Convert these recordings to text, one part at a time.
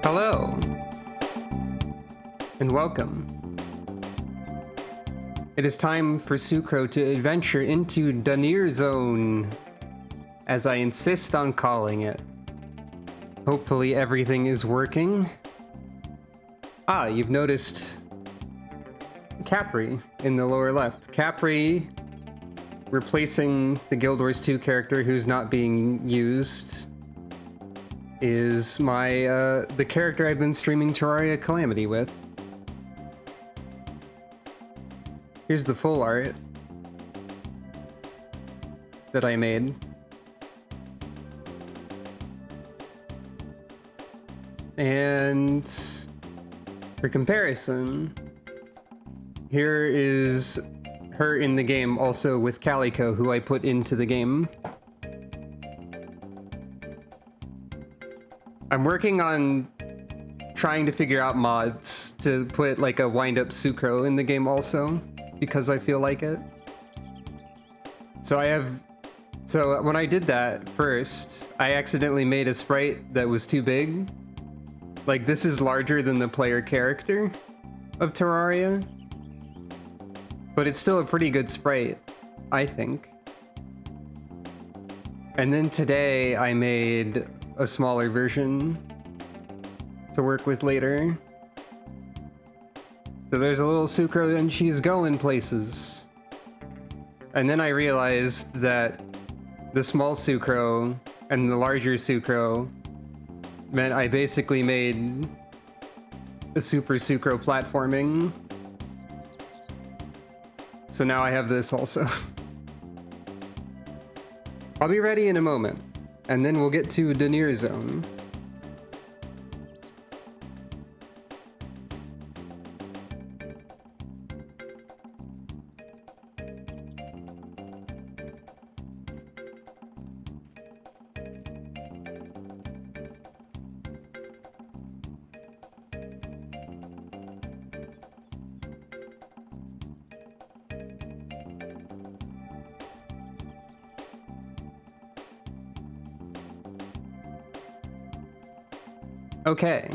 Hello, and welcome. It is time for Sucro to adventure into the Nier Zone, as I insist on calling it. Hopefully everything is working. Ah, you've noticed Capri in the lower left. Capri replacing the Guild Wars 2 character who's not being used is my the character I've been streaming Terraria Calamity with. Here's the full art that I made. And for comparison, here is her in the game also with Calico, who I put into the game. I'm working on trying to figure out mods to put like a wind-up Sucro in the game also, because I feel like it. So when I did that first, I accidentally made a sprite that was too big. Like, this is larger than the player character of Terraria, but it's still a pretty good sprite, I think. And then today I made a smaller version to work with later. So there's a little Sucro and she's going places. And then I realized that the small Sucro and the larger Sucro meant I basically made a Super Sucro platforming. So now I have this also. I'll be ready in a moment, and then we'll get to the Nier Zone. Okay.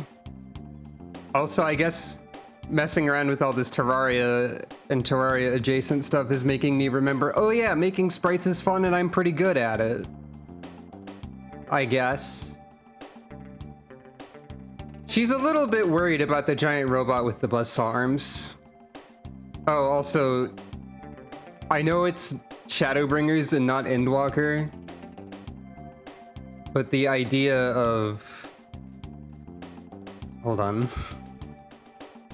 Also, I guess messing around with all this Terraria and Terraria adjacent stuff is making me remember, oh yeah, making sprites is fun and I'm pretty good at it. I guess. She's a little bit worried about the giant robot with the buzzsaw arms. Oh, also, I know it's Shadowbringers and not Endwalker, but the idea of... Hold on.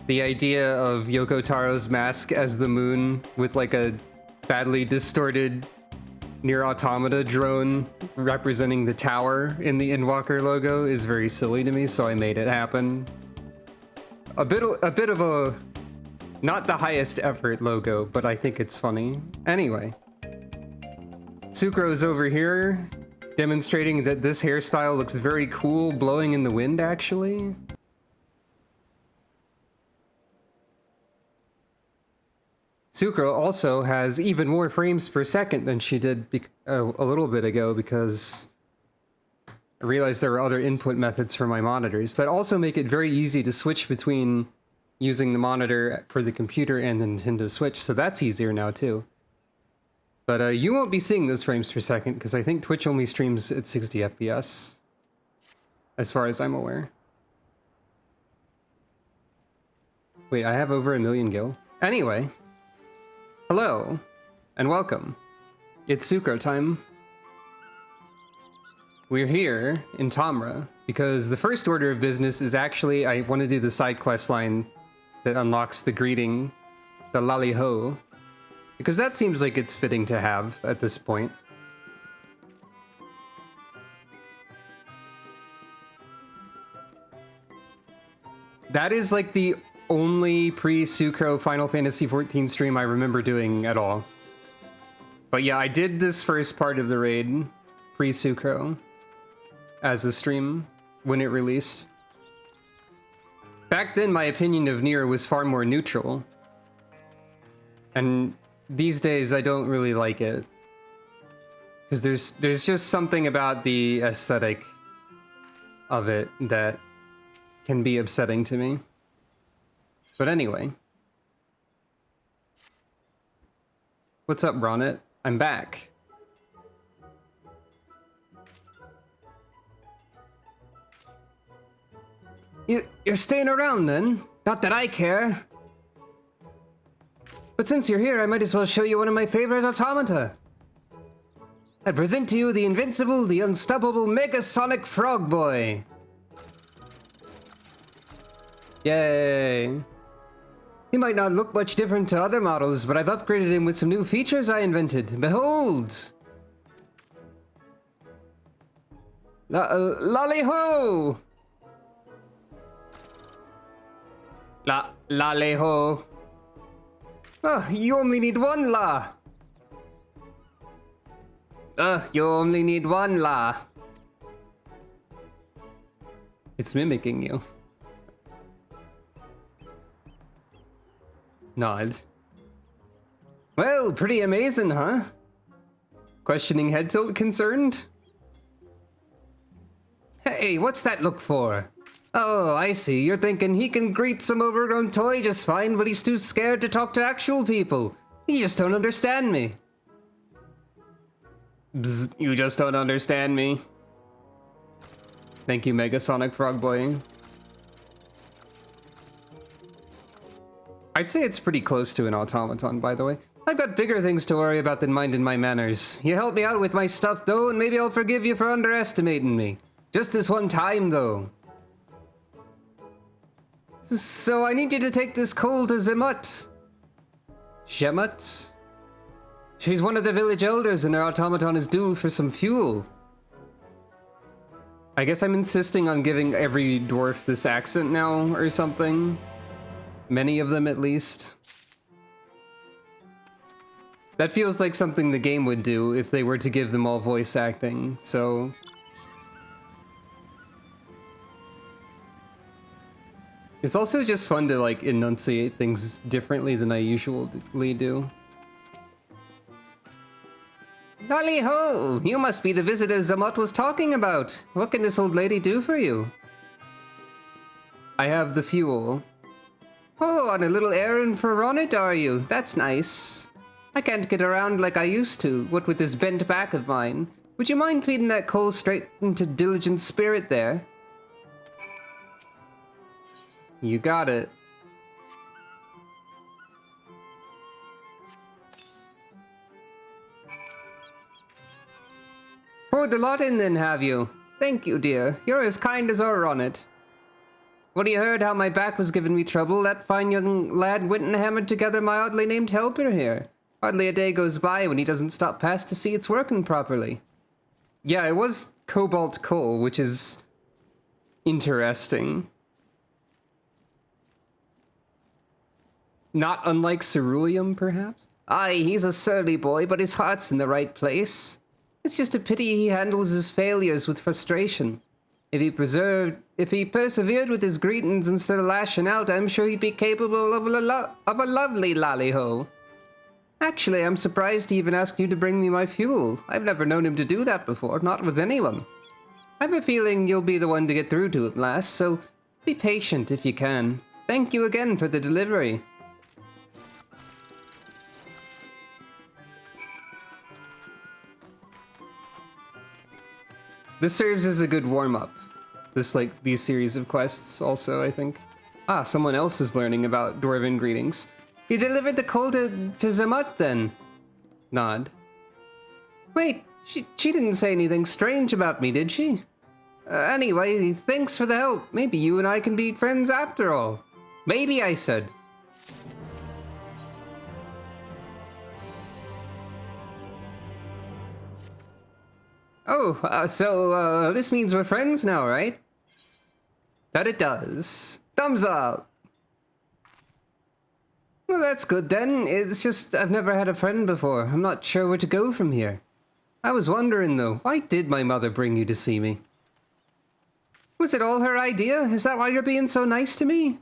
The idea of Yoko Taro's mask as the moon with like a badly distorted Nier Automata drone representing the tower in the Endwalker logo is very silly to me, so I made it happen. A bit of a not the highest effort logo, but I think it's funny. Anyway, Sucro's over here demonstrating that this hairstyle looks very cool blowing in the wind actually. Sucro also has even more frames per second than she did a little bit ago, because I realized there were other input methods for my monitors that also make it very easy to switch between using the monitor for the computer and the Nintendo Switch, so that's easier now too. But you won't be seeing those frames per second, because I think Twitch only streams at 60 FPS, as far as I'm aware. Wait, I have over 1 million gil. Anyway. Hello, and welcome. It's Sucro time. We're here in Tamra because the first order of business is actually I want to do the side quest line that unlocks the greeting, the Laliho, because that seems like it's fitting to have at this point. That is like the only pre-Sucro Final Fantasy XIV stream I remember doing at all. But yeah, I did this first part of the raid pre-Sucro as a stream when it released. Back then, my opinion of Nier was far more neutral. And these days, I don't really like it. Because there's just something about the aesthetic of it that can be upsetting to me. But anyway. What's up, Ronnet? I'm back. You're staying around then? Not that I care. But since you're here, I might as well show you one of my favorite automata. I present to you the invincible, the unstoppable Megasonic Frog Boy. Yay. He might not look much different to other models, but I've upgraded him with some new features I invented. Behold! Lolly-ho! Lolly-ho. Oh, you only need one la. You only need one la. It's mimicking you. Nod. Well, pretty amazing, huh? Questioning head tilt concerned? Hey, what's that look for? Oh, I see. You're thinking he can greet some overgrown toy just fine, but he's too scared to talk to actual people. You just don't understand me. Bzz, you just don't understand me. Thank you, Megasonic Frog Boy. I'd say it's pretty close to an automaton, by the way. I've got bigger things to worry about than minding my manners. You helped me out with my stuff, though, and maybe I'll forgive you for underestimating me. Just this one time, though. So I need you to take this coal to Zemut. Zemut? She's one of the village elders and her automaton is due for some fuel. I guess I'm insisting on giving every dwarf this accent now or something. Many of them at least. That feels like something the game would do if they were to give them all voice acting, so... It's also just fun to, like, enunciate things differently than I usually do. Golly ho! You must be the visitor Zamot was talking about. What can this old lady do for you? I have the fuel. Oh, on a little errand for Ronnet, are you? That's nice. I can't get around like I used to, what with this bent back of mine. Would you mind feeding that coal straight into Diligent Spirit there? You got it. Poured a lot in then, have you? Thank you, dear. You're as kind as our Ronnet. When he heard how my back was giving me trouble, that fine young lad went and hammered together my oddly named helper here. Hardly a day goes by when he doesn't stop past to see it's working properly. Yeah, it was cobalt coal, which is interesting. Not unlike ceruleum, perhaps? Aye, he's a surly boy, but his heart's in the right place. It's just a pity he handles his failures with frustration. If he persevered with his greetings instead of lashing out, I'm sure he'd be capable of a lovely lally-ho. Actually, I'm surprised he even asked you to bring me my fuel. I've never known him to do that before, not with anyone. I have a feeling you'll be the one to get through to him last, so be patient if you can. Thank you again for the delivery. This serves as a good warm-up. These series of quests also, I think. Ah, someone else is learning about Dwarven greetings. You delivered the coal to Zamut then? Nod. Wait, she didn't say anything strange about me, did she? Anyway, thanks for the help. Maybe you and I can be friends after all. Maybe, I said. Oh, so this means we're friends now, right? That it does. Thumbs up! Well, that's good then. It's just I've never had a friend before. I'm not sure where to go from here. I was wondering, though, why did my mother bring you to see me? Was it all her idea? Is that why you're being so nice to me?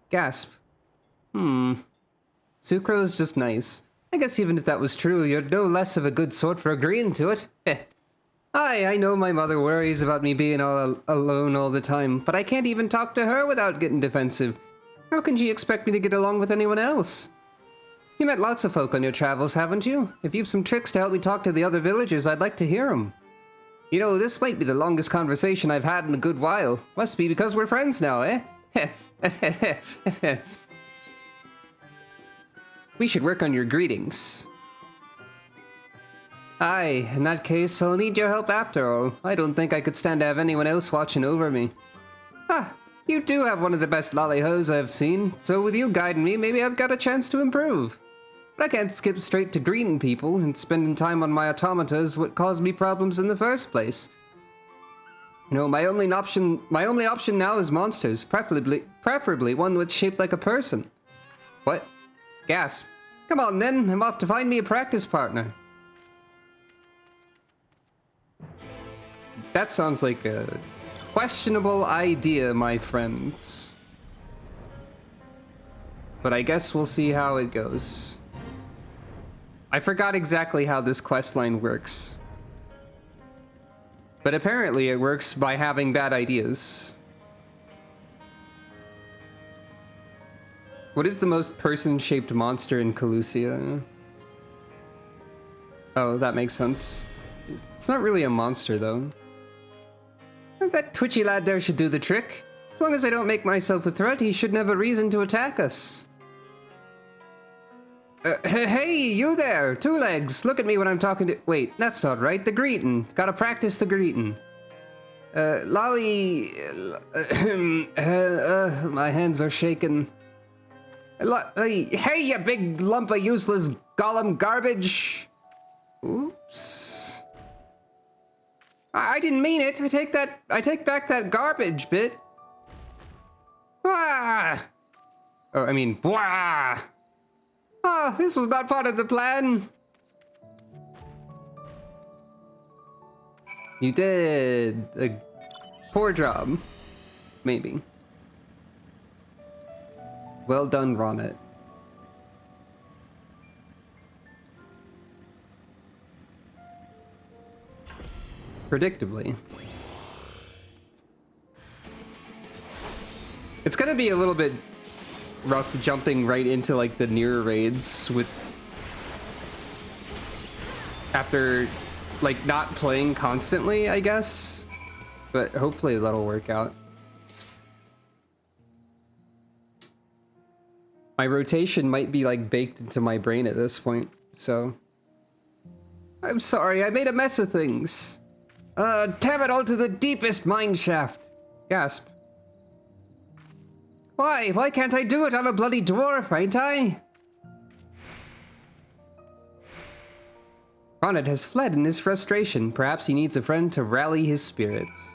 Gasp. Sucro's just nice. I guess even if that was true, you're no less of a good sort for agreeing to it. Eh. I know my mother worries about me being all alone all the time, but I can't even talk to her without getting defensive. How can she expect me to get along with anyone else? You met lots of folk on your travels, haven't you? If you've some tricks to help me talk to the other villagers, I'd like to hear them. You know, this might be the longest conversation I've had in a good while. Must be because we're friends now, eh? We should work on your greetings. Aye, in that case, I'll need your help after all. I don't think I could stand to have anyone else watching over me. Ah, you do have one of the best lolly-hos I've seen, so with you guiding me, maybe I've got a chance to improve. But I can't skip straight to greeting people, and spending time on my automata is what caused me problems in the first place. You know, my only option now is monsters, preferably one that's shaped like a person. What? Gasp. Come on then, I'm off to find me a practice partner. That sounds like a questionable idea, my friends. But I guess we'll see how it goes. I forgot exactly how this questline works. But apparently it works by having bad ideas. What is the most person-shaped monster in Calusia? Oh, that makes sense. It's not really a monster, though. That twitchy lad there should do the trick. As long as I don't make myself a threat, he shouldn't have a reason to attack us. Hey, you there! Two legs! Look at me when I'm talking to— Wait, that's not right. The greeting. Gotta practice the greeting. Lolly... my hands are shaking. Hey, you big lump of useless golem garbage! Oops. I didn't mean it. I take back that garbage bit. Ah! Oh, I mean, blah! Ah, this was not part of the plan. You did a poor job. Maybe. Well done, Ronnet. Predictably. It's gonna be a little bit rough jumping right into like the nier raids with after like not playing constantly, I guess. But hopefully that'll work out. My rotation might be like baked into my brain at this point, so I'm sorry, I made a mess of things. Tab it all to the deepest mine shaft. Gasp. Why? Why can't I do it? I'm a bloody dwarf, ain't I? Ronnet has fled in his frustration. Perhaps he needs a friend to rally his spirits.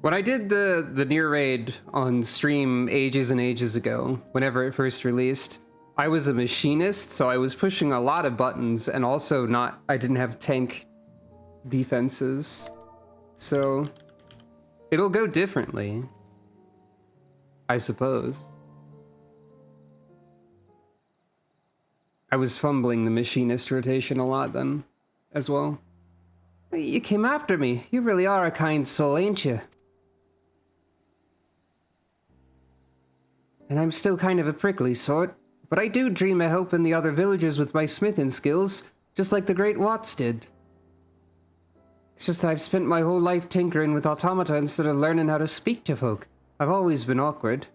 When I did the nier raid on stream ages and ages ago, whenever it first released, I was a machinist, so I was pushing a lot of buttons, and also I didn't have tank defenses. So it'll go differently, I suppose. I was fumbling the machinist rotation a lot then, as well. You came after me. You really are a kind soul, ain't you? And I'm still kind of a prickly sort, but I do dream of helping the other villagers with my smithing skills, just like the great Watts did. It's just that I've spent my whole life tinkering with automata instead of learning how to speak to folk. I've always been awkward.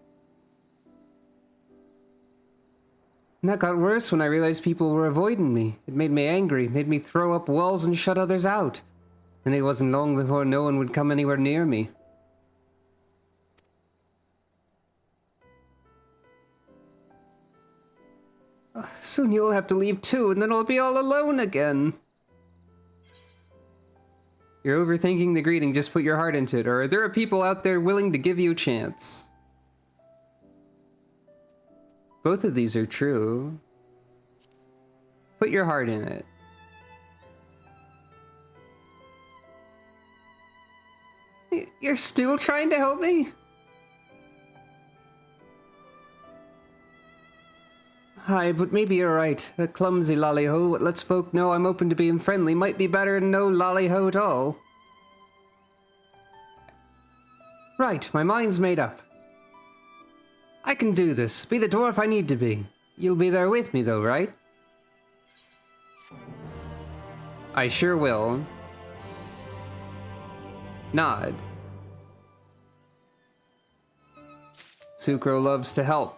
And that got worse when I realized people were avoiding me. It made me angry, made me throw up walls and shut others out. And it wasn't long before no one would come anywhere near me. Soon you'll have to leave too, and then I'll be all alone again. You're overthinking the greeting, just put your heart into it, or there are people out there willing to give you a chance. Both of these are true. Put your heart in it. You're still trying to help me? Hi, but maybe you're right. A clumsy lolly-ho what lets folk know I'm open to being friendly might be better than no lolly-ho at all. Right, my mind's made up. I can do this. Be the dwarf I need to be. You'll be there with me though, right? I sure will. Nod. Sucro loves to help.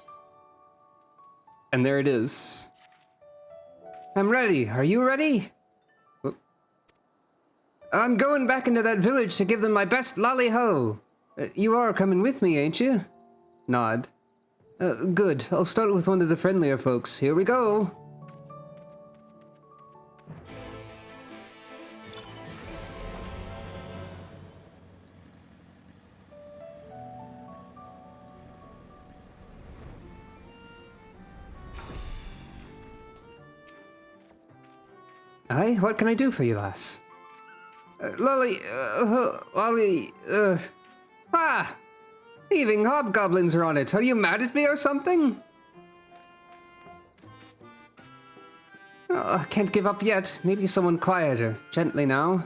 And there it is. I'm ready. Are you ready? Whoop. I'm going back into that village to give them my best lolly-ho. You are coming with me, ain't you? Nod. Good. I'll start with one of the friendlier folks. Here we go. Aye, what can I do for you, lass? Lolly, thieving hobgoblins are on it. Are you mad at me or something? Oh, I can't give up yet. Maybe someone quieter. Gently now.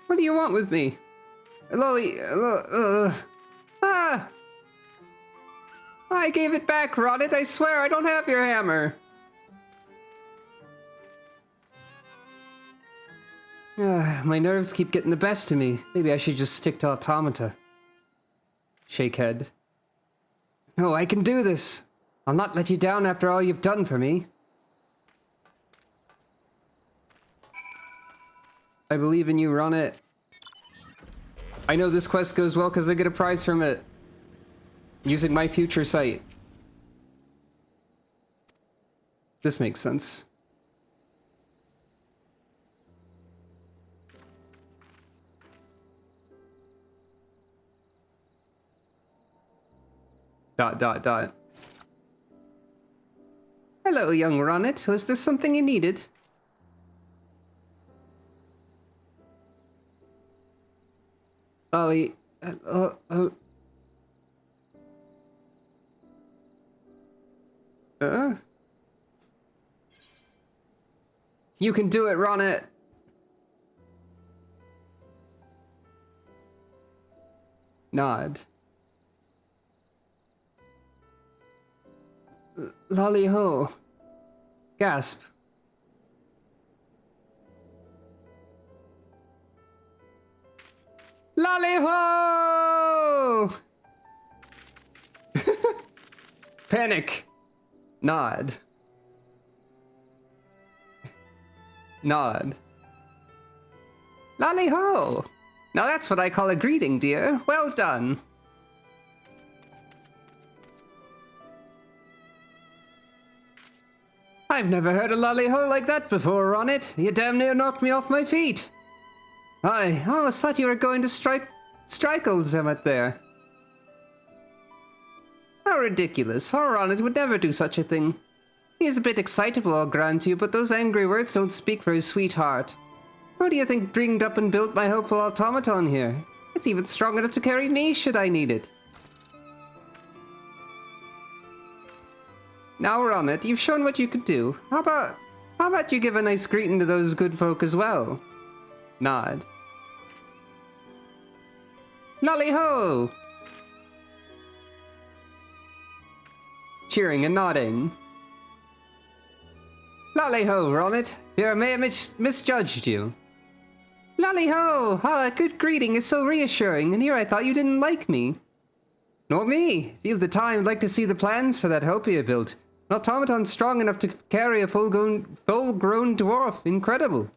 What do you want with me? Lolly, I gave it back, Rodit. I swear I don't have your hammer. My nerves keep getting the best of me. Maybe I should just stick to automata. Shake head. No, I can do this. I'll not let you down after all you've done for me. I believe in you, Ronit. I know this quest goes well because I get a prize from it. Using my future sight. This makes sense. Dot, dot, dot. Hello, young Ronit. Was there something you needed? Ollie, You can do it, Ronit. Nod. Lolly-ho. Gasp. Lolly-ho! Panic. Nod. Nod. Lolly-ho! Now that's what I call a greeting, dear. Well done. I've never heard a lolly-ho like that before, Ronit. You damn near knocked me off my feet. I almost thought you were going to strike old Zemet there. How ridiculous. Ronit would never do such a thing. He's a bit excitable, I'll grant you, but those angry words don't speak for his sweetheart. Who do you think bringed up and built my helpful automaton here? It's even strong enough to carry me should I need it. Now, Ronit, you've shown what you could do. How about you give a nice greeting to those good folk as well? Nod. Lolly-ho! Cheering and nodding. Lolly-ho, Ronit. Fear I may have misjudged you. Lolly-ho! Ah, a good greeting is so reassuring, and here I thought you didn't like me. Nor me. If you have the time, I'd like to see the plans for that helper you built. An automaton strong enough to carry a full-grown dwarf. Incredible.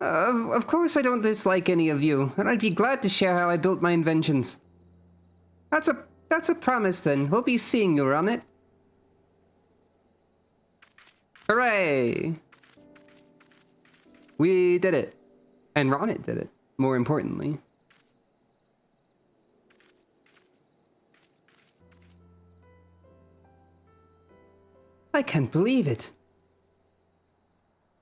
Of course I don't dislike any of you, and I'd be glad to share how I built my inventions. That's a promise then. We'll be seeing you, Ronit. Hooray! We did it. And Ronit did it, more importantly. I can't believe it.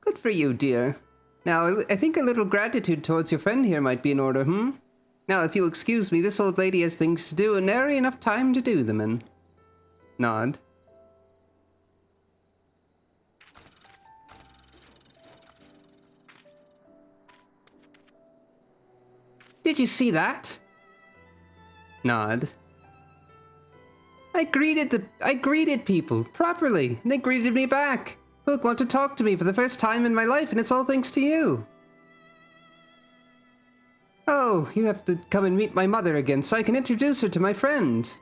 Good for you, dear. Now, I think a little gratitude towards your friend here might be in order, Now, if you'll excuse me, this old lady has things to do and nary enough time to do them in. Nod. Did you see that? Nod. I greeted people properly, and they greeted me back. Look, want to talk to me for the first time in my life, and it's all thanks to you. Oh, you have to come and meet my mother again so I can introduce her to my friend.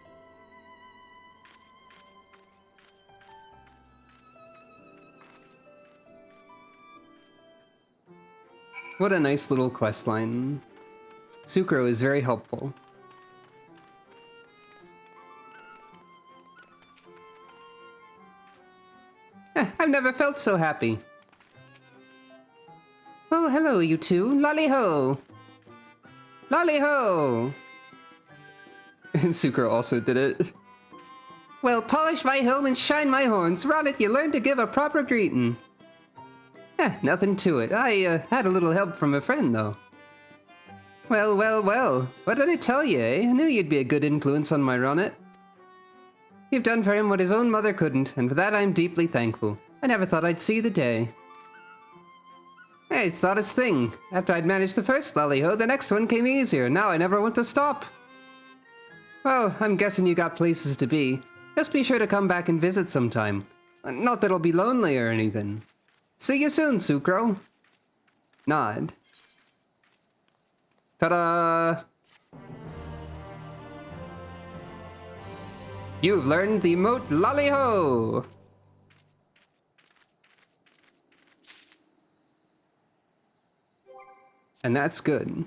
What a nice little quest line. Sucro is very helpful. I've never felt so happy. Oh, hello, you two. Lolly-ho! Lolly-ho! And Sucro also did it. Well, polish my helm and shine my horns. Ronit, you learned to give a proper greeting. Nothing to it. I had a little help from a friend, though. Well, well, well. What did I tell you, eh? I knew you'd be a good influence on my Ronit. You've done for him what his own mother couldn't, and for that I'm deeply thankful. I never thought I'd see the day. Hey, it's thought its thing. After I'd managed the first lolly-ho, the next one came easier. Now I never want to stop. Well, I'm guessing you got places to be. Just be sure to come back and visit sometime. Not that it'll be lonely or anything. See you soon, Sucro. Nod. Ta-da! You've learned the emote Lolly-ho! And that's good.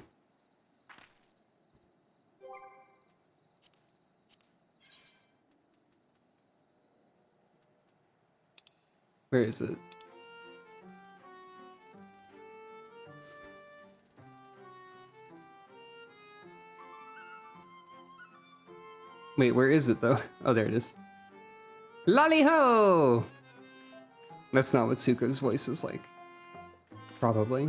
Where is it? Wait, where is it though? Oh, there it is. Lolly-ho! That's not what Sucro's voice is like. Probably.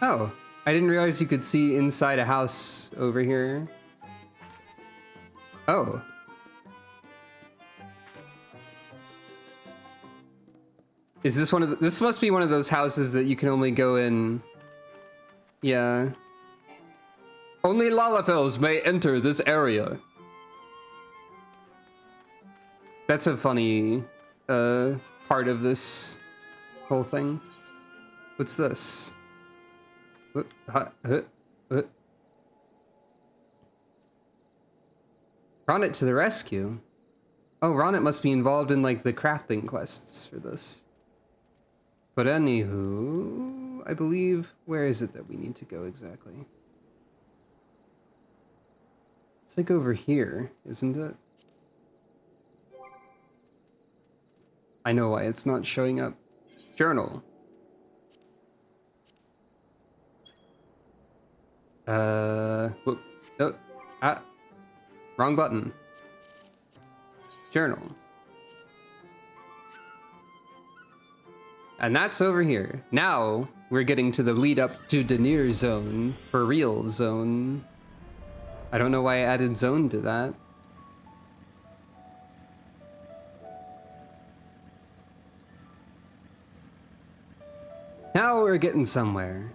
Oh, I didn't realize you could see inside a house over here. Oh. Is this one of the, this must be one of those houses that you can only go in. Yeah. Only Lalafels may enter this area. That's a funny part of this whole thing. What's this? Ronit to the rescue. Oh, Ronit must be involved in like the crafting quests for this. But anywho, I believe, where is it that we need to go exactly? It's like over here, isn't it? I know why it's not showing up. Journal. Whoop, oh, wrong button. Journal. And that's over here. Now we're getting to the lead up to Nier zone, for real zone. I don't know why I added zone to that. Now we're getting somewhere.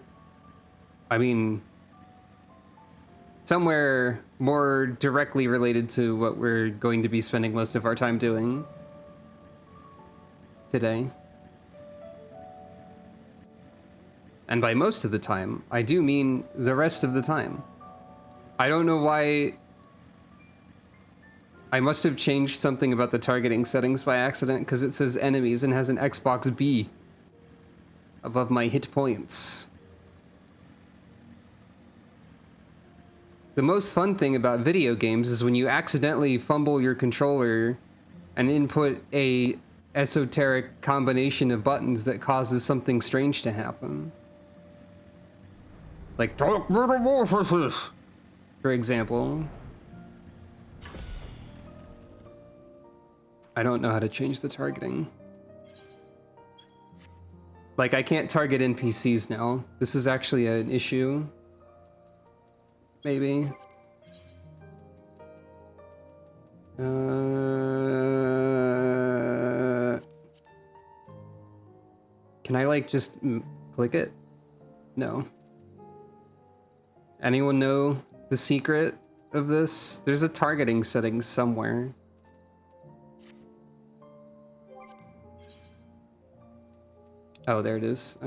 I mean, somewhere more directly related to what we're going to be spending most of our time doing today. And by most of the time, I do mean the rest of the time. I don't know why I must have changed something about the targeting settings by accident, because it says enemies and has an Xbox B above my hit points. The most fun thing about video games is when you accidentally fumble your controller and input a esoteric combination of buttons that causes something strange to happen. Like, talk metamorphosis! for example. I don't know how to change the targeting. Like, I can't target NPCs now. This is actually an issue. Maybe. Can I, like, just click it? No. Anyone know the secret of this? There's a targeting setting somewhere. Oh, there it is.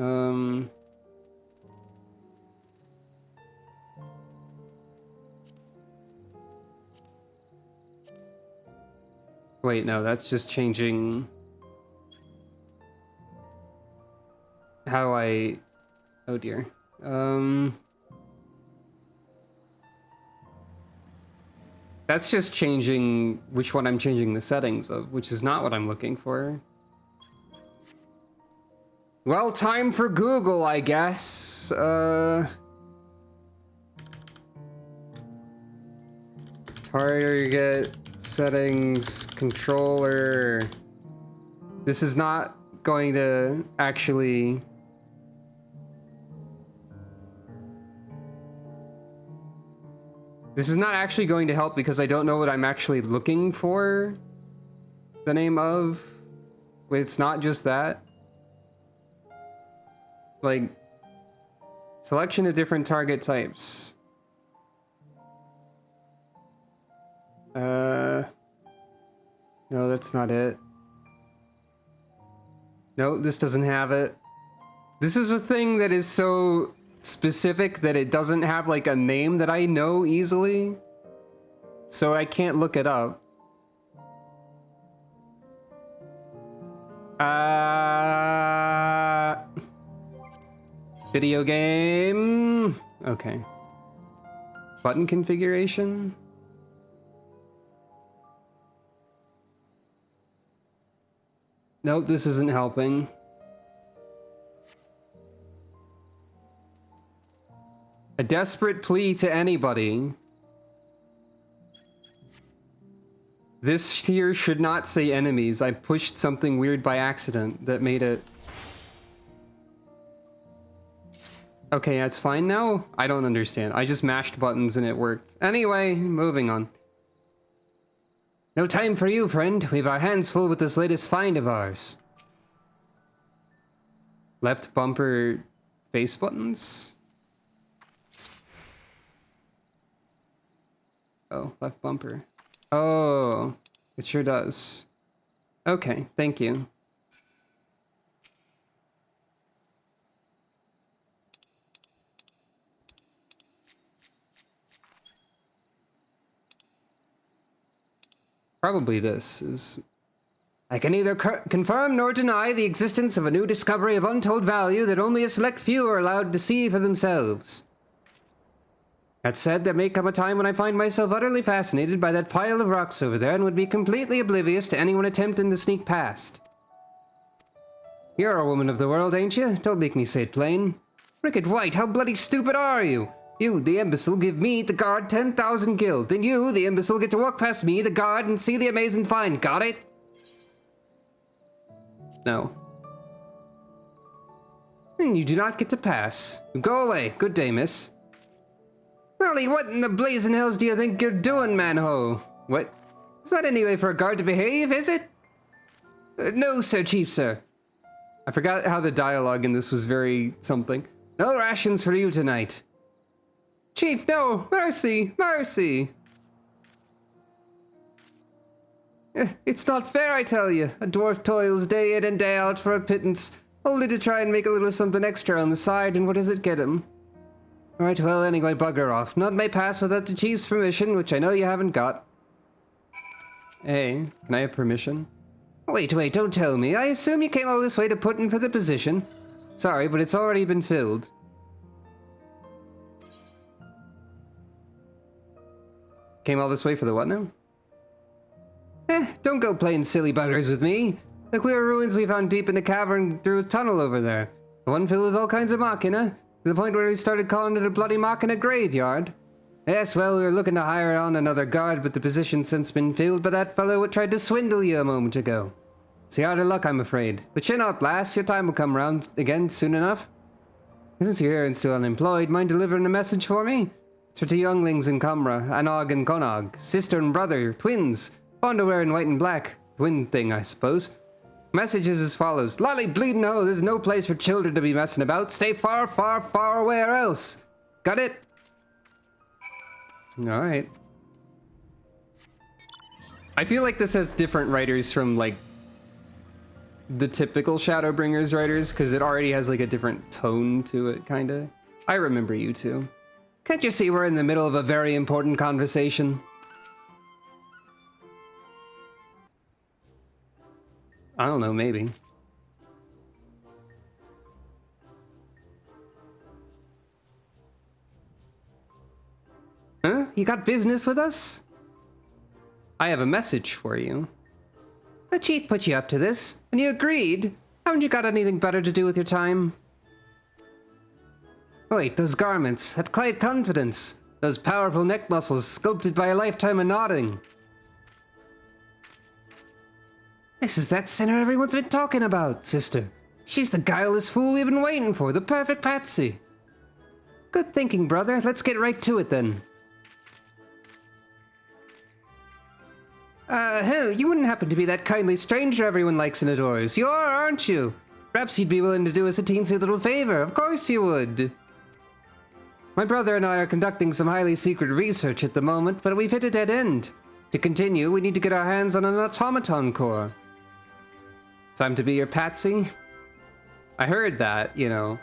Wait, no, that's just changing how I... Oh dear. That's just changing which one I'm changing the settings of, which is not what I'm looking for. Well, time for Google, I guess. Target settings controller. This is not going to actually... This is not actually going to help because I don't know what I'm actually looking for the name of. Wait, it's not just that. Like, selection of different target types. No, that's not it. No, this doesn't have it. This is a thing that is so specific that it doesn't have like a name that I know easily. So I can't look it up. Video game. Okay. Button configuration. Nope, this isn't helping. A desperate plea to anybody. This here should not say enemies. I pushed something weird by accident that made it... Okay, that's fine now? I don't understand. I just mashed buttons and it worked. Anyway, moving on. No time for you, friend. We've our hands full with this latest find of ours. Left bumper face buttons? Oh, left bumper. Oh, it sure does. Okay, thank you. Probably this is... I can neither confirm nor deny the existence of a new discovery of untold value that only a select few are allowed to see for themselves. That said, there may come a time when I find myself utterly fascinated by that pile of rocks over there and would be completely oblivious to anyone attempting to sneak past. You're a woman of the world, ain't you? Don't make me say it plain. Rickett White, how bloody stupid are you? You, the imbecile, give me, the guard, 10,000 gil. Then you, the imbecile, get to walk past me, the guard, and see the amazing find. Got it? No. And you do not get to pass. Go away. Good day, miss. Molly, what in the blazing hells do you think you're doing, man-ho? What? Is that any way for a guard to behave, is it? No, sir, chief, sir. I forgot how the dialogue in this was very something. No rations for you tonight. Chief, no! Mercy! Mercy! It's not fair, I tell you. A dwarf toils day in and day out for a pittance, only to try and make a little something extra on the side, and what does it get him? Right, well, anyway, bugger off. None may pass without the chief's permission, which I know you haven't got. Hey, can I have permission? Wait, don't tell me. I assume you came all this way to put in for the position. Sorry, but it's already been filled. Came all this way for the what now? Don't go playing silly buggers with me. The queer ruins we found deep in the cavern through a tunnel over there. The one filled with all kinds of machina, to the point where we started calling it a bloody machina graveyard. Yes, well, we were looking to hire on another guard, but the position's since been filled by that fellow who tried to swindle you a moment ago. So you're out of luck, I'm afraid. But chin up, lass. Your time will come round again soon enough. Since you're here and still unemployed, mind delivering a message for me? It's for two younglings in Comra, Anog and Konog. Sister and brother, twins. Fond to wearing white and black. Twin thing, I suppose. Message is as follows. Lolly bleeding ho, there's no place for children to be messing about. Stay far, far, far away or else. Got it? Alright. I feel like this has different writers from, like, the typical Shadowbringers writers, because it already has, like, a different tone to it, kinda. I remember you two. Can't you see we're in the middle of a very important conversation? I don't know, maybe. Huh? You got business with us? I have a message for you. The chief put you up to this, and you agreed. Haven't you got anything better to do with your time? Wait, those garments, that quiet confidence, those powerful neck muscles sculpted by a lifetime of nodding. This is that sinner everyone's been talking about, sister. She's the guileless fool we've been waiting for, the perfect patsy. Good thinking, brother. Let's get right to it then. You wouldn't happen to be that kindly stranger everyone likes and adores. You are, aren't you? Perhaps you'd be willing to do us a teensy little favor. Of course you would. My brother and I are conducting some highly secret research at the moment, but we've hit a dead end. To continue, we need to get our hands on an automaton core. Time to be your patsy? I heard that, you know.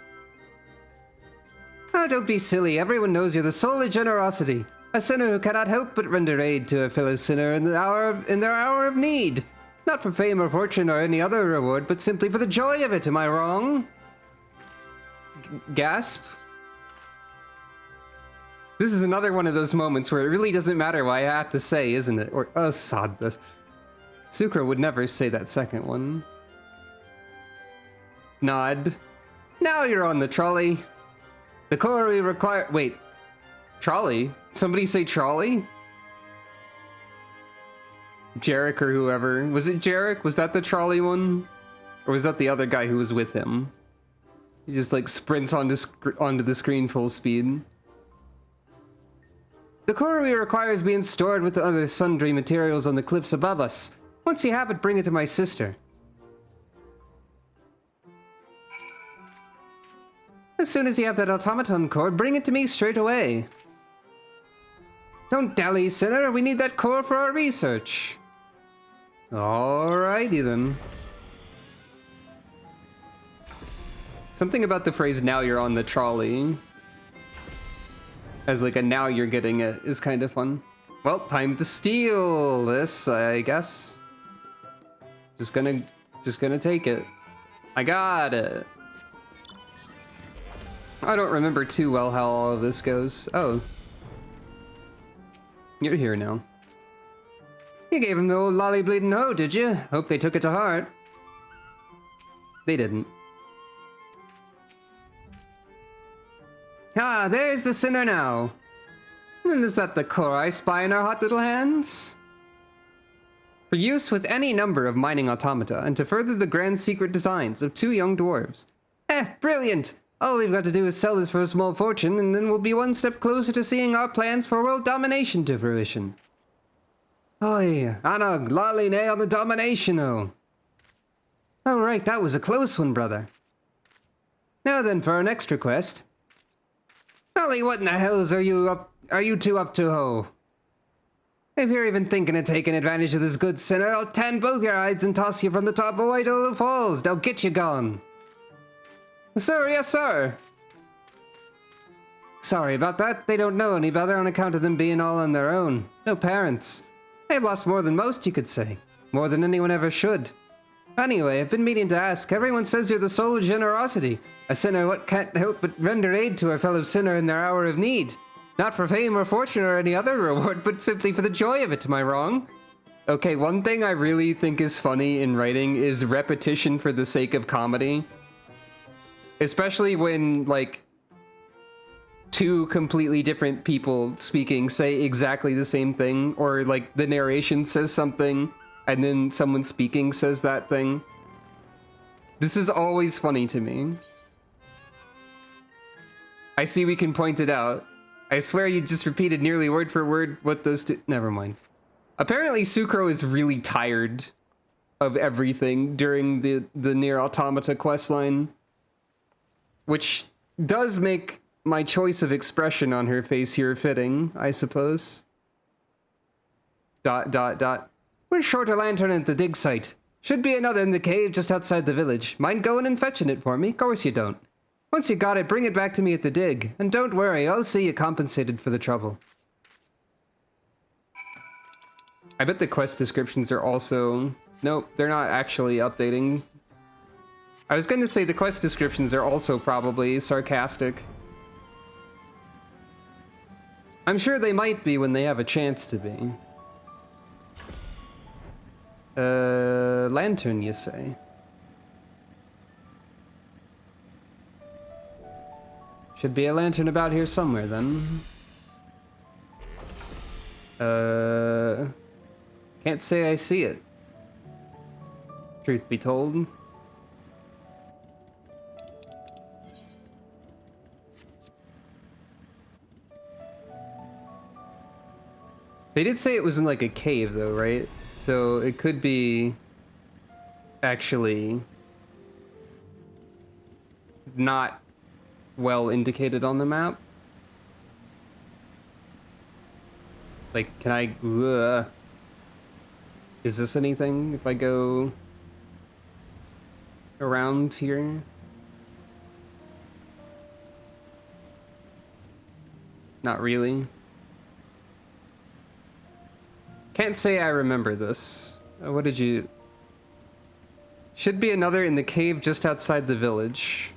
Oh, don't be silly. Everyone knows you're the soul of generosity. A sinner who cannot help but render aid to a fellow sinner in their hour of need. Not for fame or fortune or any other reward, but simply for the joy of it. Am I wrong? Gasp. This is another one of those moments where it really doesn't matter what I have to say, isn't it? Or, oh, sod this. Sucra would never say that second one. Nod. Now you're on the trolley. The core we require... Wait. Trolley? Somebody say trolley? Jarek or whoever. Was it Jarek? Was that the trolley one? Or was that the other guy who was with him? He just like sprints onto the screen full speed. The core we require is being stored with the other sundry materials on the cliffs above us. Once you have it, bring it to my sister. As soon as you have that automaton core, bring it to me straight away. Don't dally, sinner. We need that core for our research. Alrighty then. Something about the phrase, now you're on the trolley, as like a now you're getting it, is kind of fun. Well, time to steal this, I guess. Just gonna take it. I got it. I don't remember too well how all of this goes. Oh. You're here now. You gave him the old lolly bleeding ho, did you? Hope they took it to heart. They didn't. Ah, there's the sinner now. And is that the core I spy in our hot little hands? For use with any number of mining automata, and to further the grand secret designs of two young dwarves. Brilliant! All we've got to do is sell this for a small fortune, and then we'll be one step closer to seeing our plans for world domination to fruition. Oi, Anog, lolly nay on the domination-o. Oh right, that was a close one, brother. Now then, for our next request. Lolly, what in the hells are you two up to, ho? If you're even thinking of taking advantage of this good sinner, I'll tan both your hides and toss you from the top of White Owl Falls. They'll get you gone. Sir, yes, sir. Sorry about that. They don't know any better on account of them being all on their own. No parents. They've lost more than most, you could say. More than anyone ever should. Anyway, I've been meaning to ask. Everyone says you're the soul of generosity. A sinner what can't help but render aid to a fellow sinner in their hour of need. Not for fame or fortune or any other reward, but simply for the joy of it. Am I wrong? Okay, one thing I really think is funny in writing is repetition for the sake of comedy. Especially when, like, two completely different people speaking say exactly the same thing, or like the narration says something and then someone speaking says that thing. This is always funny to me. I see we can point it out. I swear you just repeated nearly word for word what those two... Never mind. Apparently Sucro is really tired of everything during the Nier Automata questline, which does make my choice of expression on her face here fitting, I suppose. ... We're short a lantern at the dig site. Should be another in the cave just outside the village. Mind going and fetching it for me? Course you don't. Once you got it, bring it back to me at the dig. And don't worry, I'll see you compensated for the trouble. I bet the quest descriptions are also... Nope, they're not actually updating. I was going to say the quest descriptions are also probably sarcastic. I'm sure they might be when they have a chance to be. Lantern, you say? Should be a lantern about here somewhere, then. Can't say I see it. Truth be told. They did say it was in like a cave though, right? So it could be actually not well indicated on the map. Like, can I... Is this anything if I go around here? Not really. Can't say I remember this. What did you... Should be another in the cave just outside the village.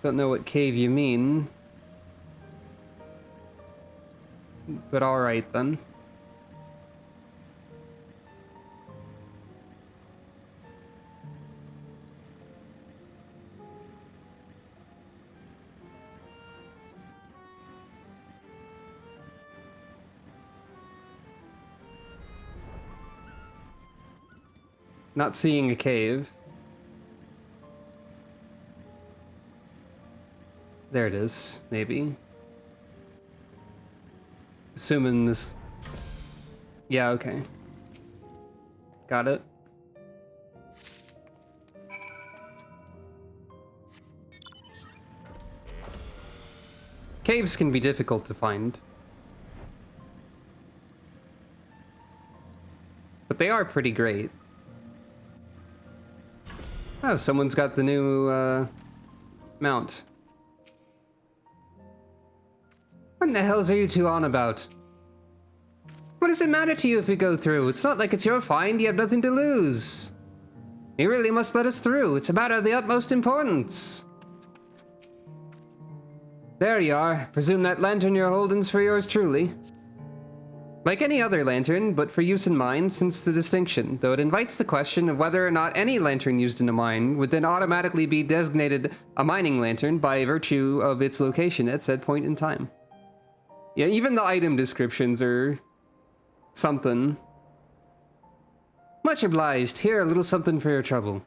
Don't know what cave you mean. But alright then. Not seeing a cave. There it is, maybe. Assuming this... Yeah, okay. Got it. Caves can be difficult to find. But they are pretty great. Oh, someone's got the new, mount. What the hells are you two on about? What does it matter to you if we go through? It's not like it's your find, you have nothing to lose. You really must let us through. It's a matter of the utmost importance. There you are. Presume that lantern you're holding's for yours truly. Like any other lantern, but for use in mines, since the distinction, though it invites the question of whether or not any lantern used in a mine would then automatically be designated a mining lantern by virtue of its location at said point in time. Yeah, even the item descriptions are something. Much obliged. Here, a little something for your trouble.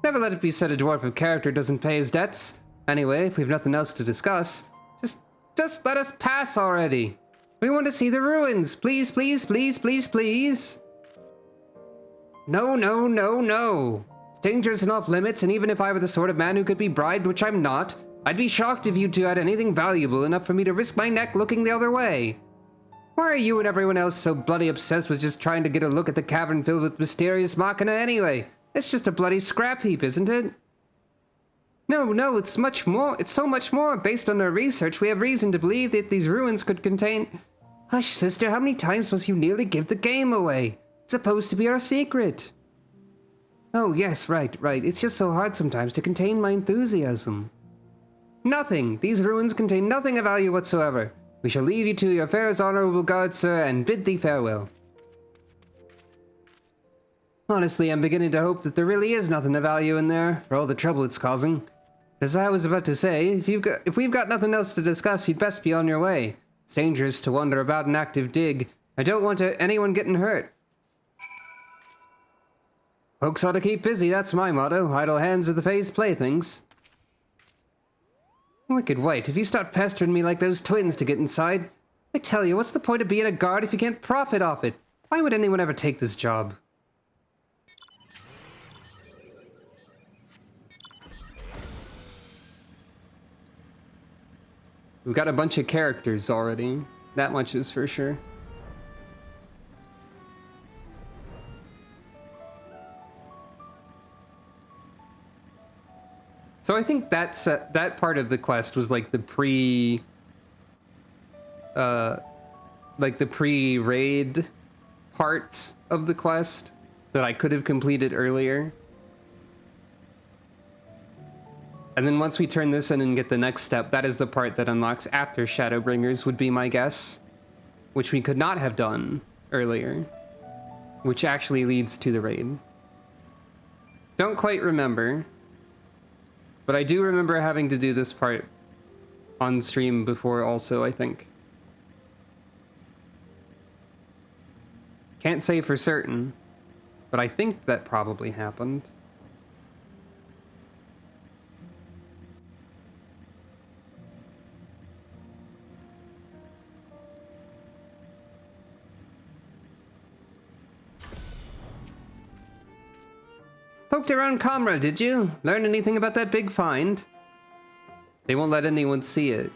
Never let it be said a dwarf of character doesn't pay his debts. Anyway, if we've nothing else to discuss, just let us pass already. We want to see the ruins. Please, please, please, please, please. No, no, no, no. It's dangerous and off limits, and even if I were the sort of man who could be bribed, which I'm not, I'd be shocked if you two had anything valuable enough for me to risk my neck looking the other way. Why are you and everyone else so bloody obsessed with just trying to get a look at the cavern filled with mysterious machina anyway? It's just a bloody scrap heap, isn't it? No, it's much more. It's so much more. Based on our research, we have reason to believe that these ruins could contain... Hush, sister, how many times must you nearly give the game away? It's supposed to be our secret. Oh, yes, right. It's just so hard sometimes to contain my enthusiasm. Nothing. These ruins contain nothing of value whatsoever. We shall leave you to your affairs, honorable guard, sir, and bid thee farewell. Honestly, I'm beginning to hope that there really is nothing of value in there, for all the trouble it's causing. As I was about to say, if we've got nothing else to discuss, you'd best be on your way. It's dangerous to wander about an active dig. I don't want anyone getting hurt. Folks ought to keep busy, that's my motto. Idle hands are the Fae's playthings. Wicked White, if you start pestering me like those twins to get inside, I tell you, what's the point of being a guard if you can't profit off it? Why would anyone ever take this job? We've got a bunch of characters already. That much is for sure. So I think that part of the quest was like the pre-raid part of the quest that I could have completed earlier. And then once we turn this in and get the next step, that is the part that unlocks after Shadowbringers, would be my guess. Which we could not have done earlier. Which actually leads to the raid. Don't quite remember. But I do remember having to do this part on stream before also, I think. Can't say for certain, but I think that probably happened. Poked around Comra, did you? Learn anything about that big find? They won't let anyone see it.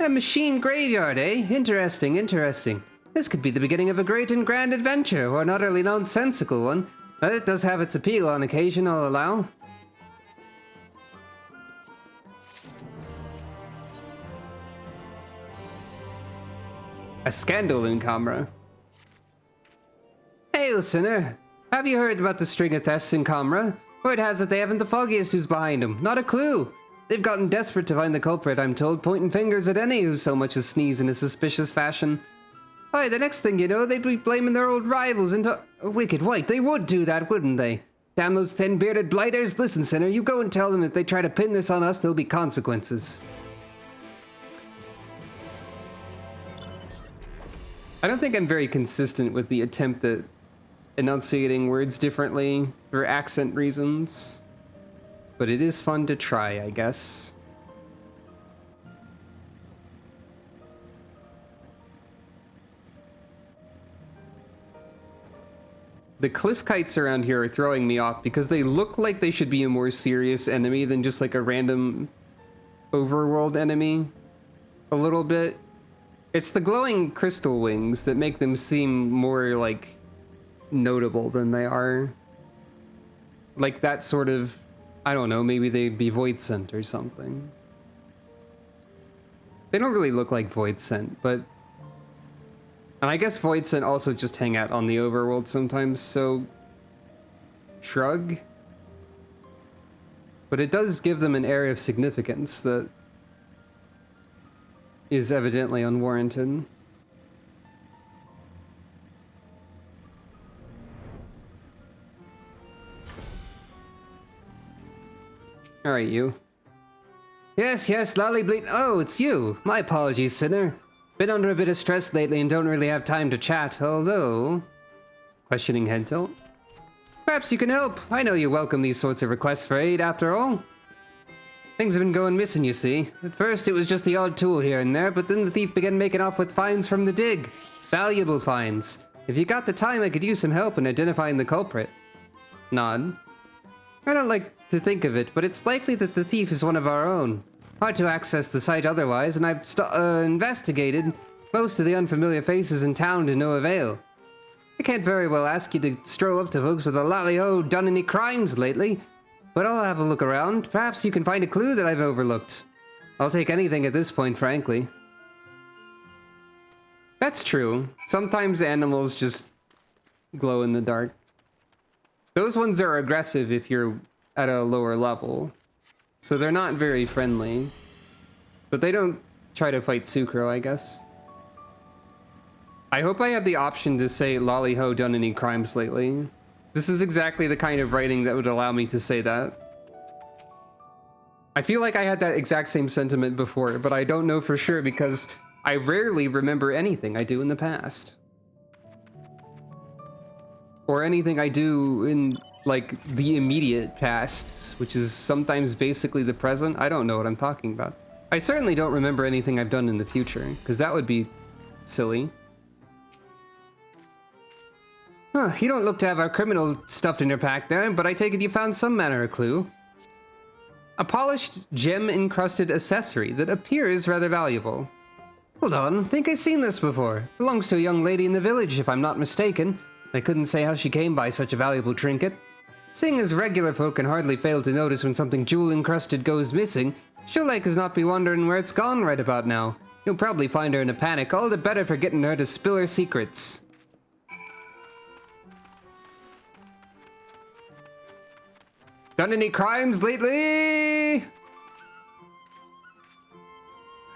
A machine graveyard, eh? Interesting, interesting. This could be the beginning of a great and grand adventure, or an utterly nonsensical one. But it does have its appeal on occasion, I'll allow. A scandal in Comra. Hey, listener. Have you heard about the string of thefts in Comra? Word has it they haven't the foggiest who's behind them. Not a clue. They've gotten desperate to find the culprit, I'm told, pointing fingers at any who so much as sneeze in a suspicious fashion. Why, the next thing you know, they'd be blaming their old rivals into... Wicked White, they would do that, wouldn't they? Damn those thin-bearded blighters. Listen, sinner, you go and tell them if they try to pin this on us, there'll be consequences. I don't think I'm very consistent with the attempt at enunciating words differently for accent reasons, but it is fun to try, I guess. The cliff kites around here are throwing me off because they look like they should be a more serious enemy than just like a random overworld enemy a little bit. It's the glowing crystal wings that make them seem more like notable than they are. Like that sort of, I don't know, maybe they'd be void scent or something. They don't really look like void scent, but... And I guess void scent also just hang out on the overworld sometimes, so... Shrug? But it does give them an air of significance that is evidently unwarranted. Alright, you. Yes, Lollybleed. Oh, it's you. My apologies, sinner. Been under a bit of stress lately and don't really have time to chat, although... Questioning head tilt. Perhaps you can help. I know you welcome these sorts of requests for aid, after all. Things have been going missing, you see. At first, it was just the odd tool here and there, but then the thief began making off with finds from the dig. Valuable finds. If you got the time, I could use some help in identifying the culprit. Nod. I don't like to think of it, but it's likely that the thief is one of our own. Hard to access the site otherwise, and I've investigated most of the unfamiliar faces in town to no avail. I can't very well ask you to stroll up to folks with a lally-ho done any crimes lately, but I'll have a look around. Perhaps you can find a clue that I've overlooked. I'll take anything at this point, frankly. That's true. Sometimes animals just glow in the dark. Those ones are aggressive if you're at a lower level. So they're not very friendly. But they don't try to fight Sucro, I guess. I hope I have the option to say lolly-ho done any crimes lately. This is exactly the kind of writing that would allow me to say that. I feel like I had that exact same sentiment before, but I don't know for sure because I rarely remember anything I do in the past. Or anything I do in, like, the immediate past, which is sometimes basically the present. I don't know what I'm talking about. I certainly don't remember anything I've done in the future, because that would be silly. Huh, you don't look to have our criminal stuffed in your pack there, but I take it you found some manner of clue. A polished, gem-encrusted accessory that appears rather valuable. Hold on, think I've seen this before. Belongs to a young lady in the village, if I'm not mistaken. I couldn't say how she came by such a valuable trinket. Seeing as regular folk can hardly fail to notice when something jewel-encrusted goes missing, she'll like as not be wondering where it's gone right about now. You'll probably find her in a panic, all the better for getting her to spill her secrets. Done any crimes lately?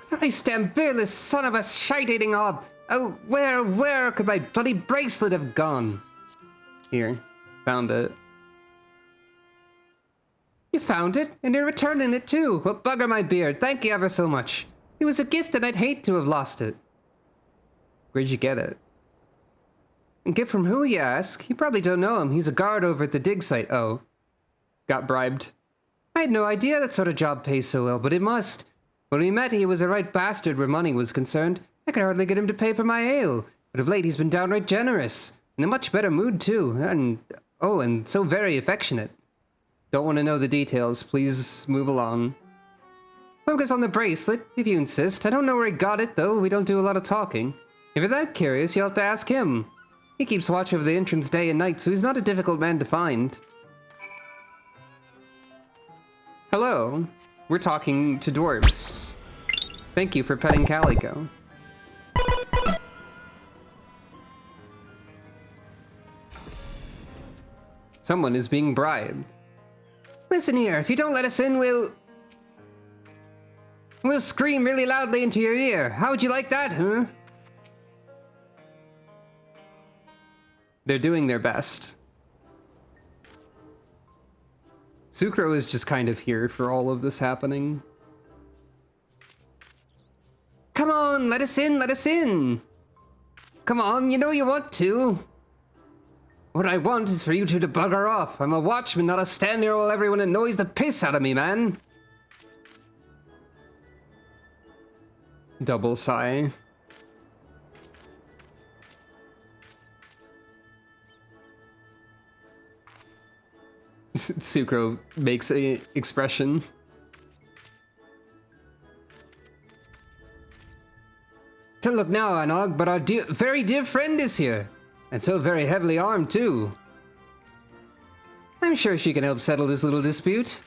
Thrice damn beerless son of a shite-eating hob! Oh, where could my bloody bracelet have gone? Here, found it. You found it, and you're returning it too. Well, bugger my beard, thank you ever so much. It was a gift and I'd hate to have lost it. Where'd you get it? A gift from who, you ask? You probably don't know him, he's a guard over at the dig site. Oh. Got bribed. I had no idea that sort of job pays so well, but it must. When we met, he was a right bastard where money was concerned. I could hardly get him to pay for my ale, but of late he's been downright generous. In a much better mood, too, and so very affectionate. Don't want to know the details, please move along. Focus on the bracelet, if you insist. I don't know where he got it, though, we don't do a lot of talking. If you're that curious, you'll have to ask him. He keeps watch over the entrance day and night, so he's not a difficult man to find. Hello, we're talking to dwarves. Thank you for petting Calico. Someone is being bribed. Listen here, if you don't let us in, we'll scream really loudly into your ear. How would you like that, huh? They're doing their best. Sucro is just kind of here for all of this happening. Come on, let us in, let us in! Come on, you know you want to. What I want is for you two to bugger off. I'm a watchman, not a stand here while everyone annoys the piss out of me, man. Double sigh. Sucro makes a expression. Don't look now, Anog, but our very dear friend is here. And so very heavily armed, too. I'm sure she can help settle this little dispute.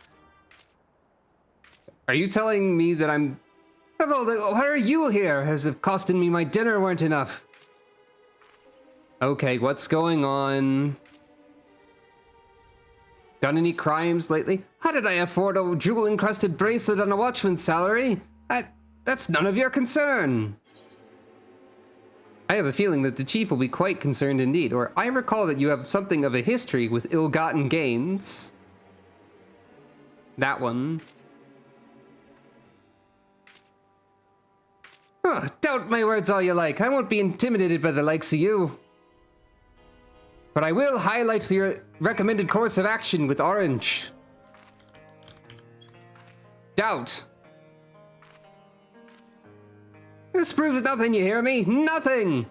Are you telling me that I'm... Why are you here? As if costing me my dinner weren't enough. Okay, what's going on? Done any crimes lately? How did I afford a jewel-encrusted bracelet on a watchman's salary? That's none of your concern. I have a feeling that the chief will be quite concerned indeed, or I recall that you have something of a history with ill-gotten gains. That one. Oh, doubt my words all you like. I won't be intimidated by the likes of you. But I will highlight your recommended course of action with orange. Doubt. This proves nothing, you hear me? Nothing!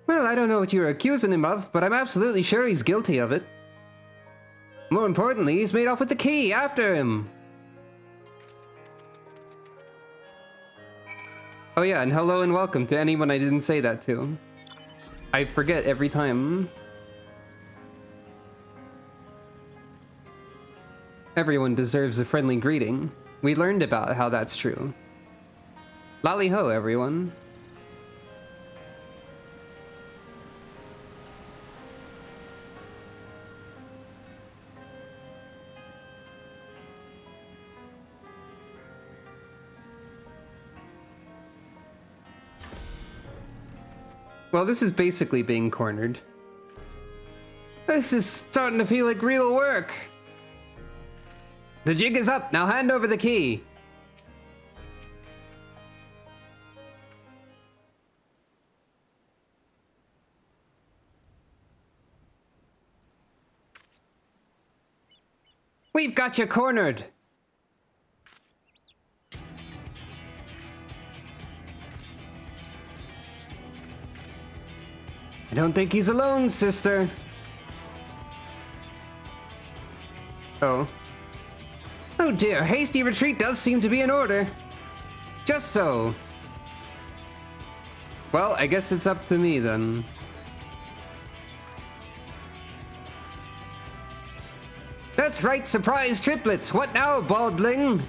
Well, I don't know what you're accusing him of, but I'm absolutely sure he's guilty of it. More importantly, he's made off with the key after him. Oh yeah, and hello and welcome to anyone I didn't say that to. I forget every time. Everyone deserves a friendly greeting. We learned about how that's true. Lally ho, everyone. Well, this is basically being cornered. This is starting to feel like real work. The jig is up. Now hand over the key. We've got you cornered. I don't think he's alone, sister. Oh. Oh dear, hasty retreat does seem to be in order. Just so. Well, I guess it's up to me then. That's right, surprise triplets! What now, baldling?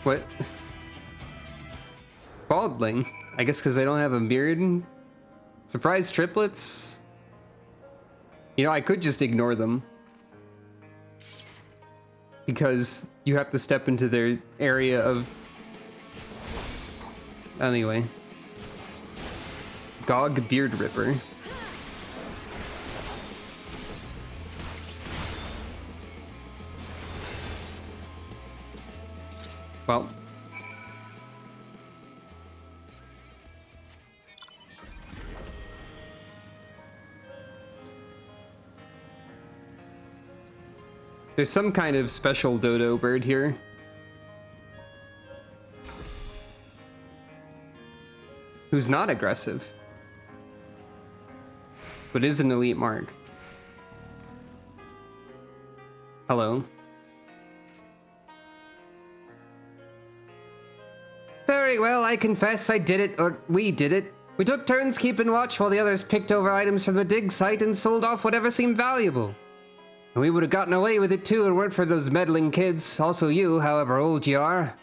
What? Baldling? I guess because I don't have a beard? Surprise triplets? You know, I could just ignore them. Because you have to step into their area of... Anyway. Gog Beard Ripper. Well. There's some kind of special dodo bird here. Who's not aggressive. But is an elite mark. Hello. Very well, I confess I did it, or we did it. We took turns keeping watch while the others picked over items from the dig site and sold off whatever seemed valuable. And we would have gotten away with it too if it weren't for those meddling kids. Also you, however old you are.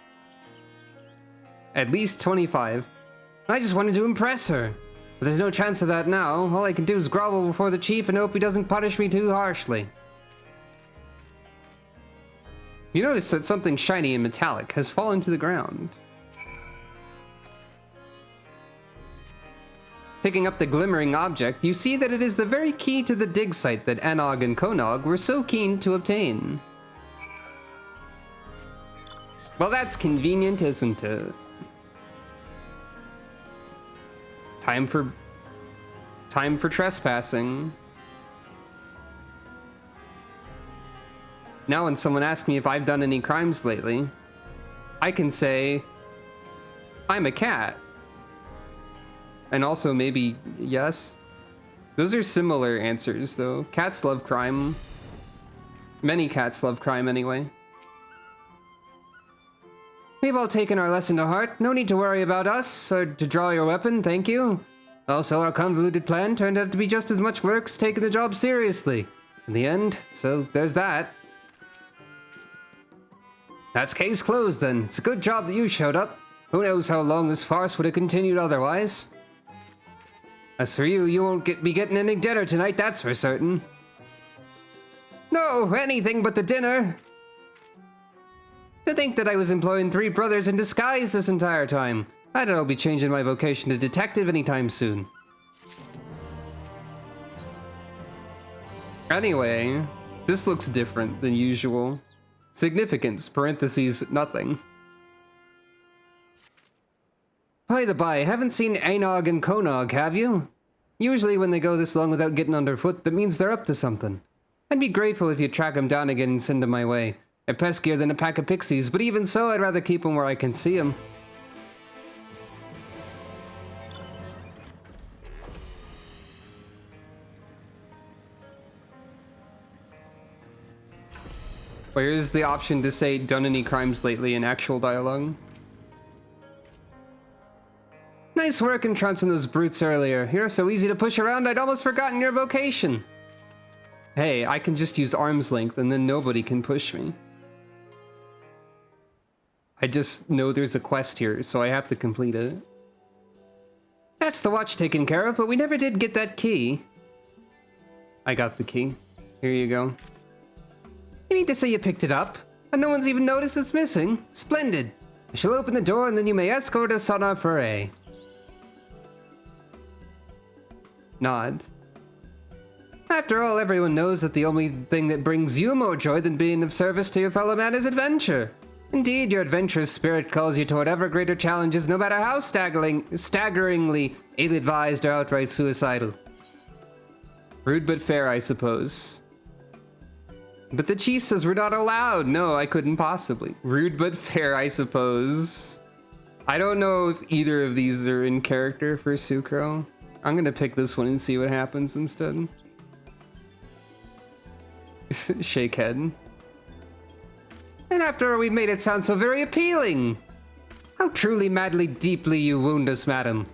At least 25. I just wanted to impress her. But there's no chance of that now. All I can do is grovel before the chief and hope he doesn't punish me too harshly. You notice that something shiny and metallic has fallen to the ground. Picking up the glimmering object, you see that it is the very key to the dig site that Anog and Konog were so keen to obtain. Well, that's convenient, isn't it? Time for trespassing. Now when someone asks me if I've done any crimes lately, I can say, I'm a cat. And also maybe yes. Those are similar answers though. Cats love crime. Many cats love crime anyway. We've all taken our lesson to heart. No need to worry about us or to draw your weapon, thank you. Also, our convoluted plan turned out to be just as much work as taking the job seriously. In the end, so there's that. That's case closed then. It's a good job that you showed up. Who knows how long this farce would have continued otherwise. As for you, you won't be getting any dinner tonight, that's for certain. No, anything but the dinner. To think that I was employing 3 brothers in disguise this entire time. I doubt I'll be changing my vocation to detective anytime soon. Anyway, this looks different than usual. Significance, parentheses, nothing. By the by, haven't seen Anog and Konog, have you? Usually when they go this long without getting underfoot, that means they're up to something. I'd be grateful if you'd track them down again and send them my way. They're peskier than a pack of pixies, but even so, I'd rather keep them where I can see them. Where's the option to say, done any crimes lately in actual dialogue? Nice work entrancing those brutes earlier. You're so easy to push around, I'd almost forgotten your vocation. Hey, I can just use arm's length and then nobody can push me. I just know there's a quest here, so I have to complete it. That's the watch taken care of, but we never did get that key. I got the key. Here you go. You need to say you picked it up, and no one's even noticed it's missing. Splendid. I shall open the door and then you may escort us on our foray. Nod. After all, everyone knows that the only thing that brings you more joy than being of service to your fellow man is adventure. Indeed, your adventurous spirit calls you toward ever greater challenges, no matter how staggeringly ill-advised or outright suicidal. Rude but fair, I suppose. But the chief says we're not allowed. No, I couldn't possibly. Rude but fair, I suppose. I don't know if either of these are in character for Sucro. I'm gonna pick this one and see what happens instead. Shake head. And after all, we made it sound so very appealing. How truly, madly, deeply you wound us, madam.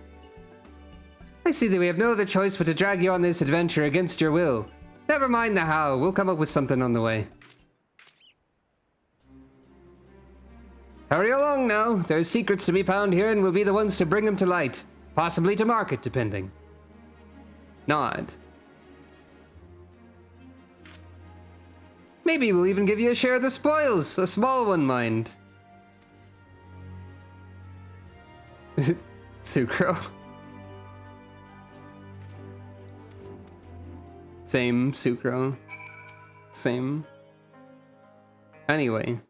I see that we have no other choice but to drag you on this adventure against your will. Never mind the how, we'll come up with something on the way. Hurry along now, there are secrets to be found here and we'll be the ones to bring them to light. Possibly to market, depending. Nod. Maybe we'll even give you a share of the spoils, a small one, mind. Sucro. Same, Sucro. Same. Anyway.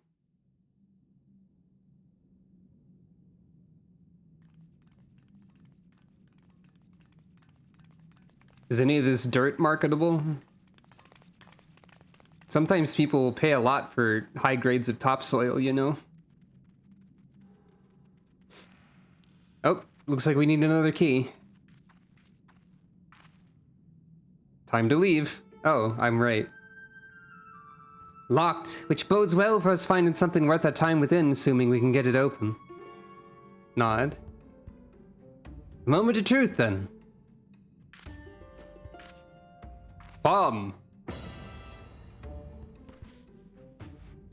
Is any of this dirt marketable? Sometimes people pay a lot for high grades of topsoil, you know? Oh, looks like we need another key. Time to leave. Oh, I'm right. Locked, which bodes well for us finding something worth our time within, assuming we can get it open. Nod. Moment of truth, then. Bomb.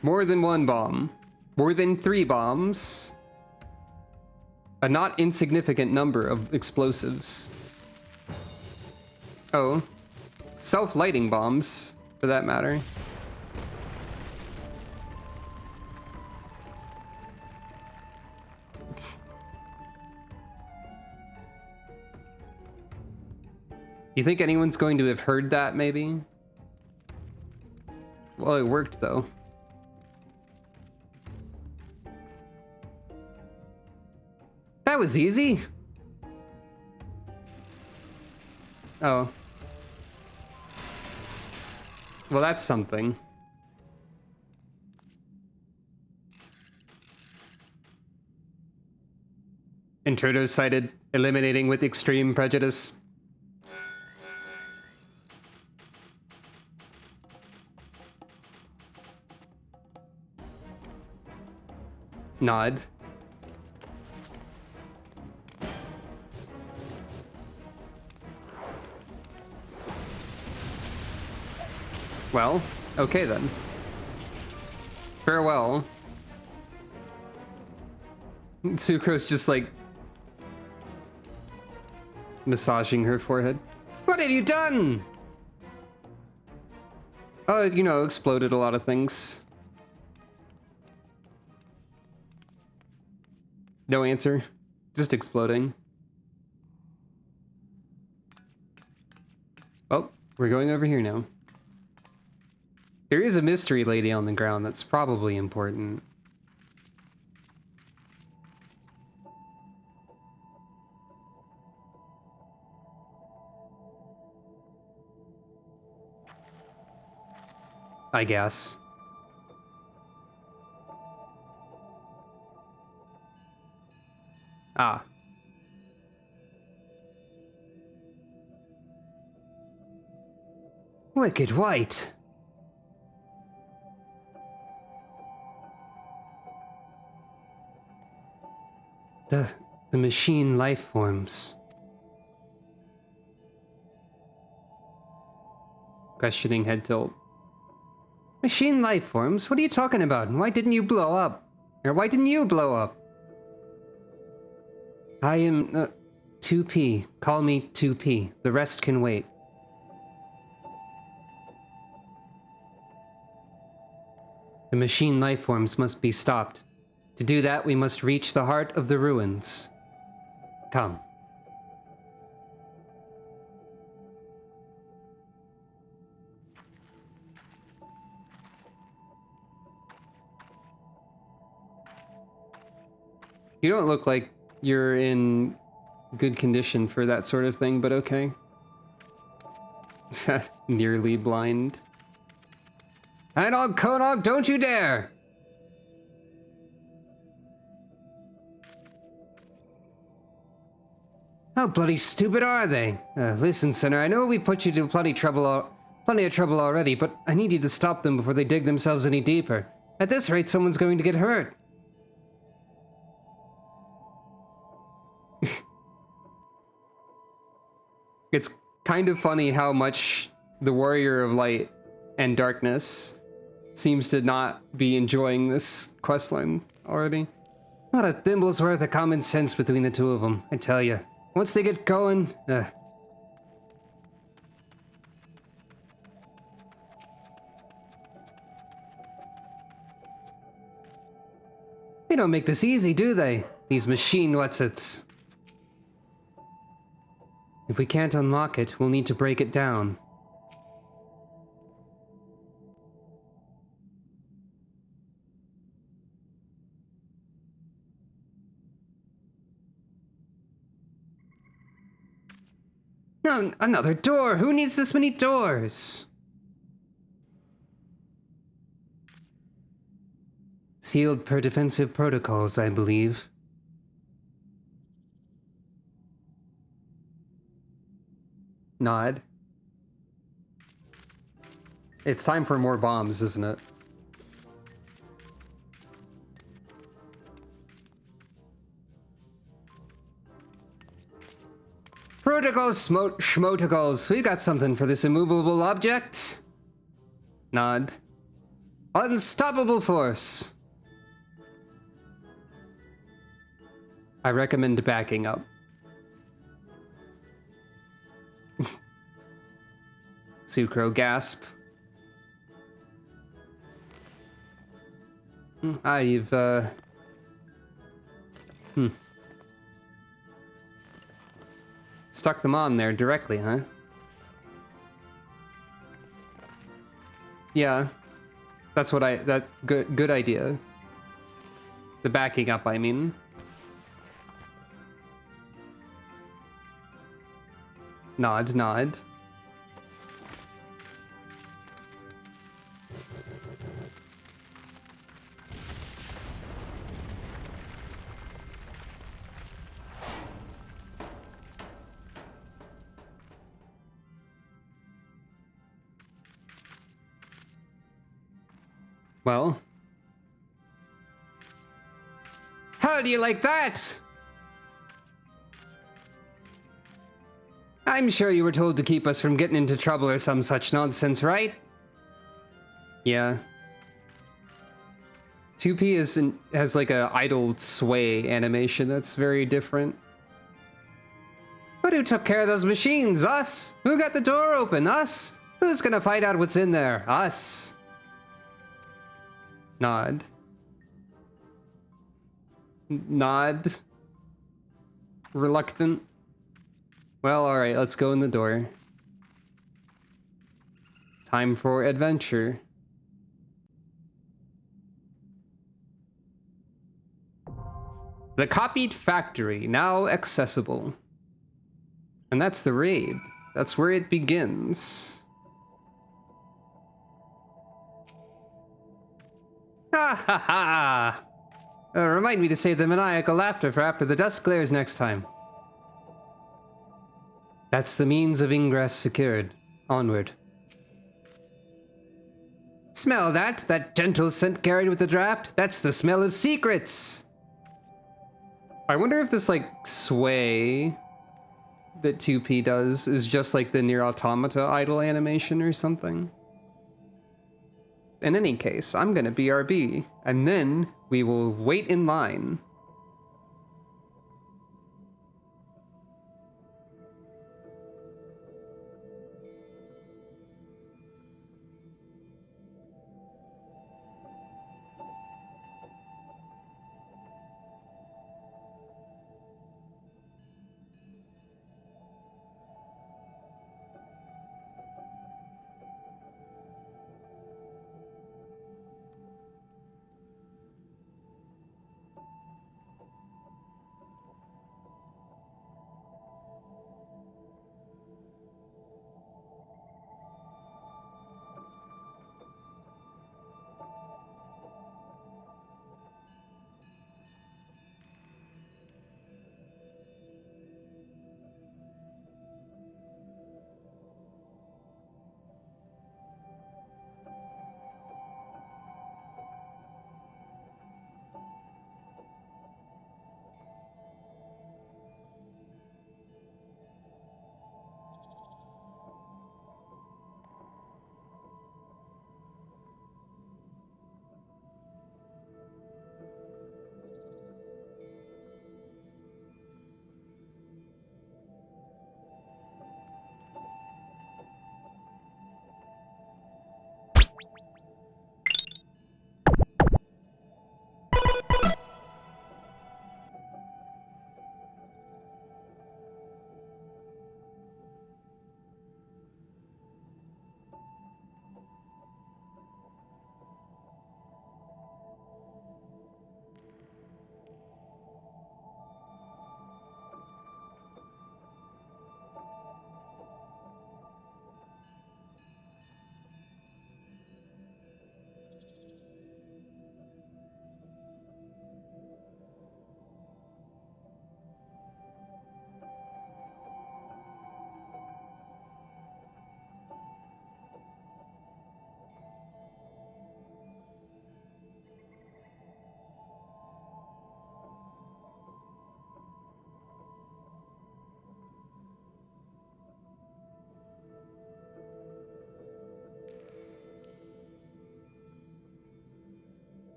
More than one bomb. More than 3 bombs. A not insignificant number of explosives. Oh. Self-lighting bombs, for that matter. You think anyone's going to have heard that, maybe? Well, it worked, though. That was easy. Oh. Well, that's something. Intruders cited, eliminating with extreme prejudice. Nod. Well, okay then. Farewell. Sucro's just like massaging her forehead. What have you done? You know, exploded a lot of things. No answer. Just exploding. Oh, we're going over here now. There is a mystery lady on the ground that's probably important. I guess. Ah. Wicked white. The machine life forms. Questioning head tilt. Machine life forms? What are you talking about? Why didn't you blow up? Or why didn't you blow up? I am 2P. Call me 2P. The rest can wait. The machine life forms must be stopped. To do that, we must reach the heart of the ruins. Come. You don't look like you're in good condition for that sort of thing, but okay. Nearly blind. Hydog, Kodog, don't you dare! How bloody stupid are they? Listen, Sinner, I know we put you to plenty of trouble already, but I need you to stop them before they dig themselves any deeper. At this rate, someone's going to get hurt. It's kind of funny how much the Warrior of Light and Darkness seems to not be enjoying this questline already. Not a thimble's worth of common sense between the two of them, I tell you. Once they get going, They don't make this easy, do they? These machine whatsits. If we can't unlock it, we'll need to break it down. Another door! Who needs this many doors? Sealed per defensive protocols, I believe. Nod. It's time for more bombs, isn't it? Protocols, schmoticals. We got something for this immovable object. Nod. Unstoppable force. I recommend backing up. Sucro gasp. You've stuck them on there directly, huh? Yeah. That's what good idea. The backing up, I mean. Nod, nod. Well. How do you like that? I'm sure you were told to keep us from getting into trouble or some such nonsense, right? Yeah. 2P has like a idle sway animation that's very different. But who took care of those machines? Us? Who got the door open? Us? Who's gonna find out what's in there? Us. Nod. Nod. Reluctant. Well, alright, let's go in the door. Time for adventure. The copied factory, now accessible. And that's the raid. That's where it begins. Ha ha ha! Remind me to save the maniacal laughter for after the dust glares next time. That's the means of ingress secured. Onward. Smell that? That gentle scent carried with the draft? That's the smell of secrets! I wonder if this, like, sway that 2P does is just like the Nier Automata idle animation or something. In any case, I'm gonna BRB, and then we will wait in line.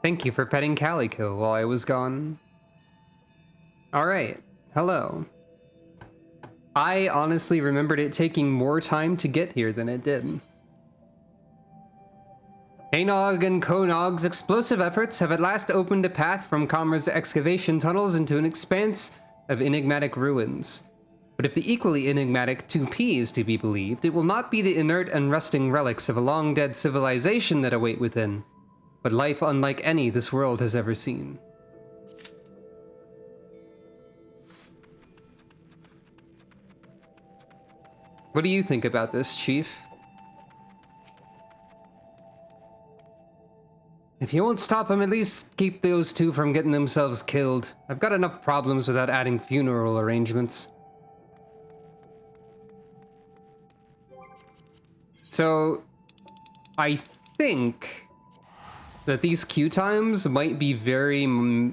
Thank you for petting Calico while I was gone. Alright, hello. I honestly remembered it taking more time to get here than it did. Anog and Konog's explosive efforts have at last opened a path from Kamra's excavation tunnels into an expanse of enigmatic ruins. But if the equally enigmatic 2P is to be believed, it will not be the inert and rusting relics of a long-dead civilization that await within, but life unlike any this world has ever seen. What do you think about this, Chief? If you won't stop him, at least keep those two from getting themselves killed. I've got enough problems without adding funeral arrangements. So, I think that these queue times might be very,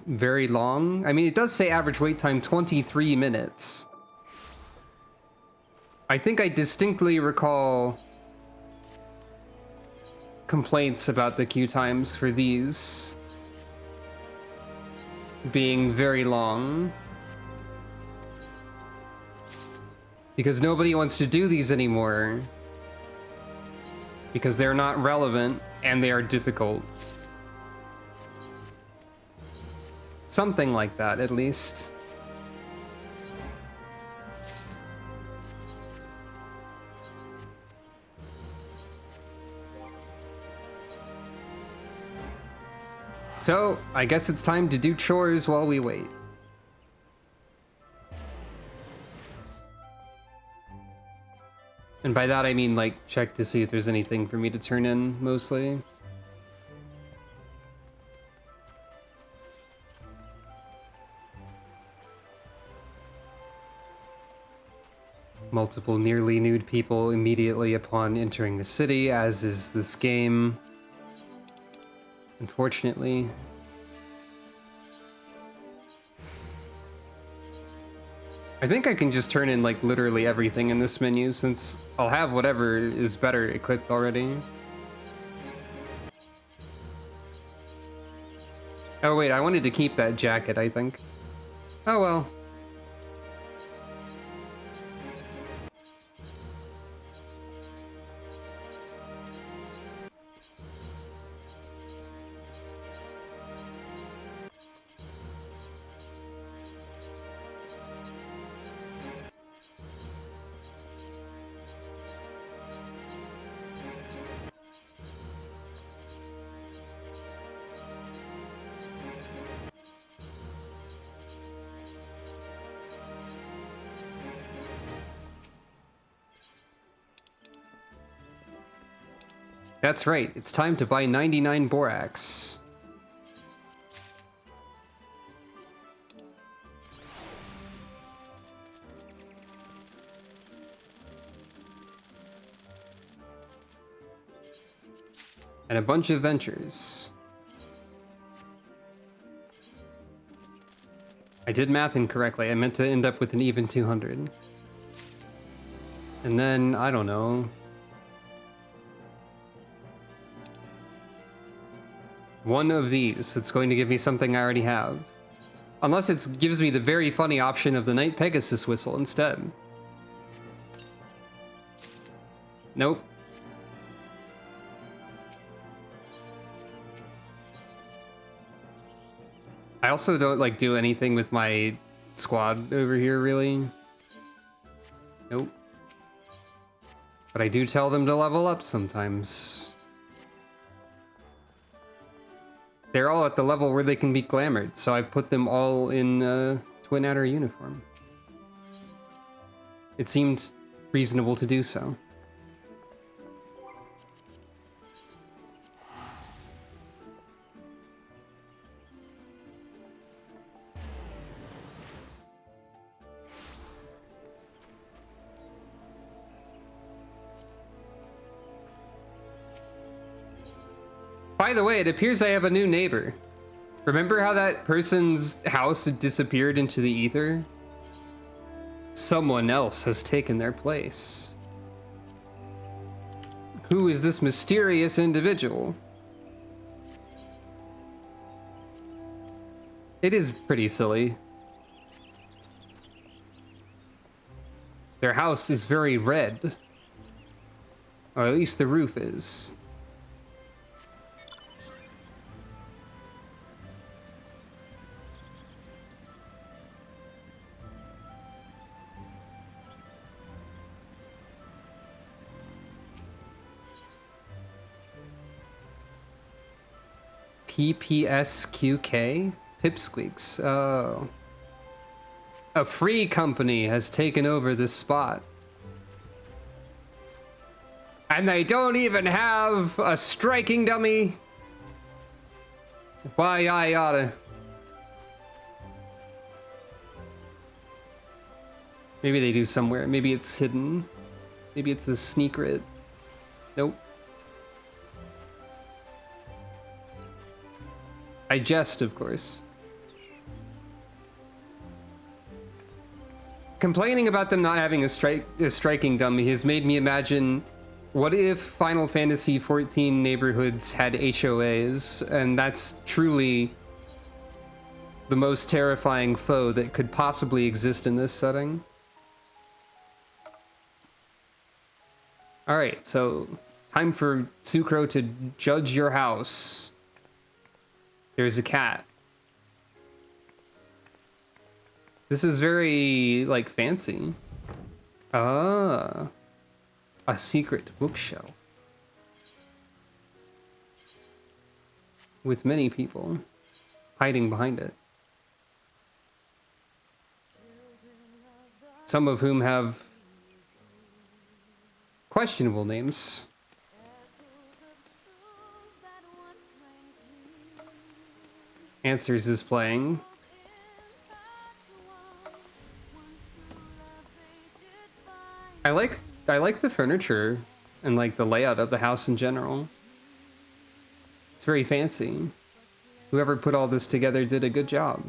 very long. I mean, it does say average wait time 23 minutes. I think I distinctly recall complaints about the queue times for these being very long. Because nobody wants to do these anymore. Because they're not relevant and they are difficult. Something like that, at least. So, I guess it's time to do chores while we wait. And by that I mean, like, check to see if there's anything for me to turn in, mostly. Multiple nearly nude people immediately upon entering the city, as is this game. Unfortunately. I think I can just turn in, like, literally everything in this menu, since I'll have whatever is better equipped already. Oh wait, I wanted to keep that jacket, I think. Oh well. That's right, it's time to buy 99 borax. And a bunch of ventures. I did math incorrectly, I meant to end up with an even 200. And then, I don't know. One of these that's going to give me something I already have. Unless it gives me the very funny option of the Night Pegasus whistle instead. Nope. I also don't, like, do anything with my squad over here, really. Nope. But I do tell them to level up sometimes. They're all at the level where they can be glamored, so I've put them all in Twin Adder uniform. It seemed reasonable to do so. By the way, it appears I have a new neighbor. Remember how that person's house had disappeared into the ether? Someone else has taken their place. Who is this mysterious individual? It is pretty silly. Their house is very red. Or at least the roof is. PPSQK? Pipsqueaks. Oh. A free company has taken over this spot. And they don't even have a striking dummy? Why, I oughta. Maybe they do somewhere. Maybe it's hidden. Maybe it's a secret. Nope. I jest, of course. Complaining about them not having a striking dummy has made me imagine, what if Final Fantasy XIV neighborhoods had HOAs, and that's truly the most terrifying foe that could possibly exist in this setting? Alright, so time for Sucro to judge your house. There's a cat. This is very, like, fancy. Ah. A secret bookshelf. With many people hiding behind it. Some of whom have questionable names. Answers is playing. I like the furniture and like the layout of the house in general. It's very fancy. Whoever put all this together did a good job.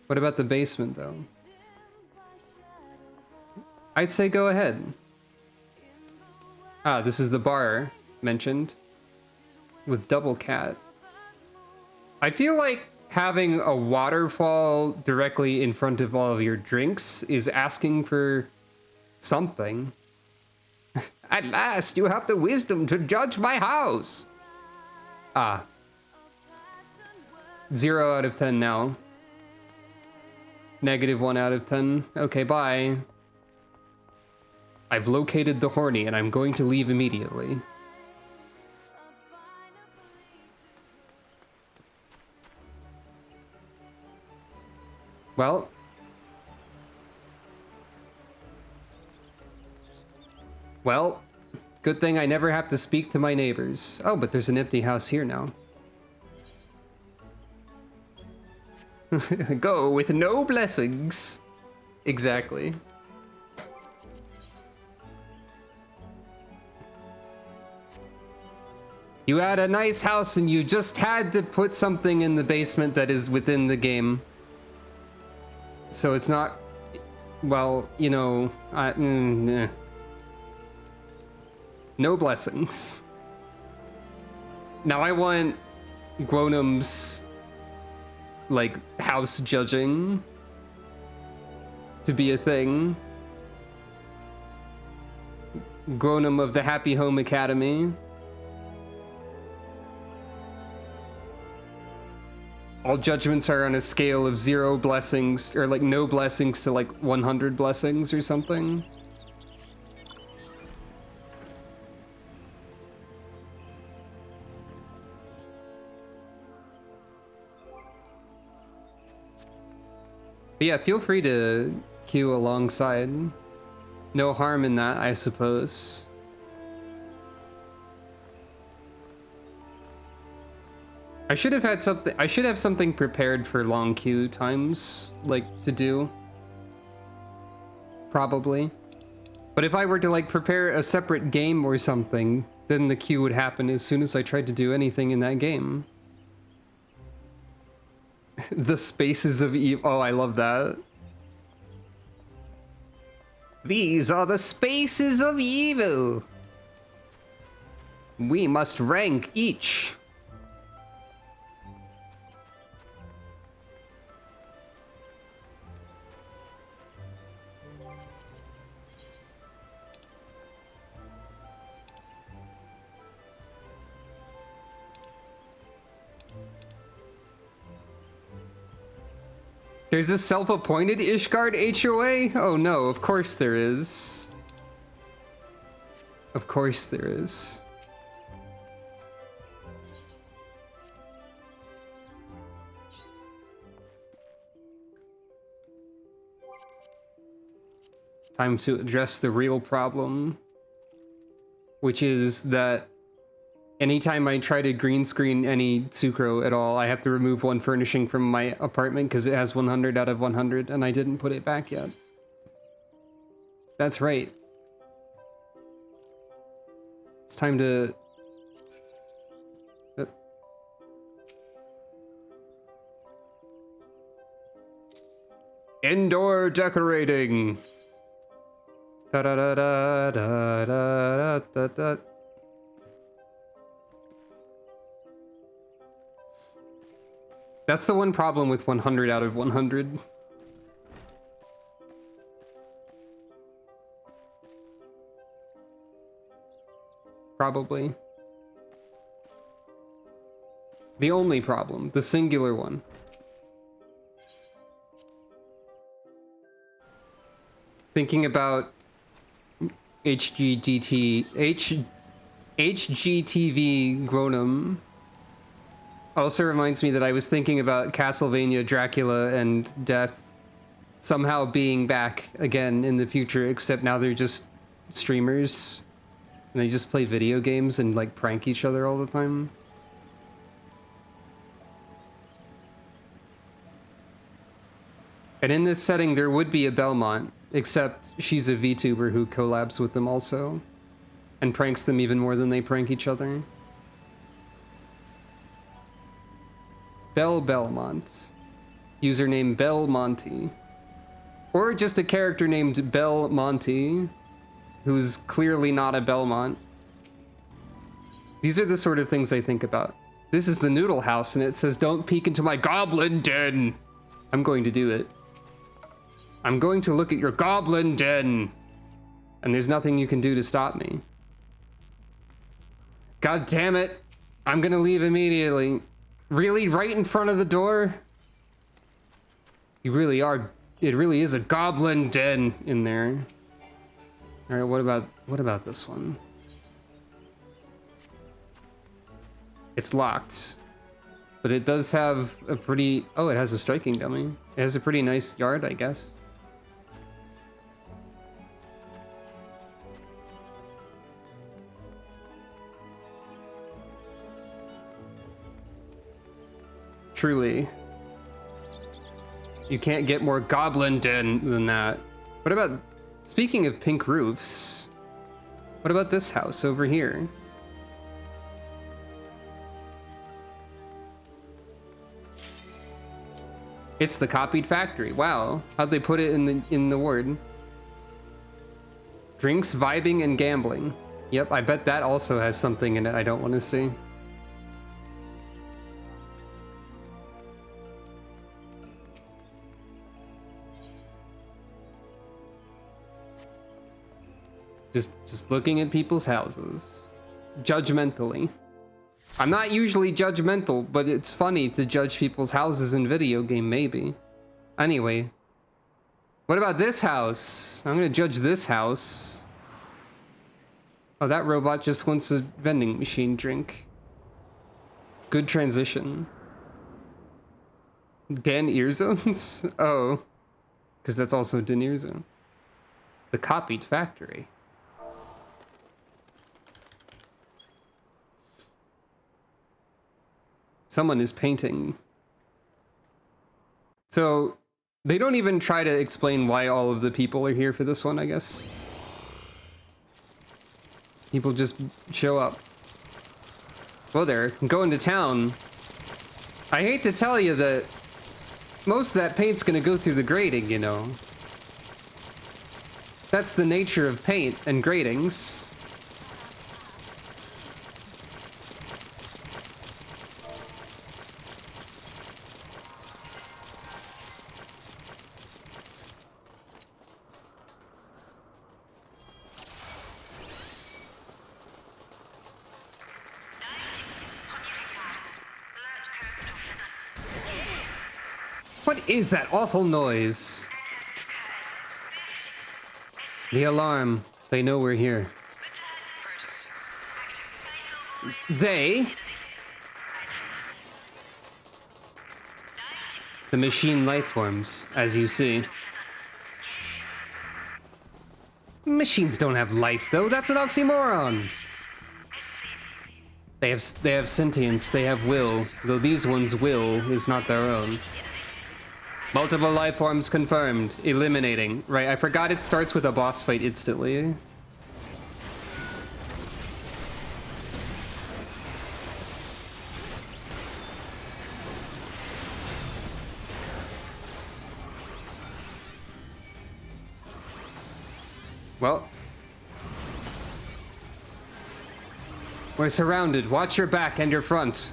What about the basement though? I'd say go ahead. Ah, this is the bar mentioned. With double cat. I feel like having a waterfall directly in front of all of your drinks is asking for something. At last, you have the wisdom to judge my house. Ah. 0 out of 10 now. -1 out of 10. Okay, bye. I've located the horny and I'm going to leave immediately. Well, good thing I never have to speak to my neighbors. Oh, but there's an empty house here now. Go with no blessings. Exactly. You had a nice house and you just had to put something in the basement that is within the game. So it's not, well, you know, no blessings. Now I want Gwonum's, like, house judging to be a thing. Gwonum of the Happy Home Academy. All judgments are on a scale of 0 blessings, or like no blessings to like 100 blessings or something. But yeah, feel free to queue alongside. No harm in that, I suppose. I should have had something. I should have something prepared for long queue times, like to do. Probably. But if I were to like prepare a separate game or something, then the queue would happen as soon as I tried to do anything in that game. The spaces of evil. Oh, I love that. These are the spaces of evil. We must rank each. There's a self-appointed Ishgard HOA? Oh no, of course there is. Of course there is. Time to address the real problem, which is that anytime I try to green screen any Sucro at all, I have to remove one furnishing from my apartment because it has 100 out of 100 and I didn't put it back yet. That's right. It's time to... Indoor decorating! Da da da da da da da da. That's the one problem with 100 out of 100. Probably. The only problem, the singular one. Thinking about HGTV Gronum also reminds me that I was thinking about Castlevania, Dracula, and Death somehow being back again in the future, except now they're just streamers and they just play video games and like prank each other all the time. And in this setting there would be a Belmont, except she's a VTuber who collabs with them also and pranks them even more than they prank each other. Belmont. Username Belmonty. Or just a character named Belmonty, who's clearly not a Belmont. These are the sort of things I think about. This is the Noodle House, and it says, "Don't peek into my goblin den." I'm going to do it. I'm going to look at your goblin den. And there's nothing you can do to stop me. God damn it. I'm gonna leave immediately. Really? Right in front of the door? You really are. It really is a goblin den in there. All right, what about this one? It's locked. But it does have a pretty... Oh, it has a striking dummy. It has a pretty nice yard, I guess. Truly. You can't get more goblin den than that. What about... Speaking of pink roofs, what about this house over here? It's the copied factory. Wow. How'd they put it in the word? Drinks, vibing, and gambling. Yep, I bet that also has something in it I don't want to see. Just looking at people's houses. Judgmentally. I'm not usually judgmental, but it's funny to judge people's houses in video game, maybe. Anyway. What about this house? I'm gonna judge this house. Oh, that robot just wants a vending machine drink. Good transition. Dan ear zones? Oh. Because that's also Dan ear zone. The copied factory. Someone is painting. So, they don't even try to explain why all of the people are here for this one, I guess. People just show up. Whoa there, going to town. I hate to tell you that most of that paint's gonna go through the grading, you know. That's the nature of paint and gratings. What is that awful noise? The alarm. They know we're here. They? The machine life forms, as you see. Machines don't have life, though. That's an oxymoron. They have sentience, they have will, though these ones' will is not their own. Multiple life forms confirmed. Eliminating. Right, I forgot it starts with a boss fight instantly. Well. We're surrounded. Watch your back and your front.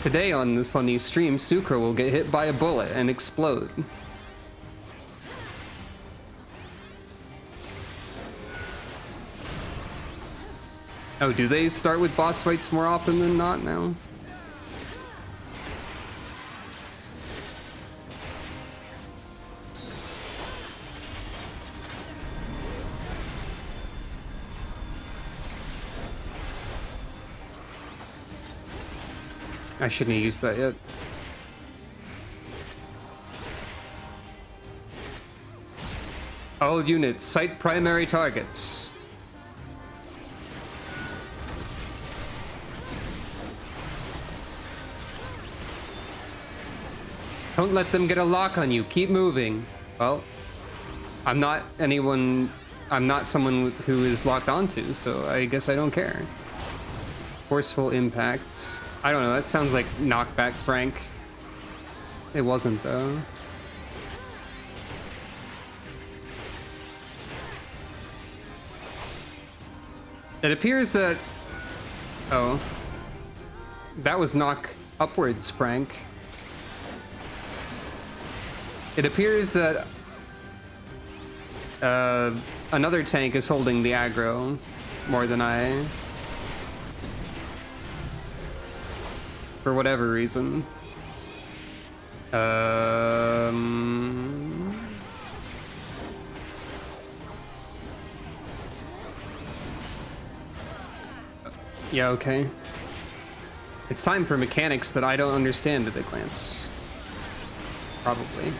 Today on the funny stream, Sucre will get hit by a bullet and explode. Oh, do they start with boss fights more often than not now? I shouldn't have used that yet. All units, sight primary targets. Don't let them get a lock on you. Keep moving. Well, I'm not someone who is locked onto, so I guess I don't care. Forceful impact. I don't know, that sounds like knockback Frank. It wasn't, though. It appears that... Oh. That was knock upwards, Frank. It appears that... another tank is holding the aggro more than I... For whatever reason. Yeah, okay. It's time for mechanics that I don't understand at a glance. Probably.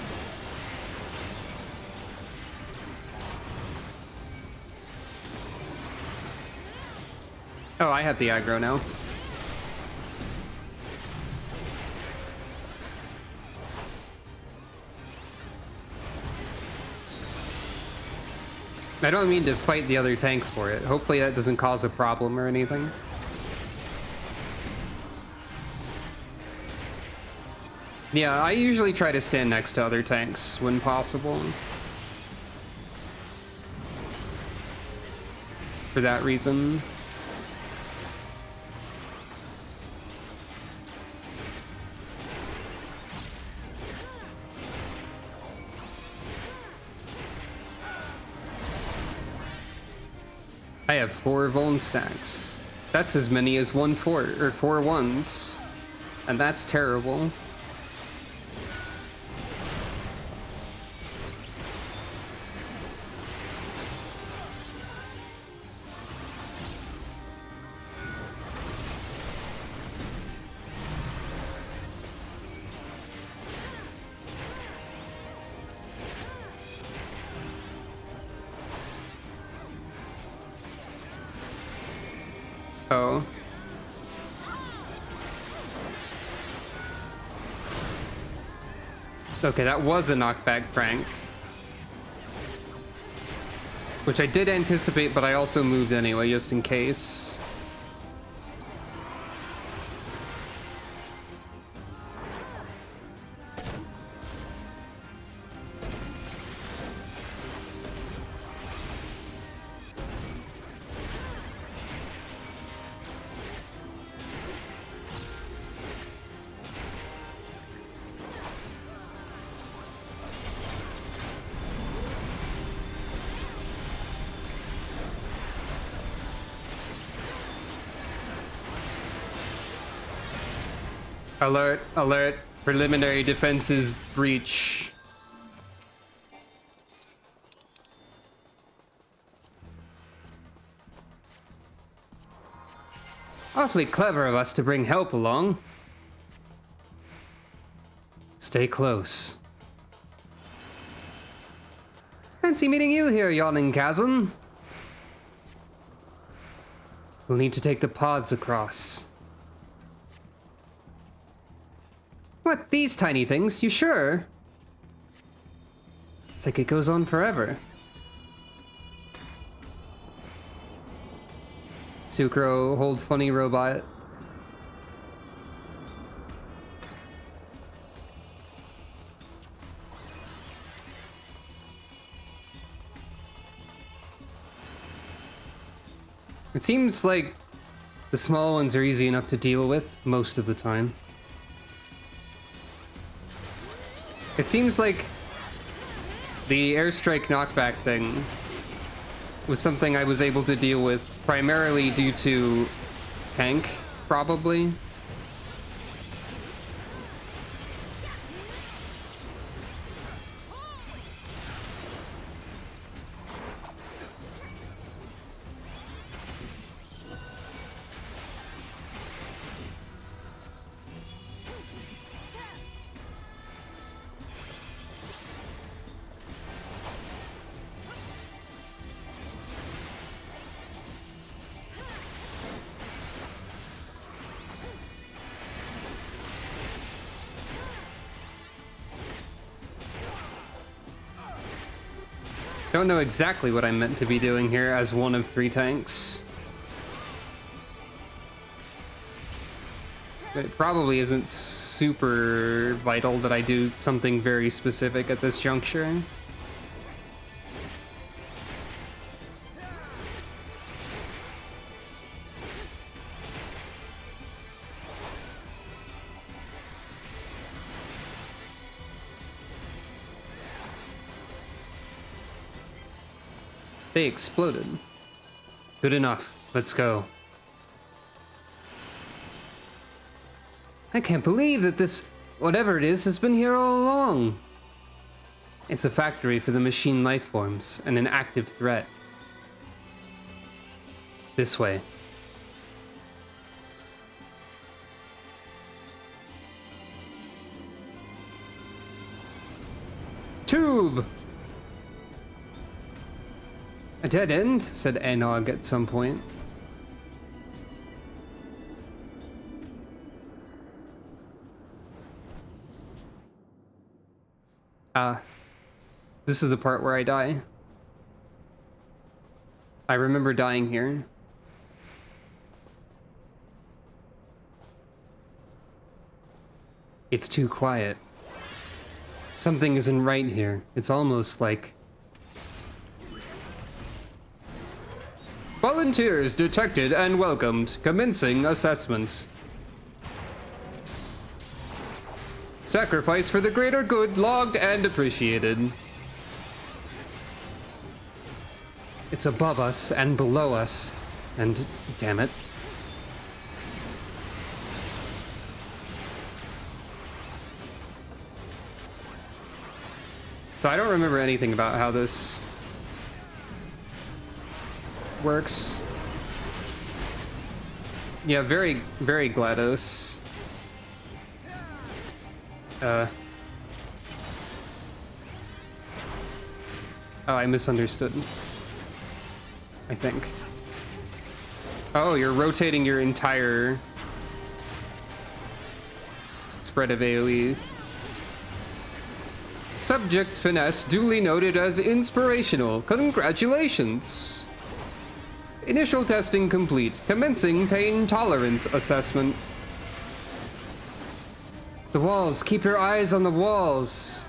Oh, I have the aggro now. I don't mean to fight the other tank for it. Hopefully that doesn't cause a problem or anything. Yeah, I usually try to stand next to other tanks when possible. For that reason. I have 4 Vuln stacks. That's as many as 4 ones. And that's terrible. Oh. Okay, that was a knockback prank. Which I did anticipate, but I also moved anyway, just in case. Alert, alert. Preliminary defenses breach. Awfully clever of us to bring help along. Stay close. Fancy meeting you here, Yawning Chasm. We'll need to take the pods across. What, these tiny things? You sure? It's like it goes on forever. Sucro, hold funny robot. It seems like the small ones are easy enough to deal with most of the time. It seems like the airstrike knockback thing was something I was able to deal with primarily due to tank, probably. Don't know exactly what I'm meant to be doing here as one of 3 tanks. It probably isn't super vital that I do something very specific at this juncture. They exploded. Good enough. Let's go. I can't believe that this, whatever it is, has been here all along. It's a factory for the machine lifeforms and an active threat. This way. Tube! A dead end, said Enog at some point. This is the part where I die. I remember dying here. It's too quiet. Something isn't right here. It's almost like... Volunteers detected and welcomed. Commencing assessment. Sacrifice for the greater good logged and appreciated. It's above us and below us. And damn it. So I don't remember anything about how this works. Yeah, very, very GLaDOS. Oh, I misunderstood. I think. Oh, you're rotating your entire spread of AoE. Subject finesse duly noted as inspirational. Congratulations. Initial testing complete. Commencing pain tolerance assessment. The walls. Keep your eyes on the walls.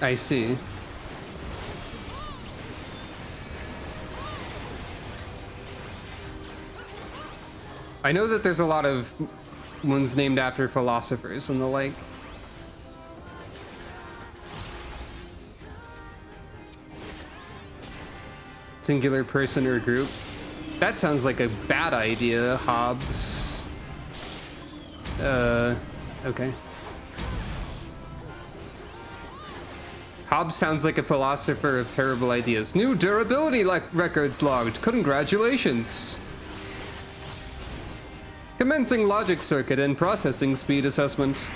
I see. I know that there's a lot of ones named after philosophers and the like. Singular person or group. That sounds like a bad idea, Hobbs. Okay. Hobbs sounds like a philosopher of terrible ideas. New durability records logged. Congratulations. Commencing logic circuit and processing speed assessment.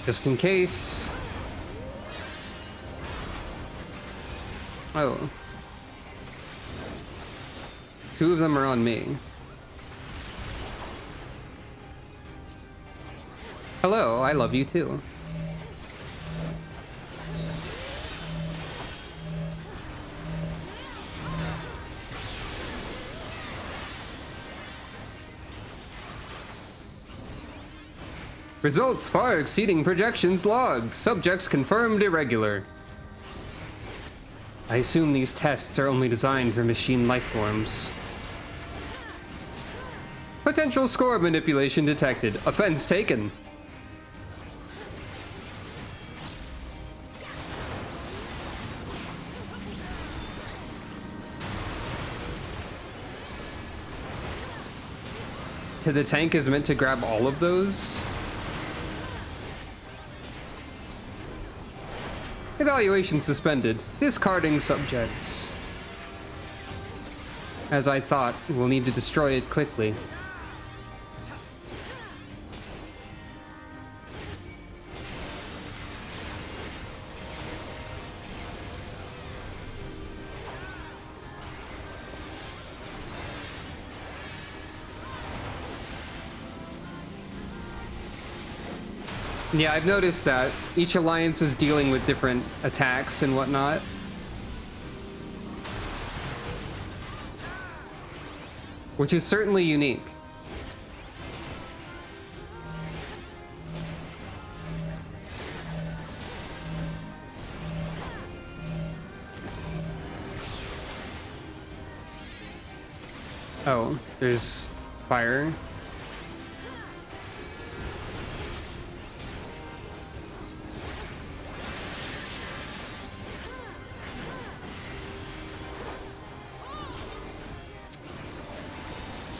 Just in case. Oh. Two of them are on me. Hello, I love you too. Results far exceeding projections logged. Subjects confirmed irregular. I assume these tests are only designed for machine lifeforms. Potential score manipulation detected. Offense taken. The tank is meant to grab all of those. Evaluation suspended. Discarding subjects. As I thought, we'll need to destroy it quickly. Yeah, I've noticed that each alliance is dealing with different attacks and whatnot. Which is certainly unique. Oh, there's fire.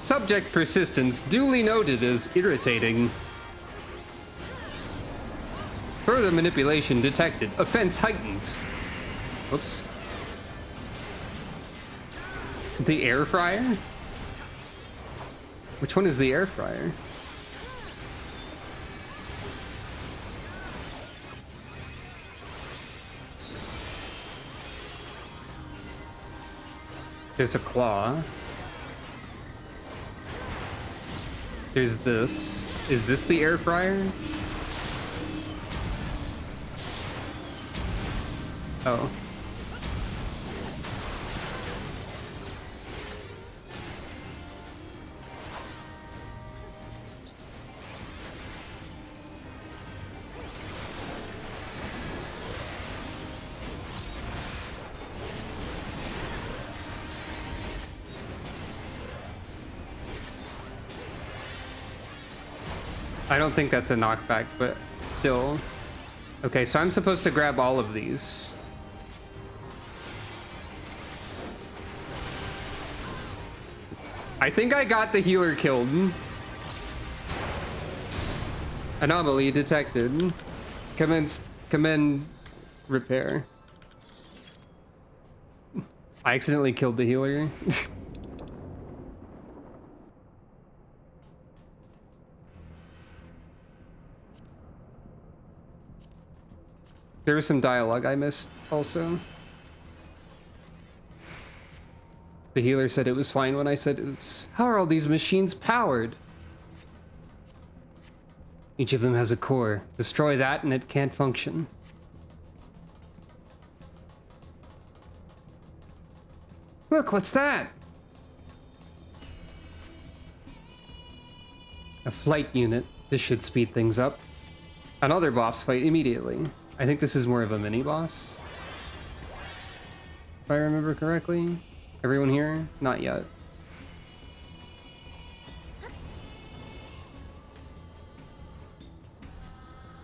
Subject persistence duly noted as irritating. Further manipulation detected. Offense heightened. Oops. The air fryer? Which one is the air fryer? There's a claw. There's this. Is this the air fryer? Oh. I don't think that's a knockback, but still. Okay, so I'm supposed to grab all of these. I think I got the healer killed. Anomaly detected. Commend repair. I accidentally killed the healer. There was some dialogue I missed also. The healer said it was fine when I said oops. How are all these machines powered? Each of them has a core. Destroy that and it can't function. Look, what's that? A flight unit. This should speed things up. Another boss fight immediately. I think this is more of a mini boss, if I remember correctly. Everyone here? Not yet.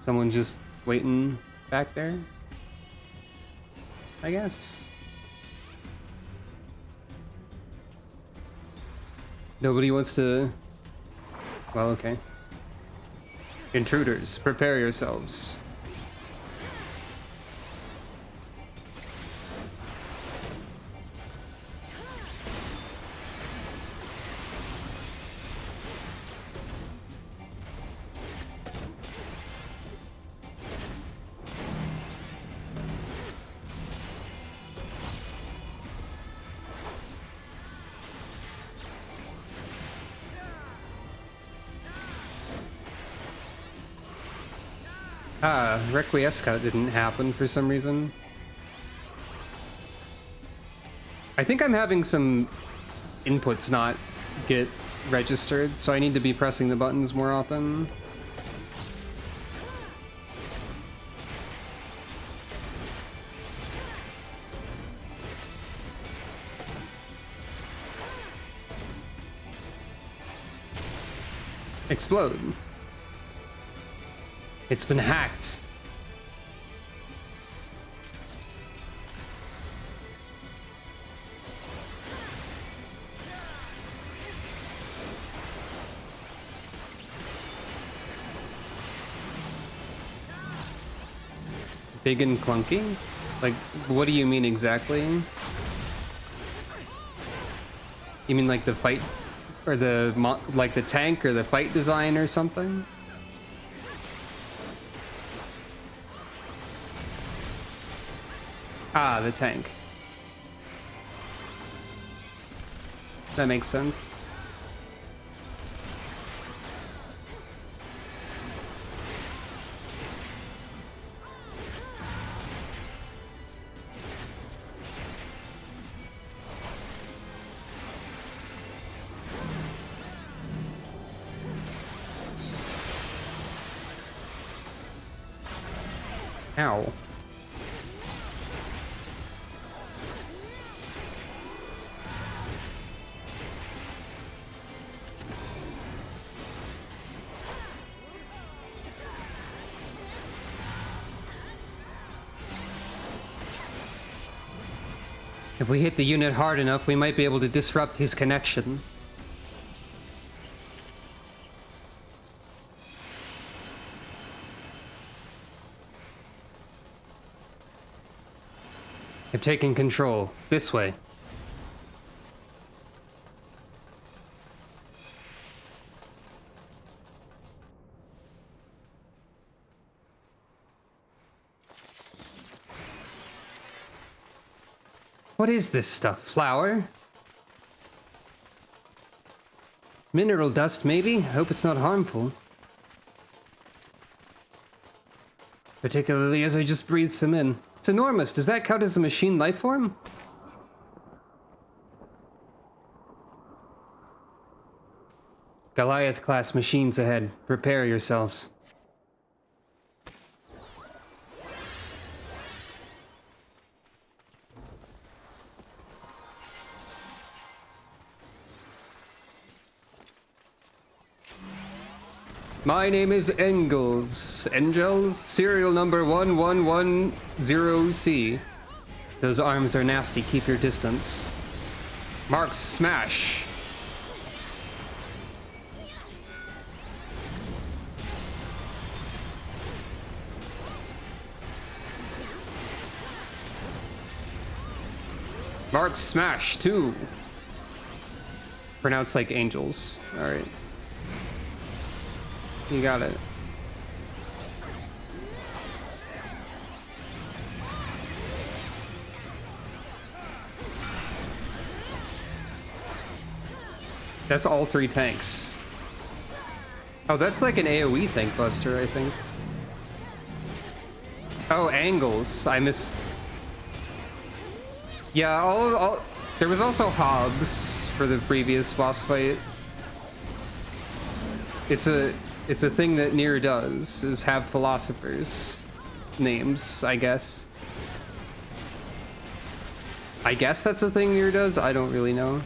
Someone just waiting back there, I guess. Nobody wants to... Well, okay. Intruders, prepare yourselves. Requiescat didn't happen for some reason. I think I'm having some inputs not get registered, so I need to be pressing the buttons more often. Explode. It's been hacked. Big and clunky? Like, what do you mean exactly? You mean like the fight, or like the tank or the fight design or something? Ah, the tank. That makes sense. Ow. If we hit the unit hard enough, we might be able to disrupt his connection. I'm taking control. This way. What is this stuff? Flour? Mineral dust, maybe? I hope it's not harmful. Particularly as I just breathed some in. It's enormous. Does that count as a machine life form? Goliath-class machines ahead. Prepare yourselves. My name is Engels. Engels? Serial number 1110C. Those arms are nasty. Keep your distance. Marks, smash. Marks, smash, 2. Pronounced like angels. Alright. You got it. That's all 3 tanks. Oh, that's like an AoE tank buster, I think. Oh, angles. I missed. Yeah, there was also Hobbs for the previous boss fight. It's a thing that Nier does, is have philosophers. names, I guess. I guess that's a thing Nier does? I don't really know.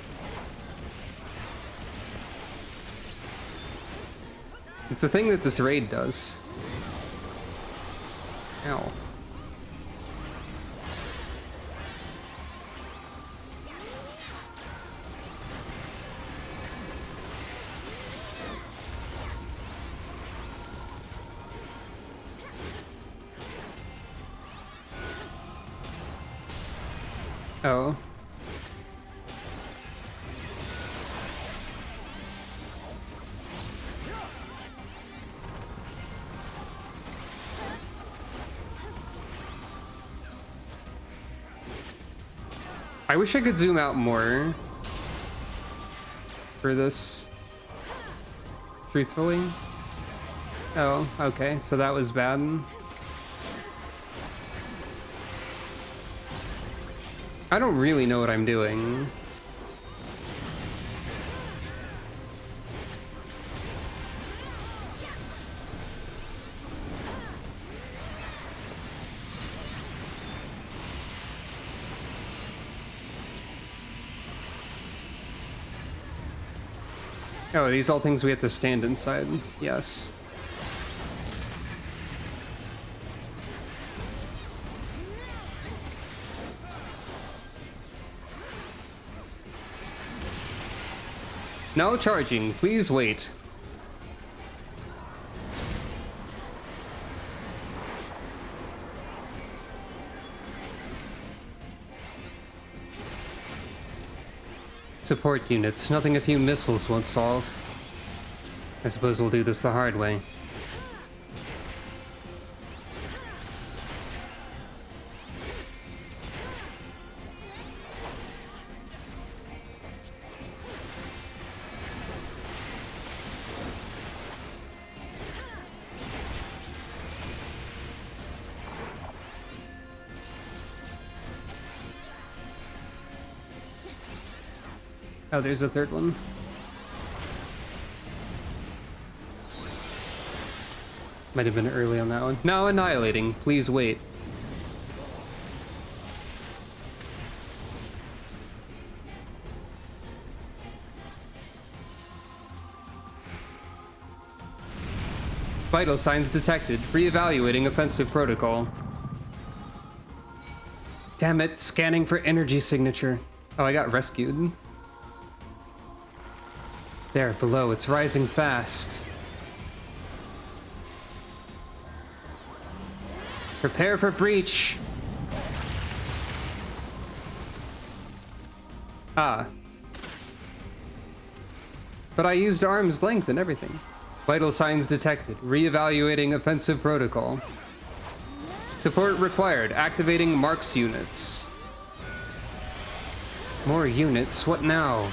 It's a thing that this raid does. Ow. Oh. I wish I could zoom out more for this, truthfully. Oh, okay, so that was bad. I don't really know what I'm doing. Oh, are these all things we have to stand inside? Yes. No charging, please wait. Support units, nothing a few missiles won't solve. I suppose we'll do this the hard way. Oh, there's a third one. Might have been early on that one. Now annihilating. Please wait. Vital signs detected. Reevaluating offensive protocol. Damn it, scanning for energy signature. Oh, I got rescued. There, below, it's rising fast. Prepare for breach. Ah. But I used arm's length and everything. Vital signs detected. Reevaluating offensive protocol. Support required. Activating marks units. More units? What now?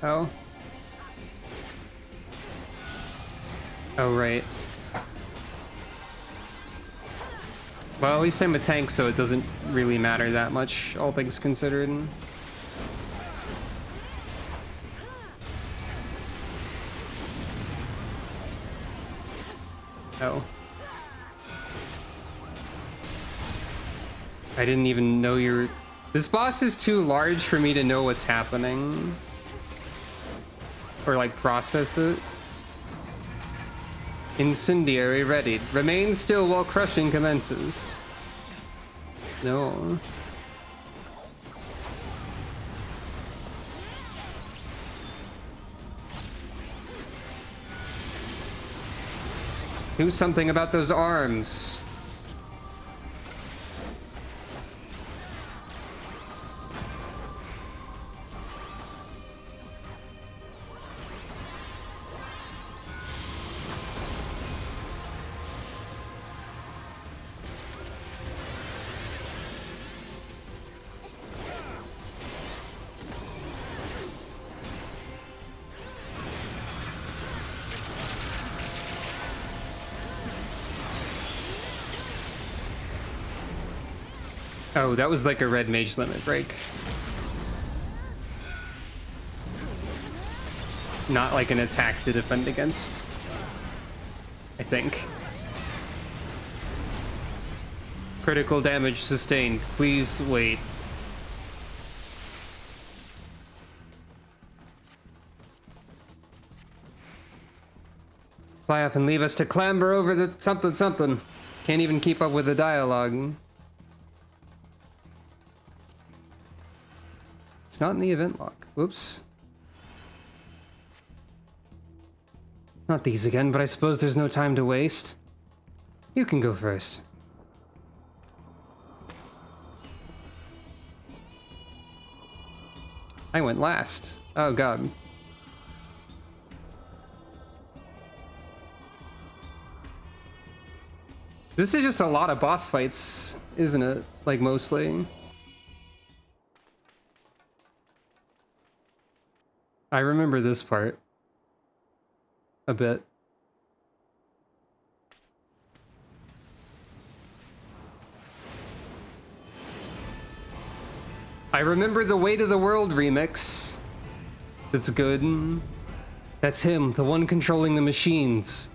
Oh. Oh, right. Well, at least I'm a tank, so it doesn't really matter that much, all things considered. Oh. I didn't even know you're... This boss is too large for me to know what's happening. Or, like, process it. Incendiary readied. Remain still while crushing commences. No. Do something about those arms. Oh, that was like a red mage limit break. Not like an attack to defend against, I think. Critical damage sustained. Please wait. Fly off and leave us to clamber over the something something. Can't even keep up with the dialogue. It's not in the event log. Whoops. Not these again, but I suppose there's no time to waste. You can go first. I went last. Oh god. This is just a lot of boss fights, isn't it? Like, mostly. I remember this part a bit. I remember the Weight of the World remix. That's good. That's him, the one controlling the machines.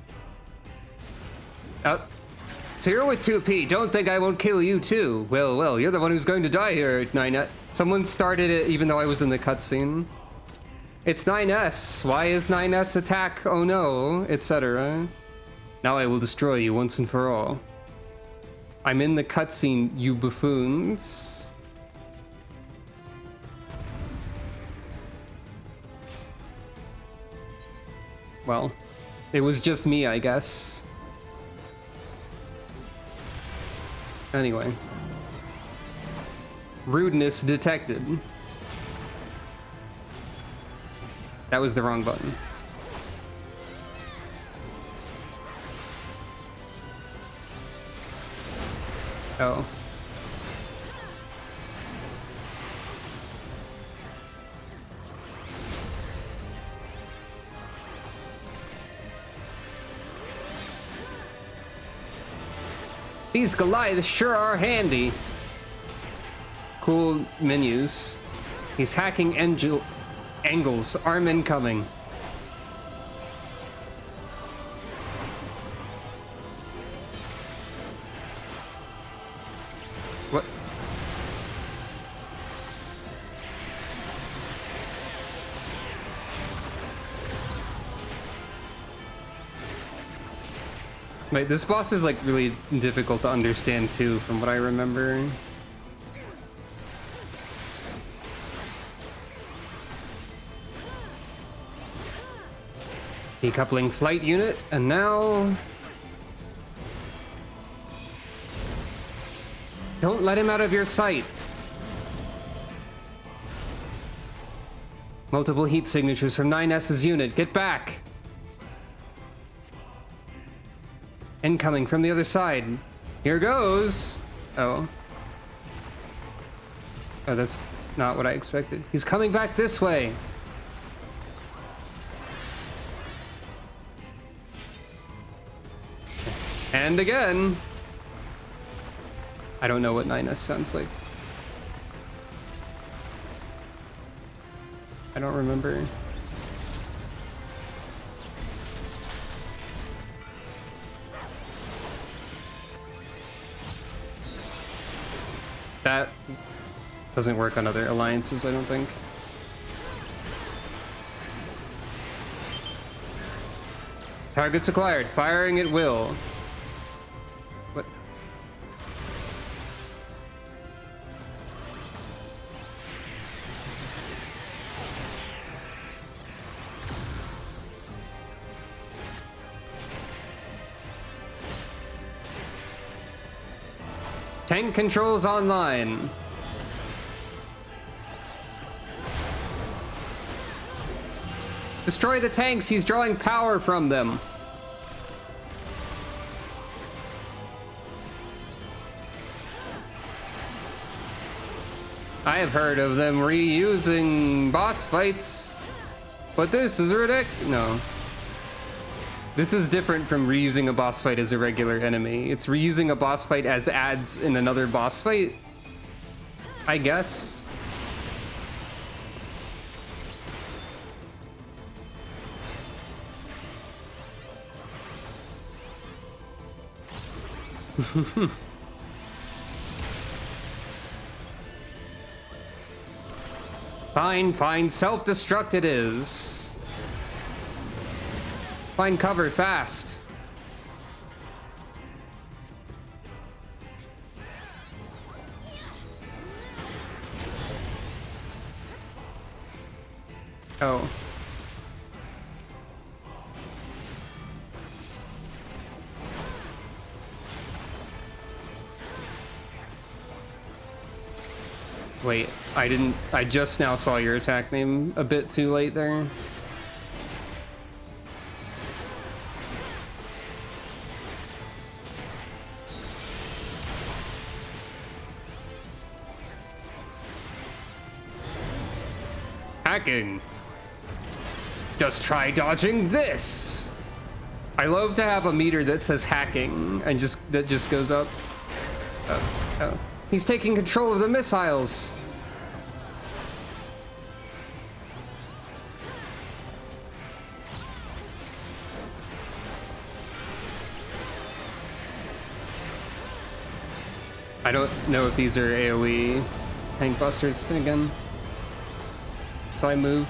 So you're with 2P. Don't think I won't kill you too. Well, you're the one who's going to die here, 9S. Someone started it even though I was in the cutscene. It's 9S. Why is 9S attack? Oh no, etc. Now I will destroy you once and for all. I'm in the cutscene, you buffoons. Well, it was just me, I guess. Anyway. Rudeness detected. That was the wrong button. Oh. These Goliaths sure are handy. Cool menus. He's hacking angles. Arm incoming. What? Wait, this boss is like really difficult to understand too, from what I remember. Decoupling flight unit, and now... Don't let him out of your sight. Multiple heat signatures from 9S's unit. Get back. Incoming from the other side. Here goes. Oh. Oh, that's not what I expected. He's coming back this way. And again. I don't know what 9S sounds like. I don't remember. That doesn't work on other alliances, I don't think. Targets acquired. Firing at will. What? Tank controls online. Destroy the tanks, he's drawing power from them. I have heard of them reusing boss fights, but this is ridiculous. No. This is different from reusing a boss fight as a regular enemy. It's reusing a boss fight as adds in another boss fight, I guess. Fine, fine. Self-destruct it is. Find cover fast. Oh. Wait, I just now saw your attack name a bit too late there. Hacking. Just try dodging this. I love to have a meter that says hacking and that just goes up. Oh. He's taking control of the missiles. I don't know if these are AoE tank busters again. So I moved.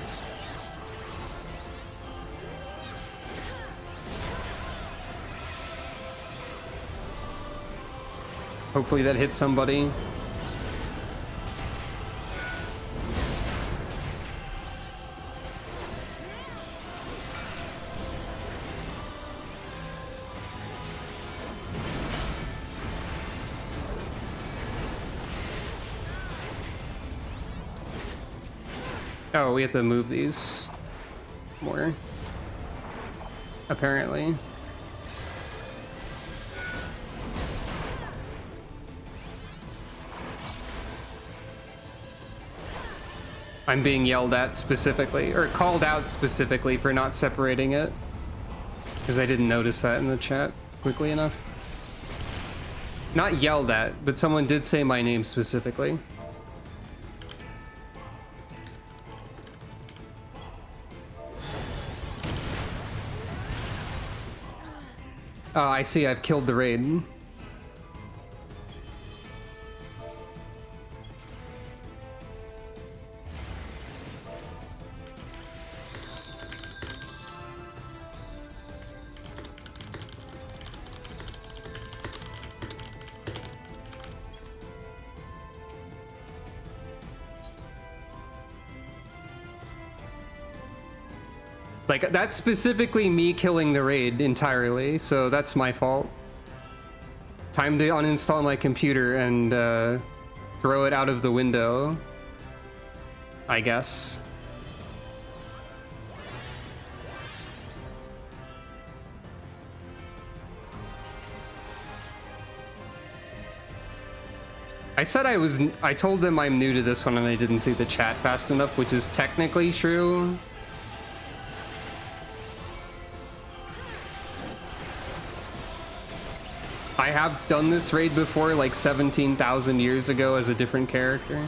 Hopefully that hits somebody. Oh, we have to move these more, apparently. I'm being yelled at specifically, or called out specifically for not separating it, because I didn't notice that in the chat quickly enough. Not yelled at, but someone did say my name specifically. Oh, I see, I've killed the raid. Like, that's specifically me killing the raid entirely, so that's my fault. Time to uninstall my computer and throw it out of the window, I guess. I told them I'm new to this one and I didn't see the chat fast enough, which is technically true. I have done this raid before, like 17,000 years ago as a different character.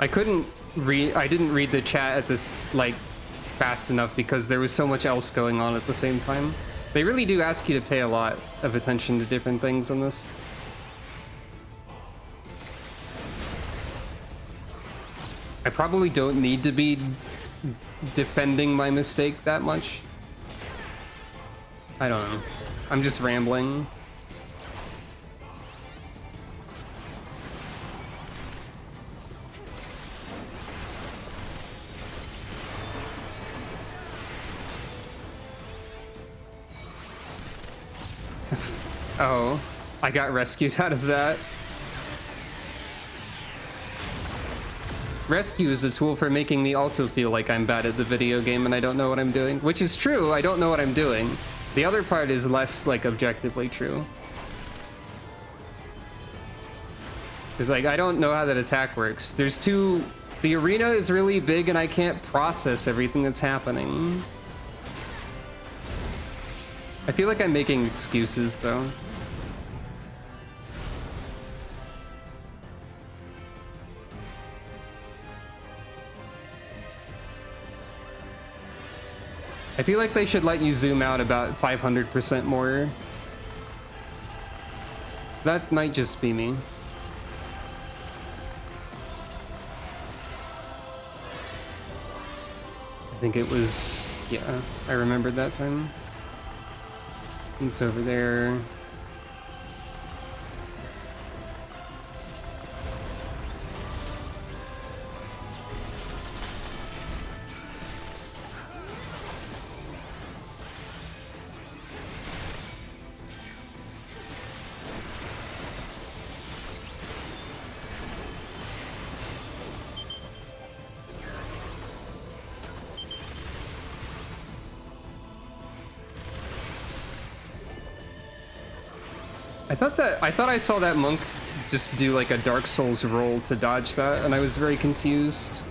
I didn't read the chat at this, like, fast enough because there was so much else going on at the same time. They really do ask you to pay a lot of attention to different things in this. I probably don't need to be defending my mistake that much. I don't know. I'm just rambling. Oh, I got rescued out of that. Rescue is a tool for making me also feel like I'm bad at the video game and I don't know what I'm doing. Which is true, I don't know what I'm doing. The other part is less, like, objectively true. Because, like, I don't know how that attack works. The arena is really big and I can't process everything that's happening. I feel like I'm making excuses, though. I feel like they should let you zoom out about 500% more. That might just be me. I think it was, yeah, I remembered that time. It's over there. I thought I saw that monk just do like a Dark Souls roll to dodge that, and I was very confused.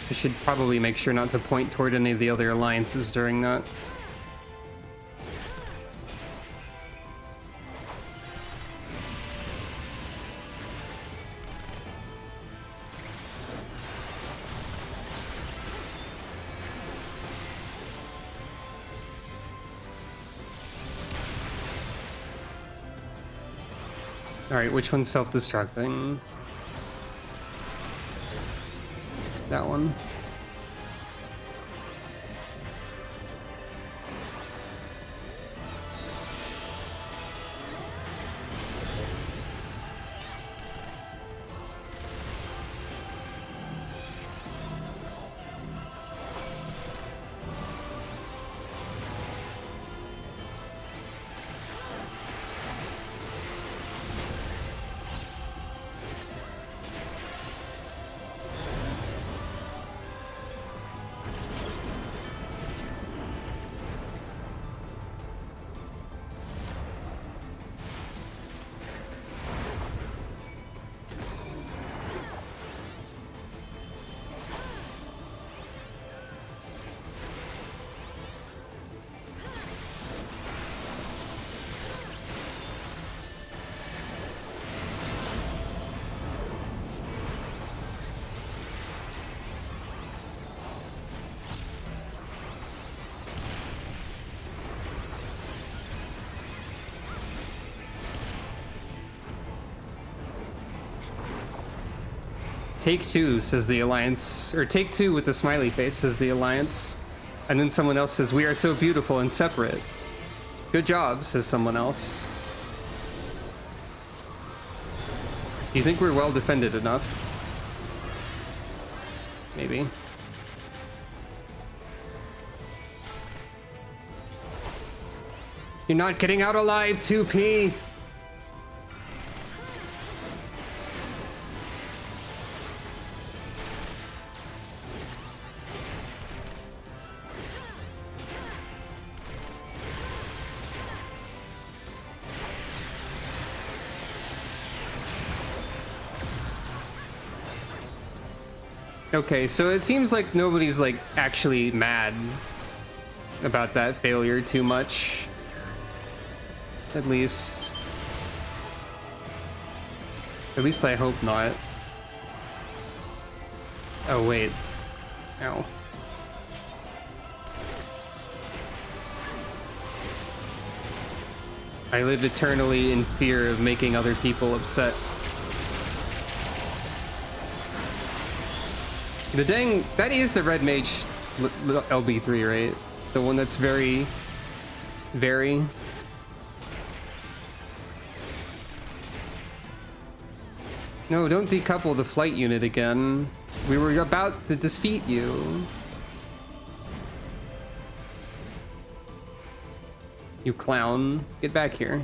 I should probably make sure not to point toward any of the other alliances during that. Alright, which one's self-destructing? That one. Take two, says the Alliance. Or take two with the smiley face, says the Alliance. And then someone else says, we are so beautiful and separate. Good job, says someone else. Do you think we're well defended enough? Maybe. You're not getting out alive, 2P! Okay, so it seems like nobody's like actually mad about that failure too much. At least I hope not. Oh wait. Ow. I live eternally in fear of making other people upset. The dang, that is the red mage LB3, right? The one that's very. No, don't decouple the flight unit again. We were about to defeat you. You clown. Get back here.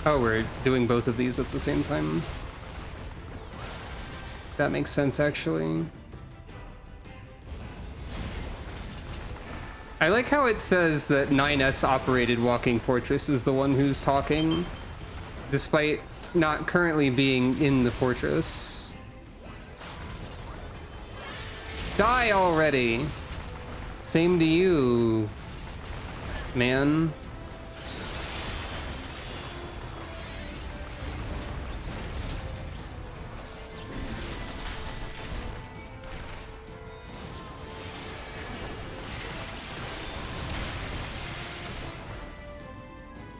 Oh, we're doing both of these at the same time. That makes sense, actually. I like how it says that 9S operated Walking Fortress is the one who's talking, despite not currently being in the fortress. Die already! Same to you, man.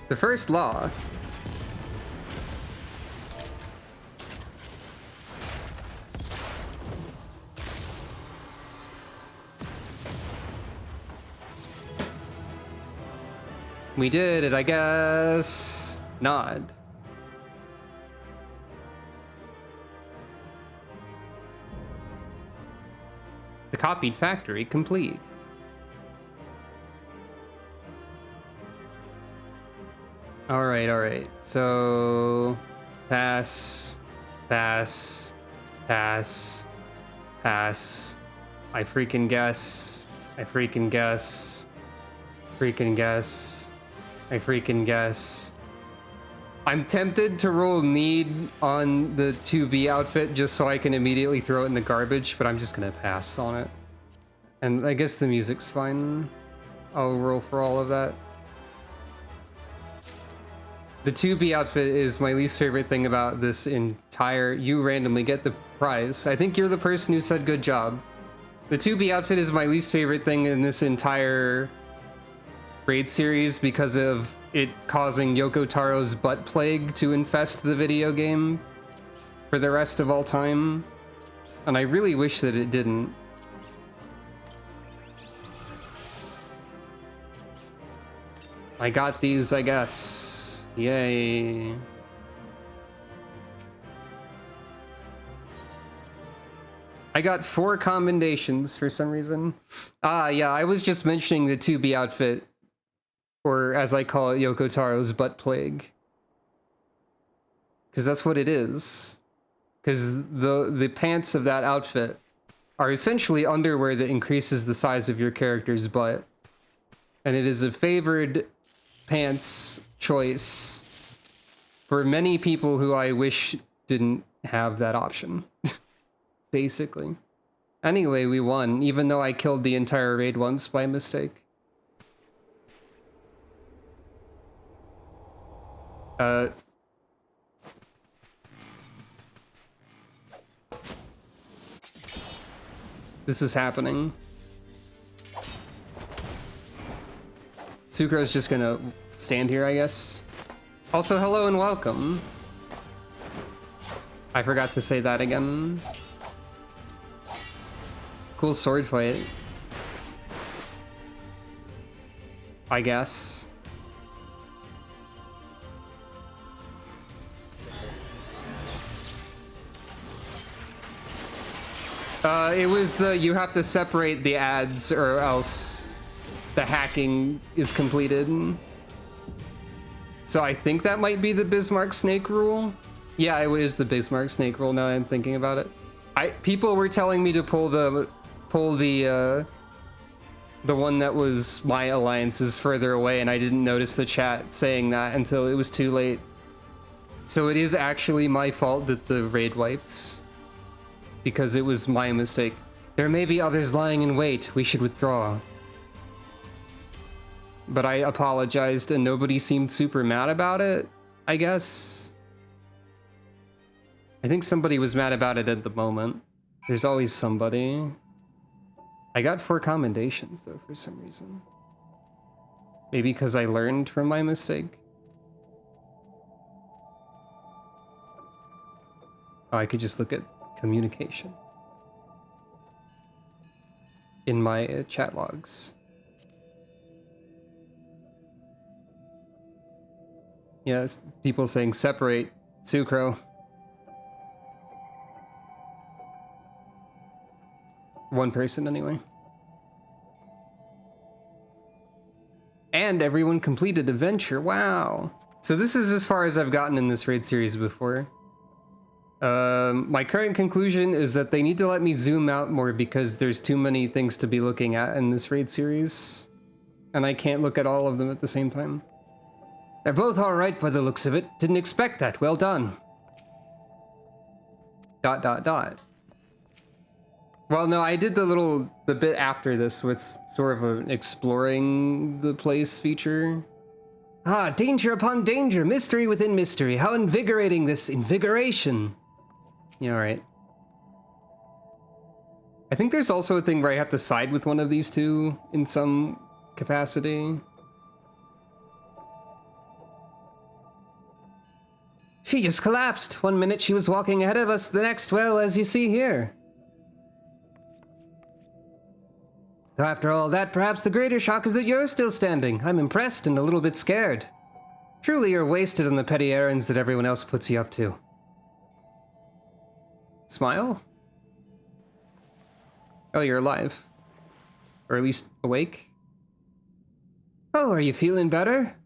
The first law. We did it, I guess. Nod. The copied factory complete. All right. So pass. I freaking guess. I freaking guess. I'm tempted to roll need on the 2B outfit just so I can immediately throw it in the garbage, but I'm just gonna pass on it. And I guess the music's fine. I'll roll for all of that. The 2B outfit is my least favorite thing about this entire... You randomly get the prize. I think you're the person who said good job. The 2B outfit is my least favorite thing in this entire raid series because of it causing Yoko Taro's butt plague to infest the video game for the rest of all time. And I really wish that it didn't. I got these, I guess. Yay. I got 4 commendations for some reason. Yeah, I was just mentioning the 2B outfit, or as I call it, Yoko Taro's butt plague. Because that's what it is. Because the pants of that outfit are essentially underwear that increases the size of your character's butt. And it is a favored pants choice for many people who I wish didn't have that option. Basically. Anyway, we won, even though I killed the entire raid once by mistake. This is happening. Sucro's just gonna stand here, I guess. Also, hello and welcome. I forgot to say that again. Cool sword fight. I guess. It was the you have to separate the ads or else the hacking is completed. So I think that might be the Bismarck snake rule. Yeah, it is the Bismarck snake rule now I'm thinking about it. People were telling me to pull the The one that was my alliance is further away, and I didn't notice the chat saying that until it was too late. So it is actually my fault that the raid wiped, because it was my mistake. There may be others lying in wait. We should withdraw. But I apologized, and nobody seemed super mad about it, I guess. I think somebody was mad about it at the moment. There's always somebody. I got 4 commendations, though, for some reason. Maybe because I learned from my mistake. Oh, I could just look at communication in my chat logs. Yes, people saying separate Sucro. One person anyway. And everyone completed adventure. Wow. So this is as far as I've gotten in this raid series before. My current conclusion is that they need to let me zoom out more because there's too many things to be looking at in this raid series. And I can't look at all of them at the same time. They're both alright by the looks of it. Didn't expect that. Well done. ... Well, no, I did the bit after this with sort of an exploring the place feature. Ah, danger upon danger, mystery within mystery. How invigorating this invigoration. Yeah, all right. I think there's also a thing where I have to side with one of these two in some capacity. She just collapsed. 1 minute she was walking ahead of us, the next, well, as you see here. After all that, perhaps the greater shock is that you're still standing. I'm impressed and a little bit scared. Truly, you're wasted on the petty errands that everyone else puts you up to. Smile? Oh, you're alive. Or at least awake? Oh, are you feeling better?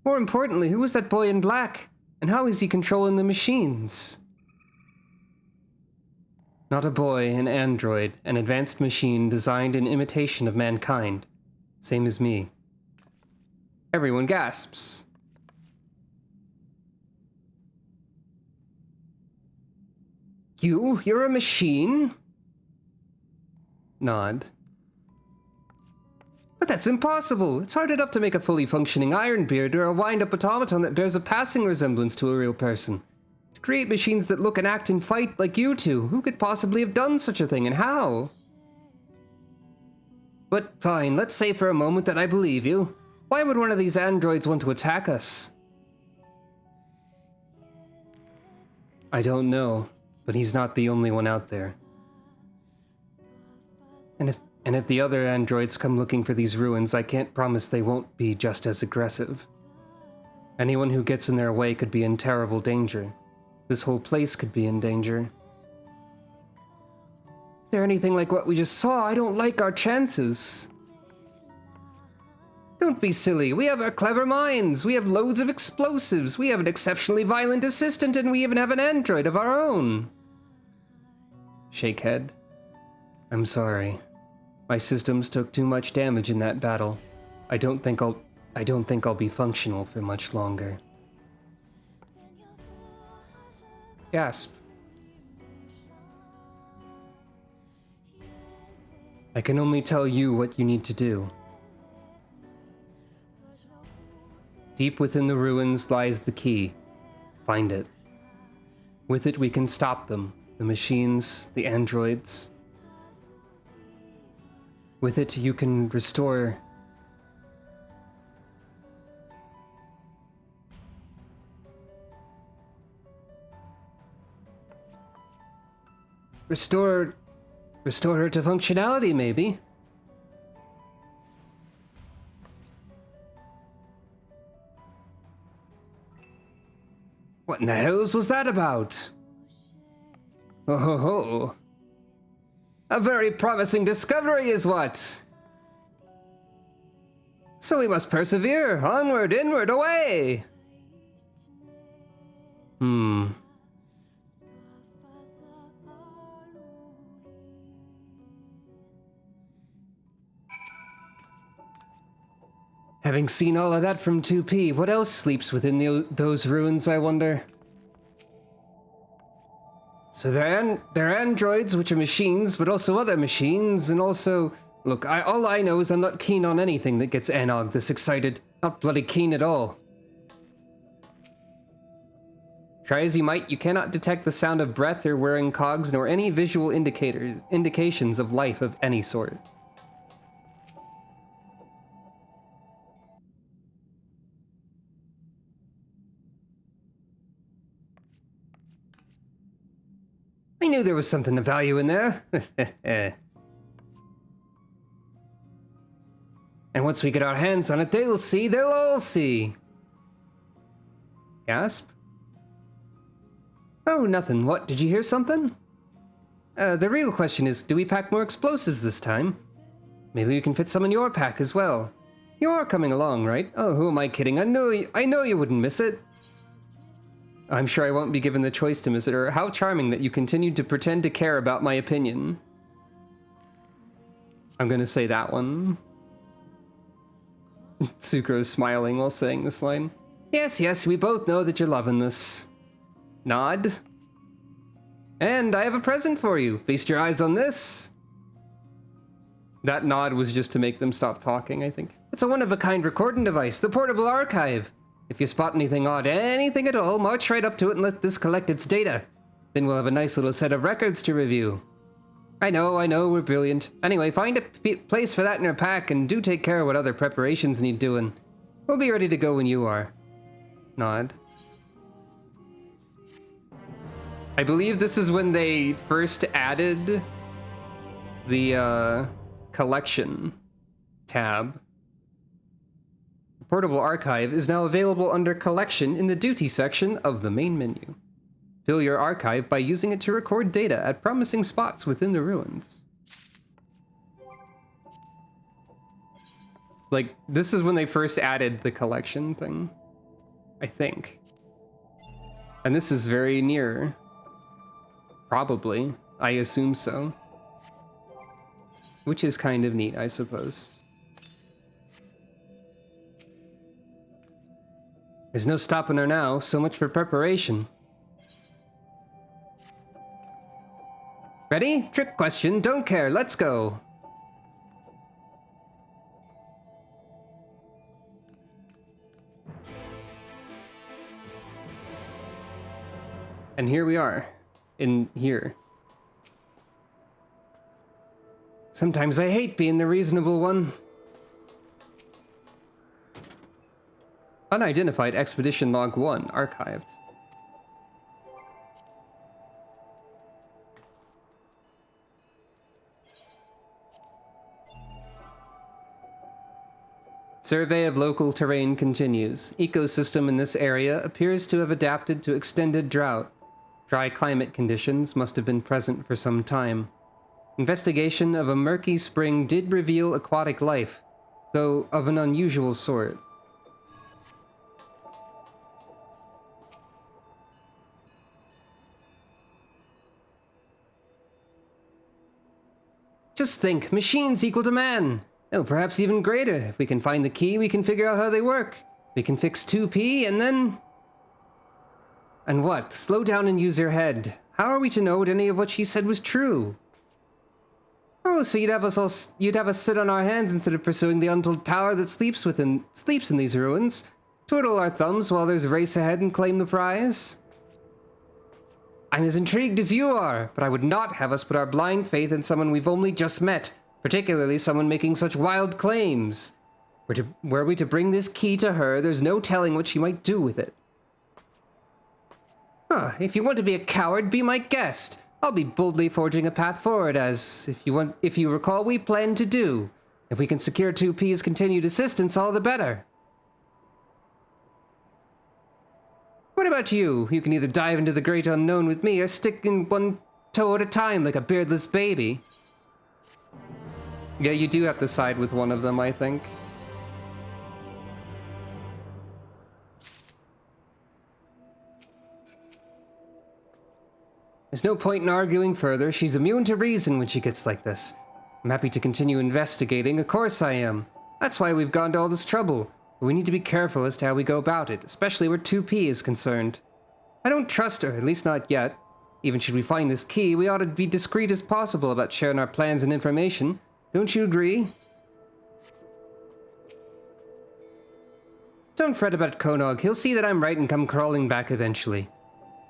More importantly, who was that boy in black? And how is he controlling the machines? Not a boy, an android, an advanced machine designed in imitation of mankind. Same as me. Everyone gasps. You're a machine? Nod. But that's impossible. It's hard enough to make a fully functioning Ironbeard or a wind-up automaton that bears a passing resemblance to a real person. To create machines that look and act and fight like you two, who could possibly have done such a thing, and how? But fine, let's say for a moment that I believe you. Why would one of these androids want to attack us? I don't know, but he's not the only one out there. And if the other androids come looking for these ruins, I can't promise they won't be just as aggressive. Anyone who gets in their way could be in terrible danger. This whole place could be in danger. If they're anything like what we just saw, I don't like our chances. Don't be silly. We have our clever minds. We have loads of explosives. We have an exceptionally violent assistant, and we even have an android of our own. Shake head. I'm sorry. My systems took too much damage in that battle. I don't think I'll be functional for much longer. Gasp. I can only tell you what you need to do. Deep within the ruins lies the key. Find it. With it we can stop them, the machines, the androids. With it you can restore... Restore her to functionality, maybe. What in the hells was that about? Oh ho ho. A very promising discovery is what? So we must persevere, onward, inward, away! Having seen all of that from 2P, what else sleeps within those ruins, I wonder? So they're androids, which are machines, but also other machines, and also... Look, all I know is I'm not keen on anything that gets Anog this excited. Not bloody keen at all. Try as you might, you cannot detect the sound of breath or whirring cogs, nor any visual indications of life of any sort. I knew there was something of value in there. And once we get our hands on it, they'll all see. Gasp? Oh, nothing. What, did you hear something? The real question is, do we pack more explosives this time? Maybe we can fit some in your pack as well. You are coming along, right? Oh, who am I kidding? I know you wouldn't miss it. I'm sure I won't be given the choice to miss it, or how charming that you continued to pretend to care about my opinion. I'm gonna say that one. Sucro's smiling while saying this line. Yes, we both know that you're loving this. Nod. And I have a present for you. Feast your eyes on this. That nod was just to make them stop talking, I think. It's a one-of-a-kind recording device, the portable archive. If you spot anything odd, anything at all, march right up to it and let this collect its data. Then we'll have a nice little set of records to review. I know, we're brilliant. Anyway, find a place for that in your pack and do take care of what other preparations need doing. We'll be ready to go when you are. Nod. I believe this is when they first added the collection tab. The portable archive is now available under collection in the duty section of the main menu. Fill your archive by using it to record data at promising spots within the ruins. Like, this is when they first added the collection thing, I think. And this is very near. Probably. I assume so. Which is kind of neat, I suppose. There's no stopping her now, so much for preparation. Ready? Trick question, don't care, let's go. And here we are, in here. Sometimes I hate being the reasonable one. Unidentified Expedition Log 1 archived. Survey of local terrain continues. Ecosystem in this area appears to have adapted to extended drought. Dry climate conditions must have been present for some time. Investigation of a murky spring did reveal aquatic life, though of an unusual sort. Just think, machines equal to man! Oh, perhaps even greater. If we can find the key, we can figure out how they work. We can fix 2P, and then... And what? Slow down and use your head. How are we to know any of what she said was true? Oh, so you'd have us sit on our hands instead of pursuing the untold power that sleeps in these ruins? Twiddle our thumbs while there's a race ahead and claim the prize? I'm as intrigued as you are, but I would not have us put our blind faith in someone we've only just met. Particularly someone making such wild claims. Were we to bring this key to her, there's no telling what she might do with it. Huh, if you want to be a coward, be my guest. I'll be boldly forging a path forward as, if you recall, we planned to do. If we can secure 2P's continued assistance, all the better. What about you? You can either dive into the great unknown with me or stick in one toe at a time like a beardless baby. Yeah, you do have to side with one of them, I think. There's no point in arguing further. She's immune to reason when she gets like this. I'm happy to continue investigating. Of course I am. That's why we've gone to all this trouble. But we need to be careful as to how we go about it, especially where 2P is concerned. I don't trust her, at least not yet. Even should we find this key, we ought to be discreet as possible about sharing our plans and information. Don't you agree? Don't fret about Konog. He'll see that I'm right and come crawling back eventually.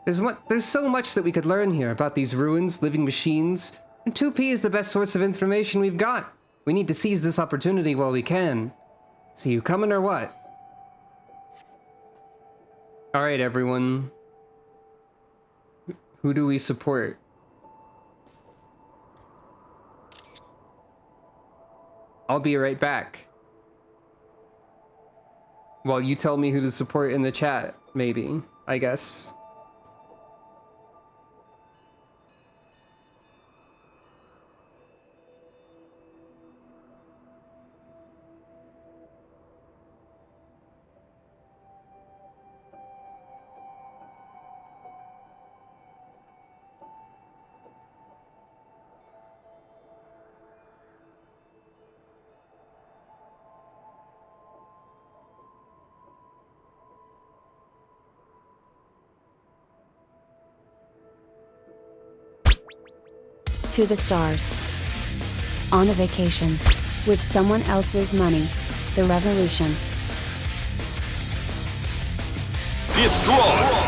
There's so much that we could learn here about these ruins, living machines, and 2P is the best source of information we've got. We need to seize this opportunity while we can. See you coming or what? Alright, everyone. Who do we support? I'll be right back. Well, you tell me who to support in the chat, maybe, I guess. To the stars. On a vacation. With someone else's money. The revolution. Destroy!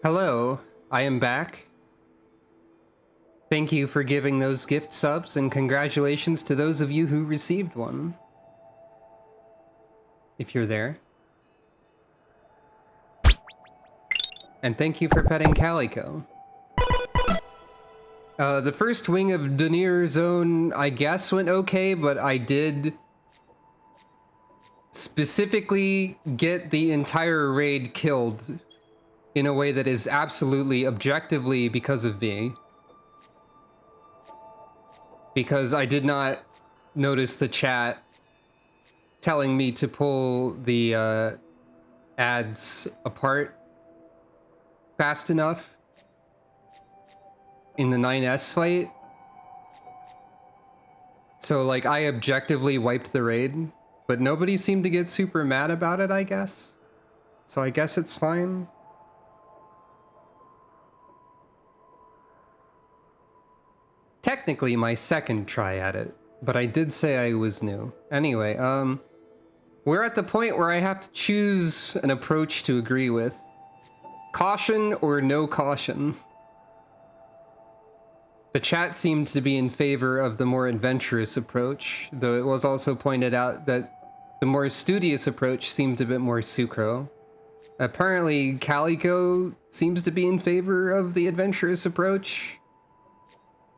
Hello, I am back. Thank you for giving those gift subs, and congratulations to those of you who received one. If you're there. And thank you for petting Calico. The first wing of Dunno Zone, I guess, went okay, but I did specifically get the entire raid killed in a way that is absolutely objectively because of me. Because I did not notice the chat telling me to pull the ads apart fast enough in the 9S fight. So, like, I objectively wiped the raid, but nobody seemed to get super mad about it, I guess. So I guess it's fine. Technically my second try at it, but I did say I was new. Anyway, we're at the point where I have to choose an approach to agree with. Caution or no caution? The chat seemed to be in favor of the more adventurous approach, though it was also pointed out that the more studious approach seemed a bit more sucro. Apparently, Calico seems to be in favor of the adventurous approach,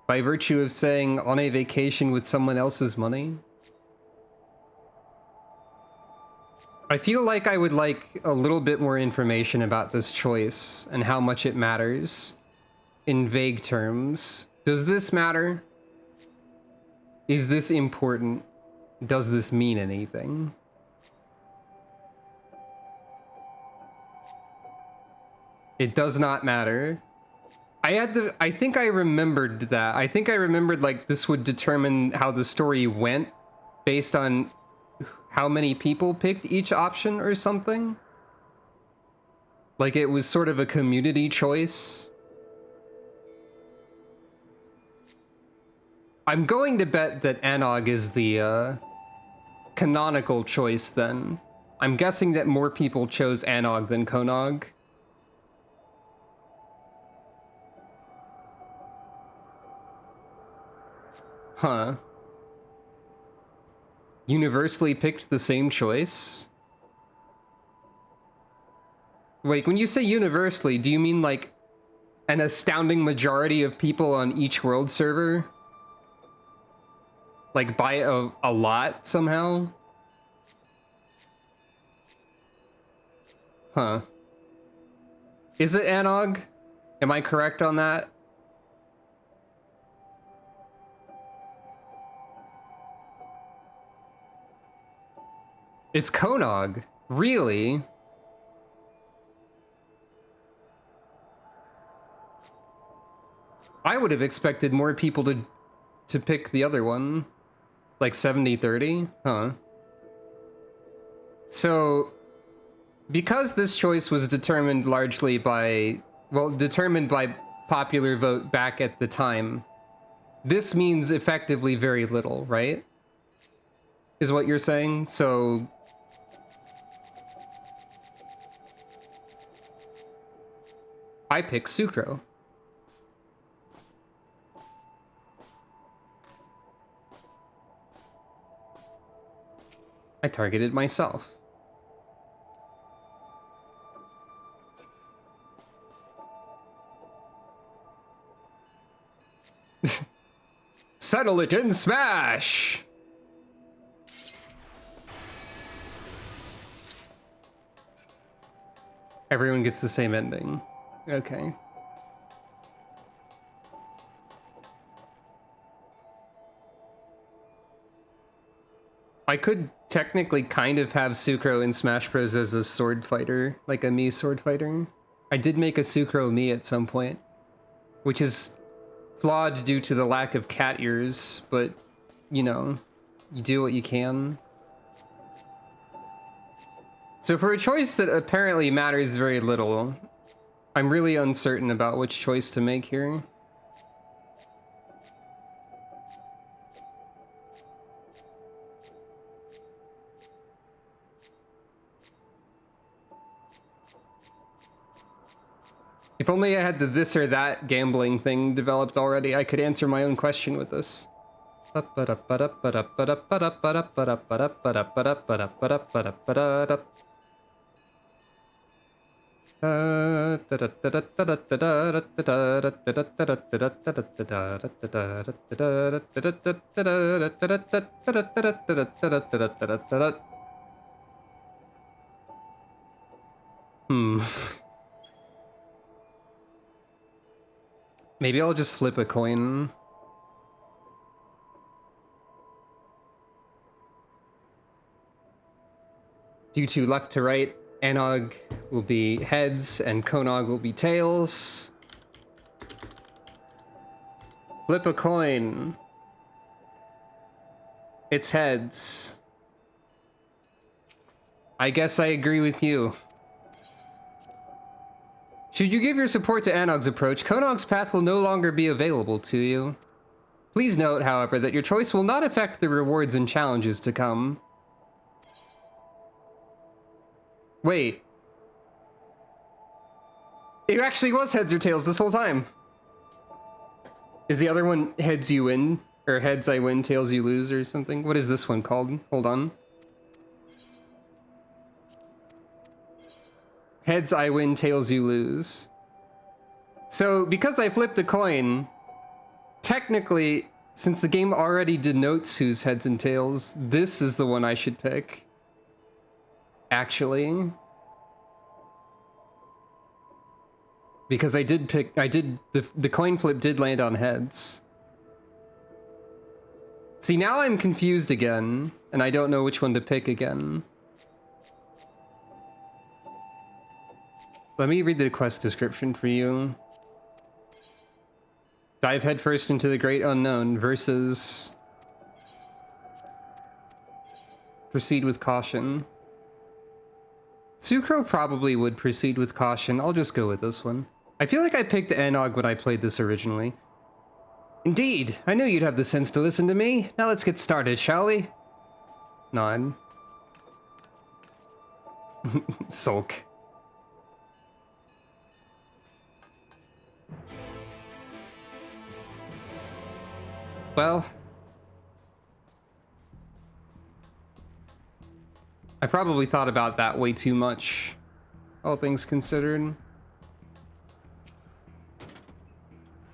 by virtue of saying on a vacation with someone else's money. I feel like I would like a little bit more information about this choice and how much it matters in vague terms. Does this matter? Is this important? Does this mean anything? It does not matter. I think I remembered that. I think I remembered, like, this would determine how the story went based on how many people picked each option or something. Like, it was sort of a community choice. I'm going to bet that Anog is the canonical choice then. I'm guessing that more people chose Anog than Konog. Huh. Universally picked the same choice? Wait, when you say universally, do you mean like an astounding majority of people on each world server? Like by a lot somehow? Huh. Is it Anog? Am I correct on that? It's Konog. Really? I would have expected more people to pick the other one. Like 70-30? Huh. So, because this choice was determined largely by, well, determined by popular vote back at the time, this means effectively very little, right? Is what you're saying? So, I pick Sucro. I targeted myself. Settle it in Smash! Everyone gets the same ending. Okay. I could technically kind of have Sucro in Smash Bros. As a sword fighter, like a Mii sword fighter. I did make a Sucro Mii at some point, which is flawed due to the lack of cat ears, but, you know, you do what you can. So for a choice that apparently matters very little, I'm really uncertain about which choice to make here. If only I had the this or that gambling thing developed already, I could answer my own question with this. Maybe I'll just flip a coin. Due to left to right, Anog will be heads and Konog will be tails. Flip a coin. It's heads. I guess I agree with you. Should you give your support to Anog's approach, Konog's path will no longer be available to you. Please note, however, that your choice will not affect the rewards and challenges to come. Wait. It actually was heads or tails this whole time. Is the other one heads you win? Or heads I win, tails you lose or something? What is this one called? Hold on. Heads I win, tails you lose. So, because I flipped the coin, technically, since the game already denotes who's heads and tails, this is the one I should pick. Actually. Because the coin flip did land on heads. See, now I'm confused again, and I don't know which one to pick again. Let me read the quest description for you. Dive headfirst into the great unknown versus proceed with caution. Sucro probably would proceed with caution. I'll just go with this one. I feel like I picked Anog when I played this originally. Indeed, I knew you'd have the sense to listen to me. Now let's get started, shall we? Nod. Sulk. Well, I probably thought about that way too much, all things considered.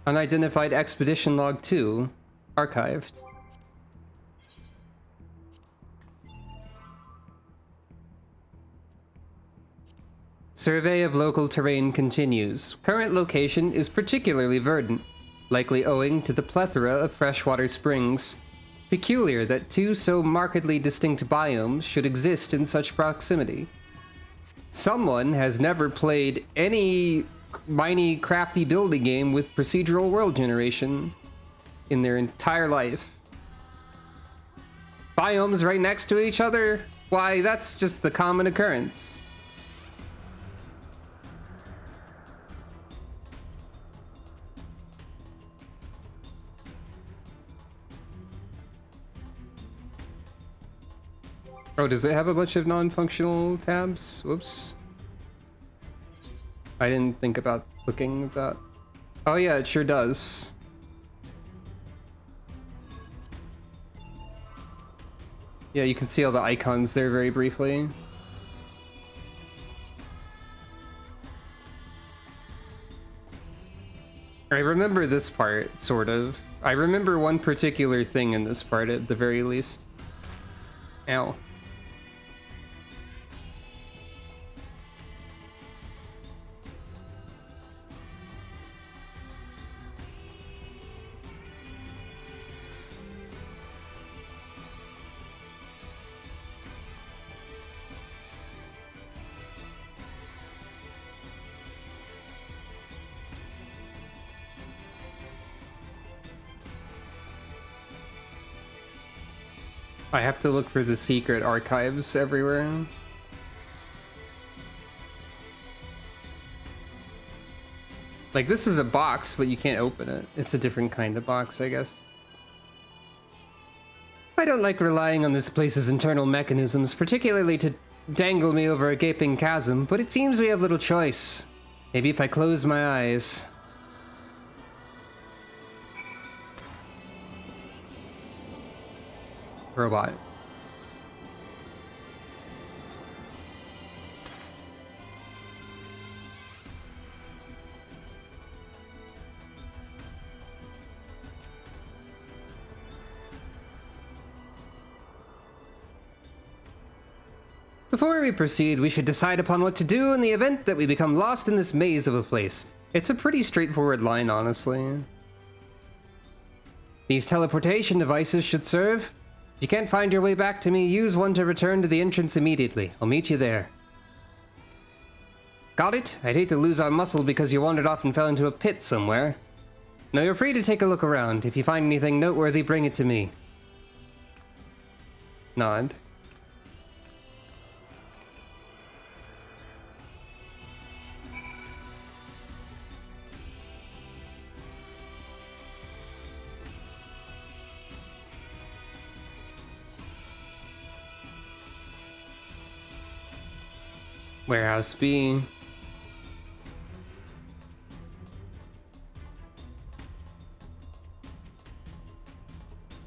Unidentified expedition log 2, archived. Survey of local terrain continues. Current location is particularly verdant, likely owing to the plethora of freshwater springs. Peculiar that two so markedly distinct biomes should exist in such proximity. Someone has never played any miny, crafty building game with procedural world generation in their entire life. Biomes right next to each other? Why, that's just the common occurrence. Oh, does it have a bunch of non-functional tabs? Whoops. I didn't think about looking at that. Oh yeah, it sure does. Yeah, you can see all the icons there very briefly. I remember this part, sort of. I remember one particular thing in this part at the very least. Ow. I have to look for the secret archives everywhere. Like, this is a box, but you can't open it. It's a different kind of box, I guess. I don't like relying on this place's internal mechanisms, particularly to dangle me over a gaping chasm, but it seems we have little choice. Maybe if I close my eyes. Robot. Before we proceed, we should decide upon what to do in the event that we become lost in this maze of a place. It's a pretty straightforward line, honestly. These teleportation devices should serve. If you can't find your way back to me, use one to return to the entrance immediately. I'll meet you there. Got it? I'd hate to lose our muscle because you wandered off and fell into a pit somewhere. Now you're free to take a look around. If you find anything noteworthy, bring it to me. Nod. Warehouse B.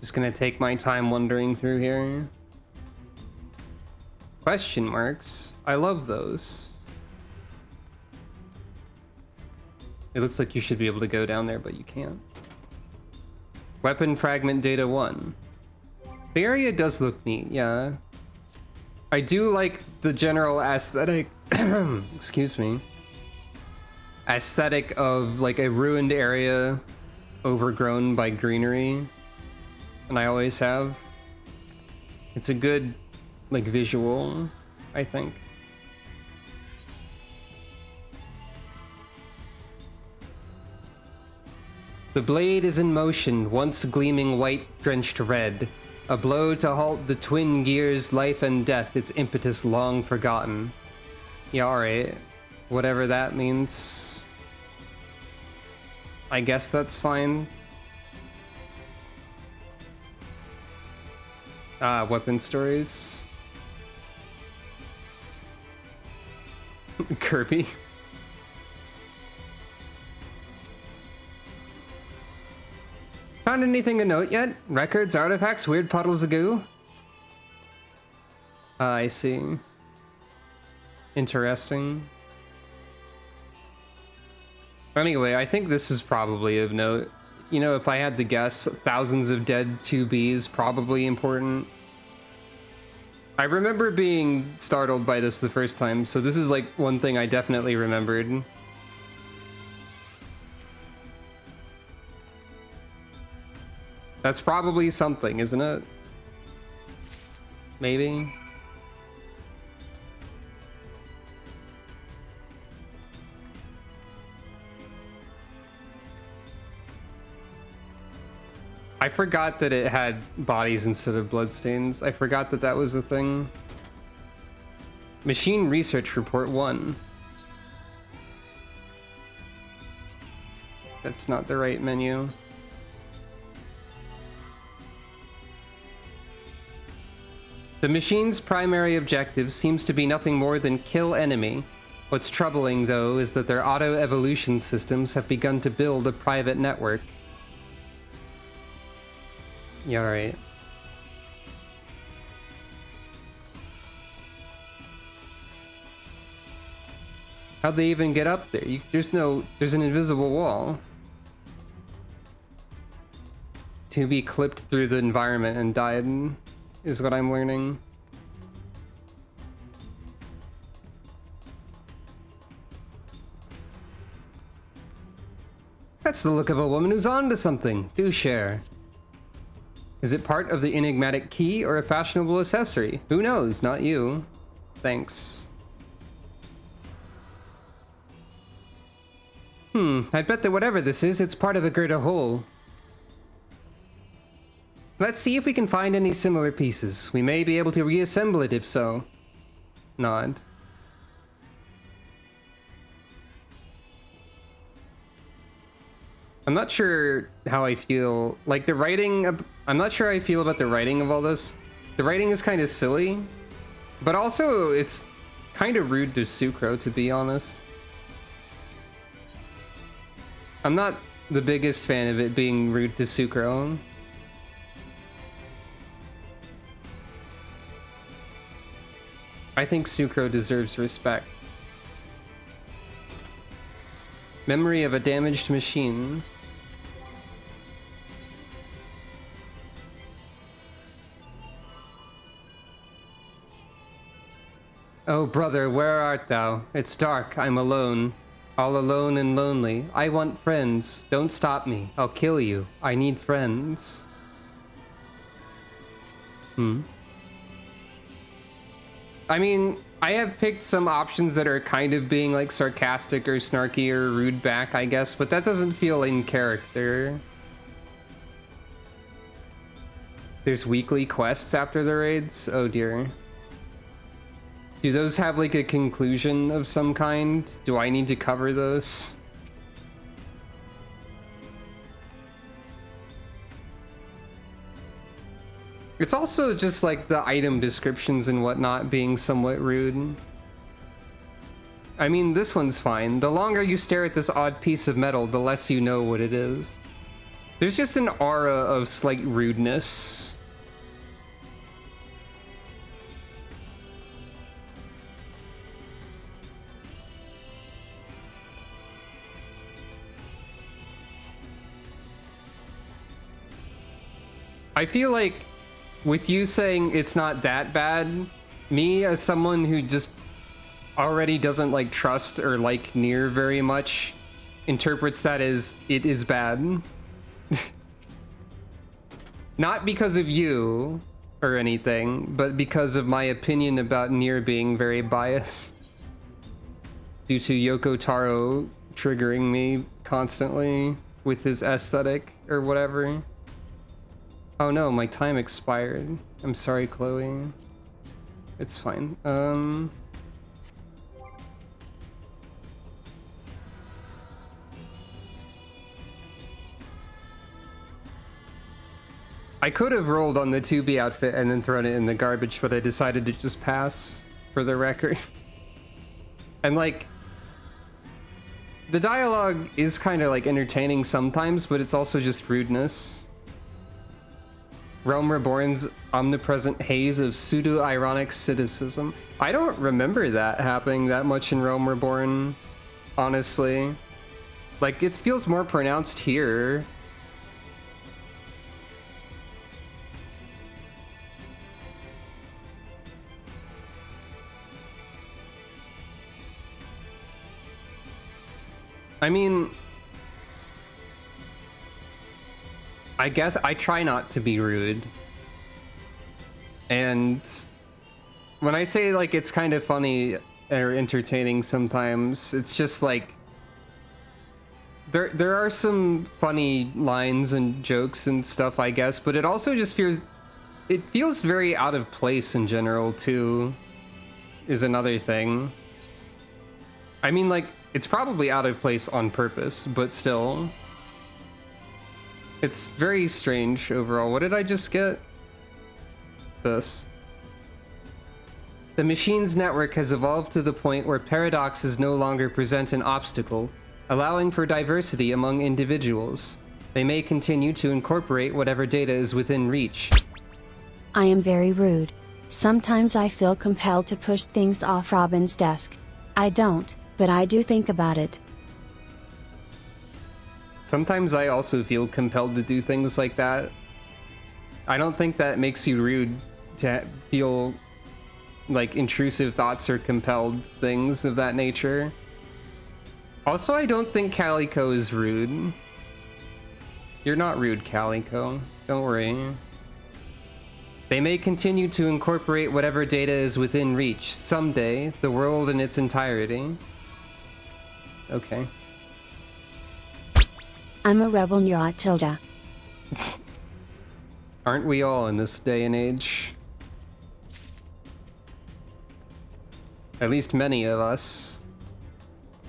Just gonna take my time wandering through here. Question marks. I love those. It looks like you should be able to go down there, but you can't. Weapon fragment data 1. The area does look neat, yeah. I do like the general aesthetic, excuse me, aesthetic of like a ruined area overgrown by greenery, and I always have. It's a good, like, visual, I think. The blade is in motion, once gleaming white drenched red. A blow to halt the twin gears' life and death, its impetus long forgotten. Yeah, alright. Whatever that means. I guess that's fine. Ah, weapon stories. Kirby. Found anything to note yet? Records, artifacts, weird puddles of goo? I see. Interesting. Anyway, I think this is probably of note. You know, if I had to guess, thousands of dead 2Bs probably important. I remember being startled by this the first time, so this is like one thing I definitely remembered. That's probably something, isn't it? Maybe. I forgot that it had bodies instead of bloodstains. I forgot that that was a thing. Machine Research Report 1. That's not the right menu. The machine's primary objective seems to be nothing more than kill enemy. What's troubling, though, is that their auto-evolution systems have begun to build a private network. Yeah, right. How'd they even get up there? There's an invisible wall. To be clipped through the environment and died is what I'm learning. That's the look of a woman who's on to something. Do share. Is it part of the enigmatic key or a fashionable accessory? Who knows? Not you. Thanks. I bet that whatever this is, it's part of a greater whole. Let's see if we can find any similar pieces. We may be able to reassemble it if so. Nod. I'm not sure how I feel. Like the writing, I'm not sure how I feel about the writing of all this. The writing is kind of silly, but also it's kind of rude to Sucro, to be honest. I'm not the biggest fan of it being rude to Sucro. I think Sucro deserves respect. Memory of a damaged machine. Oh, brother, where art thou? It's dark, I'm alone. All alone and lonely. I want friends. Don't stop me. I'll kill you. I need friends. I mean, I have picked some options that are kind of being like sarcastic or snarky or rude back, I guess, but that doesn't feel in character. There's weekly quests after the raids? Oh dear. Do those have like a conclusion of some kind? Do I need to cover those? It's also just like the item descriptions and whatnot being somewhat rude. I mean, this one's fine. The longer you stare at this odd piece of metal, the less you know what it is. There's just an aura of slight rudeness. I feel like with you saying it's not that bad, me as someone who just already doesn't like trust or like Nier very much interprets that as it is bad. Not because of you or anything, but because of my opinion about Nier being very biased due to Yoko Taro triggering me constantly with his aesthetic or whatever. Oh no, my time expired. I'm sorry, Chloe. It's fine. I could have rolled on the 2B outfit and then thrown it in the garbage, but I decided to just pass, for the record. And like, the dialogue is kind of like entertaining sometimes, but it's also just rudeness. Realm Reborn's omnipresent haze of pseudo-ironic cynicism. I don't remember that happening that much in Realm Reborn, honestly. Like, it feels more pronounced here. I mean, I guess I try not to be rude. And when I say like it's kind of funny or entertaining sometimes, it's just like there are some funny lines and jokes and stuff, I guess, but it also just feels very out of place in general too, is another thing. I mean, like, it's probably out of place on purpose, but still. It's very strange overall. What did I just get? This. The machine's network has evolved to the point where paradoxes no longer present an obstacle, allowing for diversity among individuals. They may continue to incorporate whatever data is within reach. I am very rude. Sometimes I feel compelled to push things off Robin's desk. I don't, but I do think about it. Sometimes I also feel compelled to do things like that. I don't think that makes you rude to feel like intrusive thoughts or compelled things of that nature. Also, I don't think Calico is rude. You're not rude, Calico. Don't worry. They may continue to incorporate whatever data is within reach. Someday, the world in its entirety. Okay. I'm a rebel Nya Tilda. Aren't we all in this day and age? At least many of us.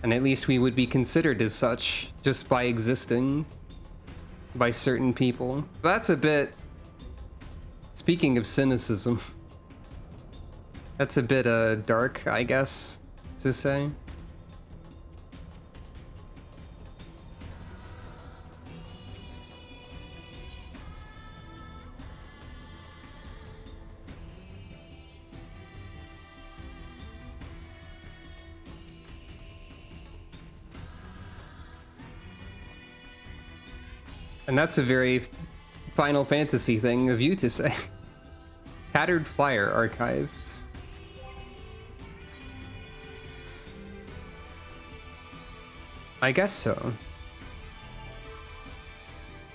And at least we would be considered as such, just by existing. By certain people. That's a bit... Speaking of cynicism. That's a bit, dark, I guess, to say. And that's a very Final Fantasy thing of you to say. Tattered flyer archived. I guess so.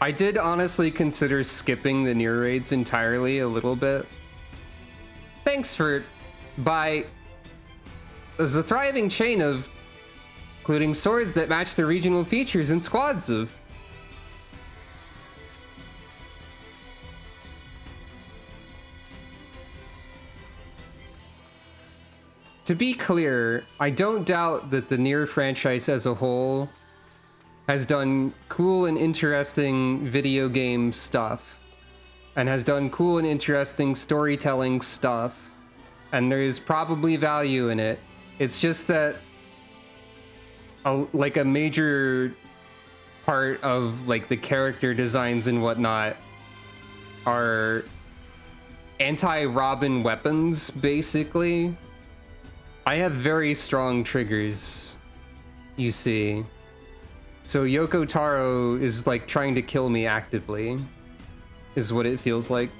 I did honestly consider skipping the nier raids entirely a little bit. Thanks for... There's a thriving chain of... including swords that match the regional features and squads of... To be clear, I don't doubt that the nier franchise as a whole has done cool and interesting video game stuff, and has done cool and interesting storytelling stuff, and there is probably value in it. It's just that like a major part of like the character designs and whatnot are anti-Robin weapons, basically. I have very strong triggers, you see. So Yoko Taro is like trying to kill me actively, is what it feels like.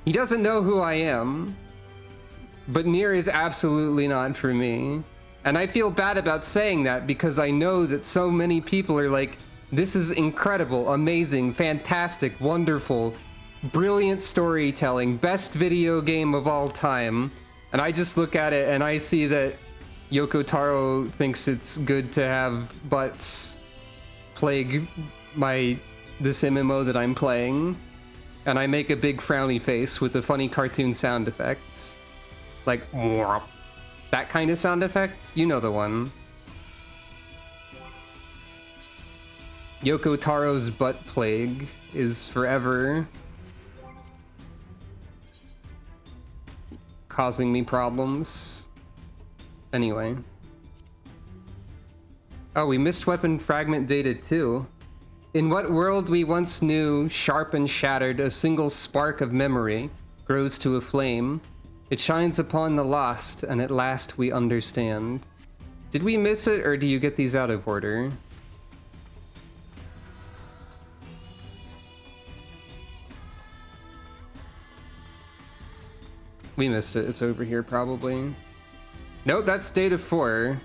He doesn't know who I am, but nier is absolutely not for me. And I feel bad about saying that because I know that so many people are like, this is incredible, amazing, fantastic, wonderful, brilliant storytelling, best video game of all time. And I just look at it and I see that Yoko Taro thinks it's good to have butts plague this MMO that I'm playing. And I make a big frowny face with a funny cartoon sound effect. Like, that kind of sound effect? You know the one. Yoko Taro's butt plague is forever causing me problems. Anyway. Oh, we missed weapon fragment data too. In what world we once knew, sharp and shattered, a single spark of memory grows to a flame. It shines upon the lost, and at last we understand. Did we miss it, or do you get these out of order? We missed it. It's over here, probably. Nope, that's data 4.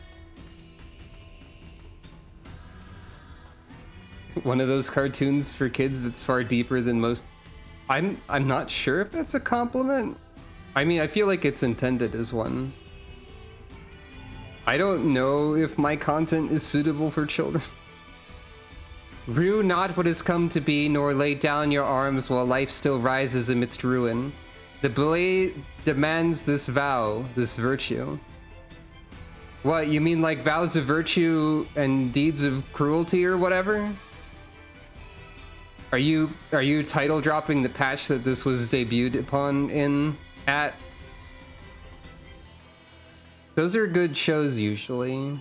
One of those cartoons for kids that's far deeper than most. I'm not sure if that's a compliment. I mean, I feel like it's intended as one. I don't know if my content is suitable for children. Rue not what has come to be, nor lay down your arms while life still rises amidst ruin. The blade demands this vow, this virtue. What, you mean like vows of virtue and deeds of cruelty or whatever? Are you title dropping the patch that this was debuted upon at? Those are good shows usually.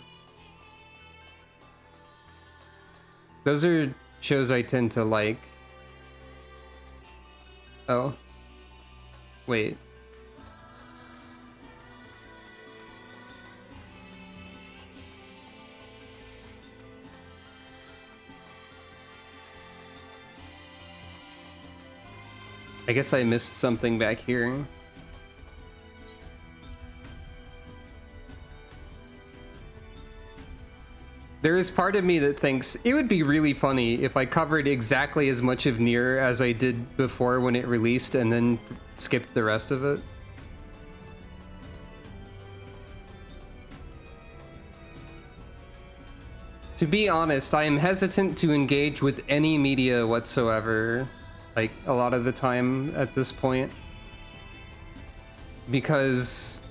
Those are shows I tend to like. Oh. Wait. I guess I missed something back here. There is part of me that thinks it would be really funny if I covered exactly as much of nier as I did before when it released and then skipped the rest of it. To be honest, I am hesitant to engage with any media whatsoever, like a lot of the time at this point, because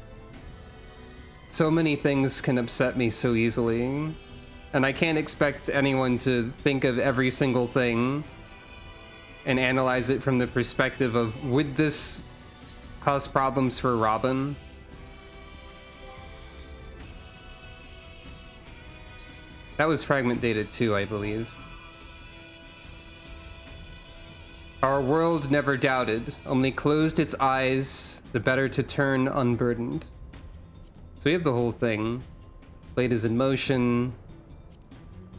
so many things can upset me so easily. And I can't expect anyone to think of every single thing and analyze it from the perspective of, would this cause problems for Robin? That was fragment data 2, I believe. Our world never doubted, only closed its eyes, the better to turn unburdened. So we have the whole thing. Blade is in motion.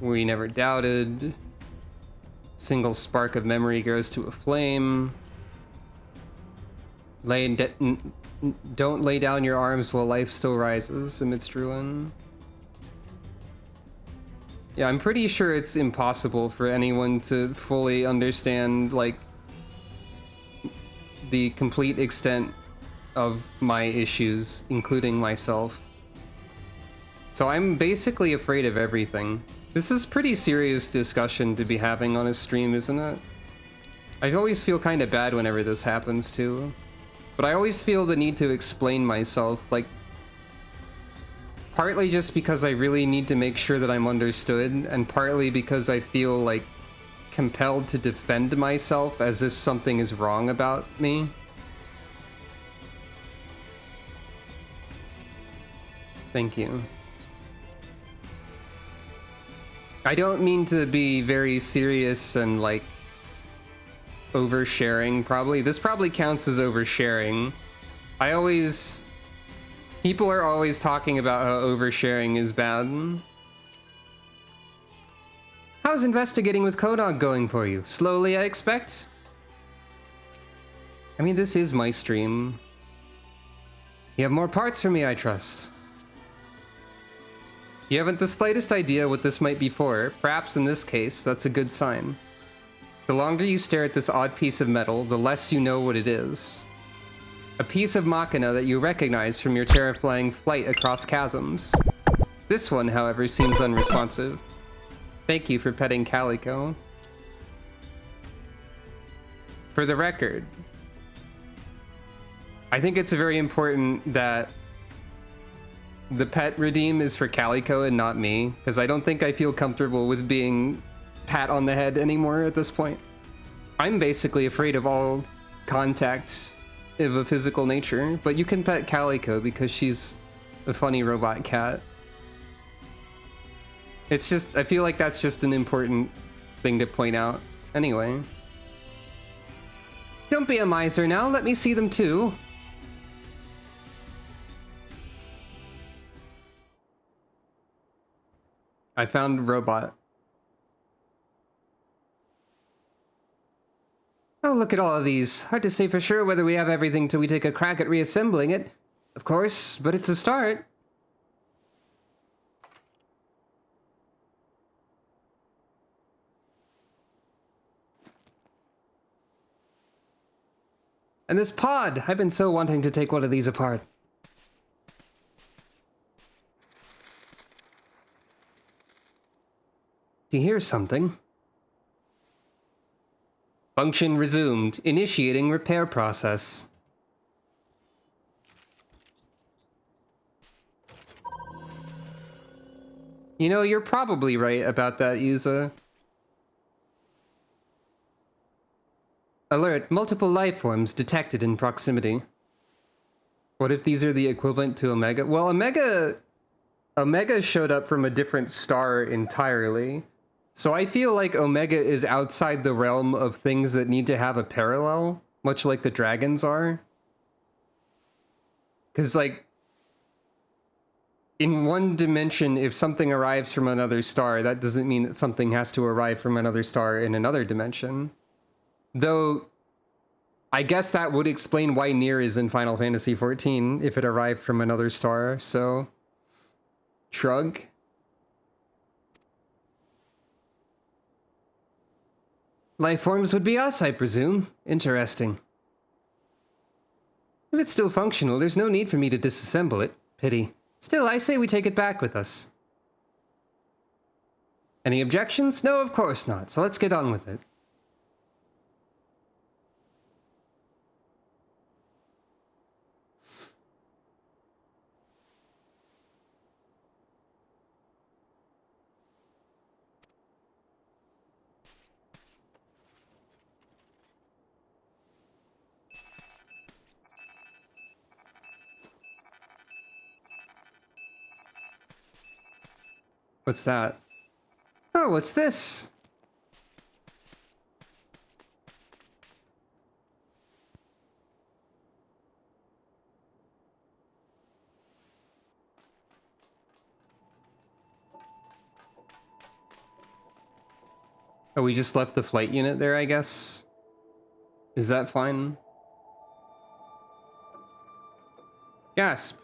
We never doubted. Single spark of memory goes to a flame. Don't lay down your arms while life still rises amidst ruin. Yeah, I'm pretty sure it's impossible for anyone to fully understand, like, the complete extent of my issues, including myself. So I'm basically afraid of everything. This is pretty serious discussion to be having on a stream, isn't it? I always feel kind of bad whenever this happens too. But I always feel the need to explain myself, like, partly just because I really need to make sure that I'm understood, and partly because I feel, like, compelled to defend myself as if something is wrong about me. Thank you. I don't mean to be very serious and, like, oversharing, probably. This probably counts as oversharing. People are always talking about how oversharing is bad. How's investigating with Kodog going for you? Slowly, I expect? I mean, this is my stream. You have more parts for me, I trust. You haven't the slightest idea what this might be for. Perhaps in this case, that's a good sign. The longer you stare at this odd piece of metal, the less you know what it is. A piece of machina that you recognize from your terrifying flight across chasms. This one, however, seems unresponsive. Thank you for petting Calico. For the record, I think it's very important that the pet redeem is for Calico and not me, because I don't think I feel comfortable with being pat on the head anymore at this point. I'm basically afraid of all contact of a physical nature, but you can pet Calico because she's a funny robot cat. It's just, I feel like that's just an important thing to point out. Anyway. Don't be a miser now, let me see them too. I found robot. Oh, look at all of these. Hard to say for sure whether we have everything till we take a crack at reassembling it. Of course, but it's a start. And this pod! I've been so wanting to take one of these apart. Do you hear something? Function resumed. Initiating repair process. You know, you're probably right about that, Yuza. Alert, multiple life forms detected in proximity. What if these are the equivalent to Omega? Well, Omega showed up from a different star entirely. So I feel like Omega is outside the realm of things that need to have a parallel, much like the dragons are. Because, like, in one dimension, if something arrives from another star, that doesn't mean that something has to arrive from another star in another dimension. Though, I guess that would explain why Nier is in Final Fantasy XIV, if it arrived from another star, so... Shrug. Life forms would be us, I presume. Interesting. If it's still functional, there's no need for me to disassemble it. Pity. Still, I say we take it back with us. Any objections? No, of course not, so let's get on with it. What's that? Oh, what's this? Oh, we just left the flight unit there, I guess? Is that fine? Gasp.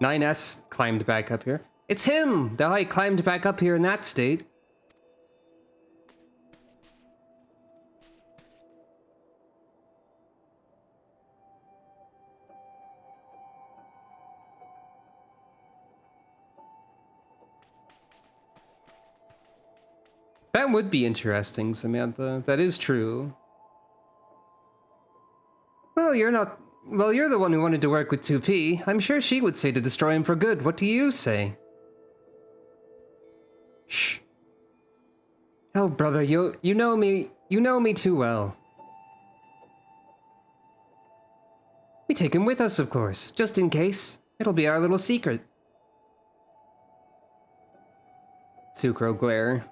9S climbed back up here. It's him! The I climbed back up here in that state. That would be interesting, Samantha. That is true. Well, you're not... Well, you're the one who wanted to work with 2P. I'm sure she would say to destroy him for good. What do you say? Shh. Oh, brother, you know me. You know me too well. We take him with us, of course, just in case. It'll be our little secret. Sucro glare.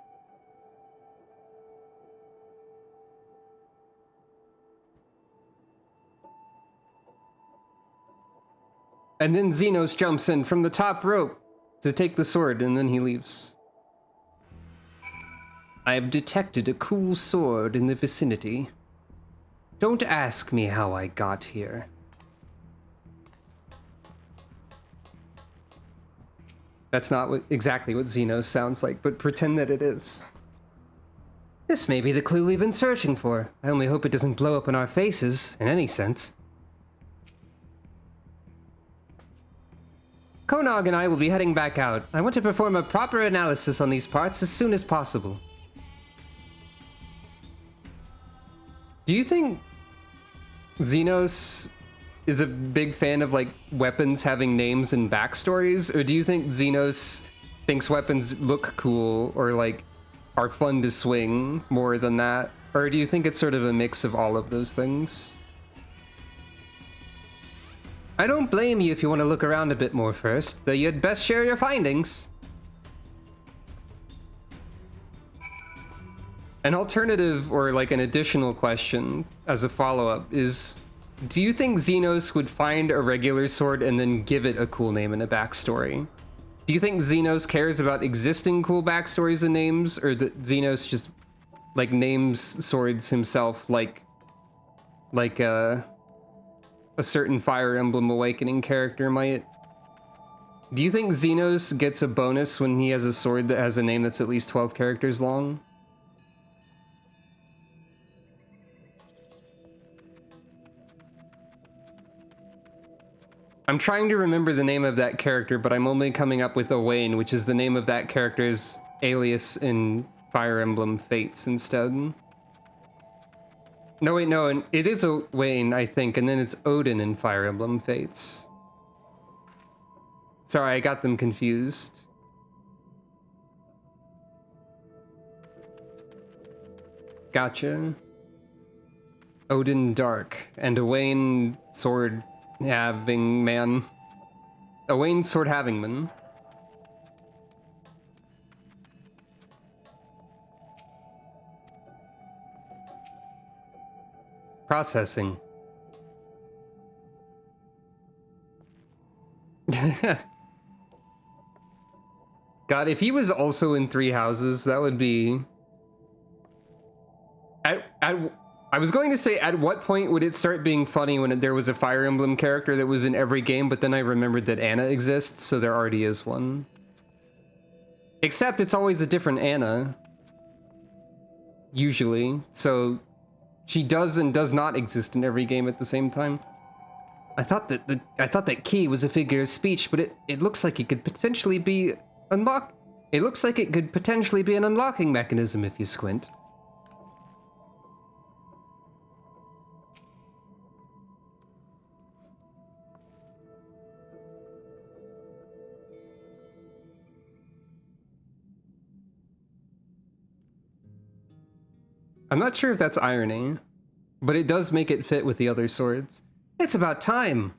And then Xenos jumps in from the top rope to take the sword, and then he leaves. I have detected a cool sword in the vicinity. Don't ask me how I got here. That's not exactly what Xenos sounds like, but pretend that it is. This may be the clue we've been searching for. I only hope it doesn't blow up in our faces, in any sense. Konog and I will be heading back out. I want to perform a proper analysis on these parts as soon as possible. Do you think Xenos is a big fan of, like, weapons having names and backstories? Or do you think Xenos thinks weapons look cool or, like, are fun to swing more than that? Or do you think it's sort of a mix of all of those things? I don't blame you if you want to look around a bit more first, though you'd best share your findings. An alternative, or like an additional question as a follow-up is, do you think Xenos would find a regular sword and then give it a cool name and a backstory? Do you think Xenos cares about existing cool backstories and names, or that Xenos just, like, names swords himself like a certain Fire Emblem Awakening character might? Do you think Xenos gets a bonus when he has a sword that has a name that's at least 12 characters long? I'm trying to remember the name of that character, but I'm only coming up with Owain, which is the name of that character's alias in Fire Emblem Fates instead. No, wait, no, it is Owain, I think, and then it's Odin in Fire Emblem Fates. Sorry, I got them confused. Gotcha. Odin Dark, and Owain Sword Having Man. Owain Sword Having Man. Processing. God, if he was also in Three Houses, that would be... I was going to say, at what point would it start being funny when there was a Fire Emblem character that was in every game, but then I remembered that Anna exists, so there already is one. Except it's always a different Anna. Usually. So she does and does not exist in every game at the same time. I thought that key was a figure of speech, but it looks like it could potentially be It looks like it could potentially be an unlocking mechanism if you squint. I'm not sure if that's irony, but it does make it fit with the other swords. It's about time!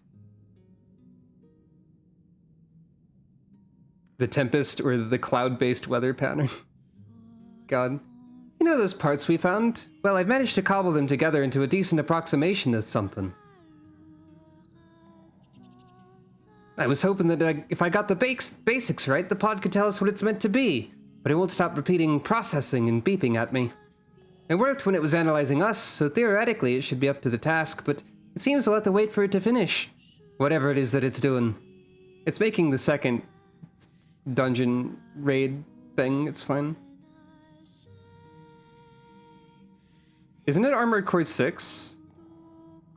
The Tempest, or the cloud-based weather pattern. God. You know those parts we found? Well, I've managed to cobble them together into a decent approximation as something. I was hoping that if I got the basics right, the pod could tell us what it's meant to be. but it won't stop repeating processing and beeping at me. It worked when it was analyzing us, so theoretically it should be up to the task, but it seems we'll have to wait for it to finish. Whatever it is that it's doing. It's making the second dungeon raid thing, it's fine. Isn't it Armored Core 6?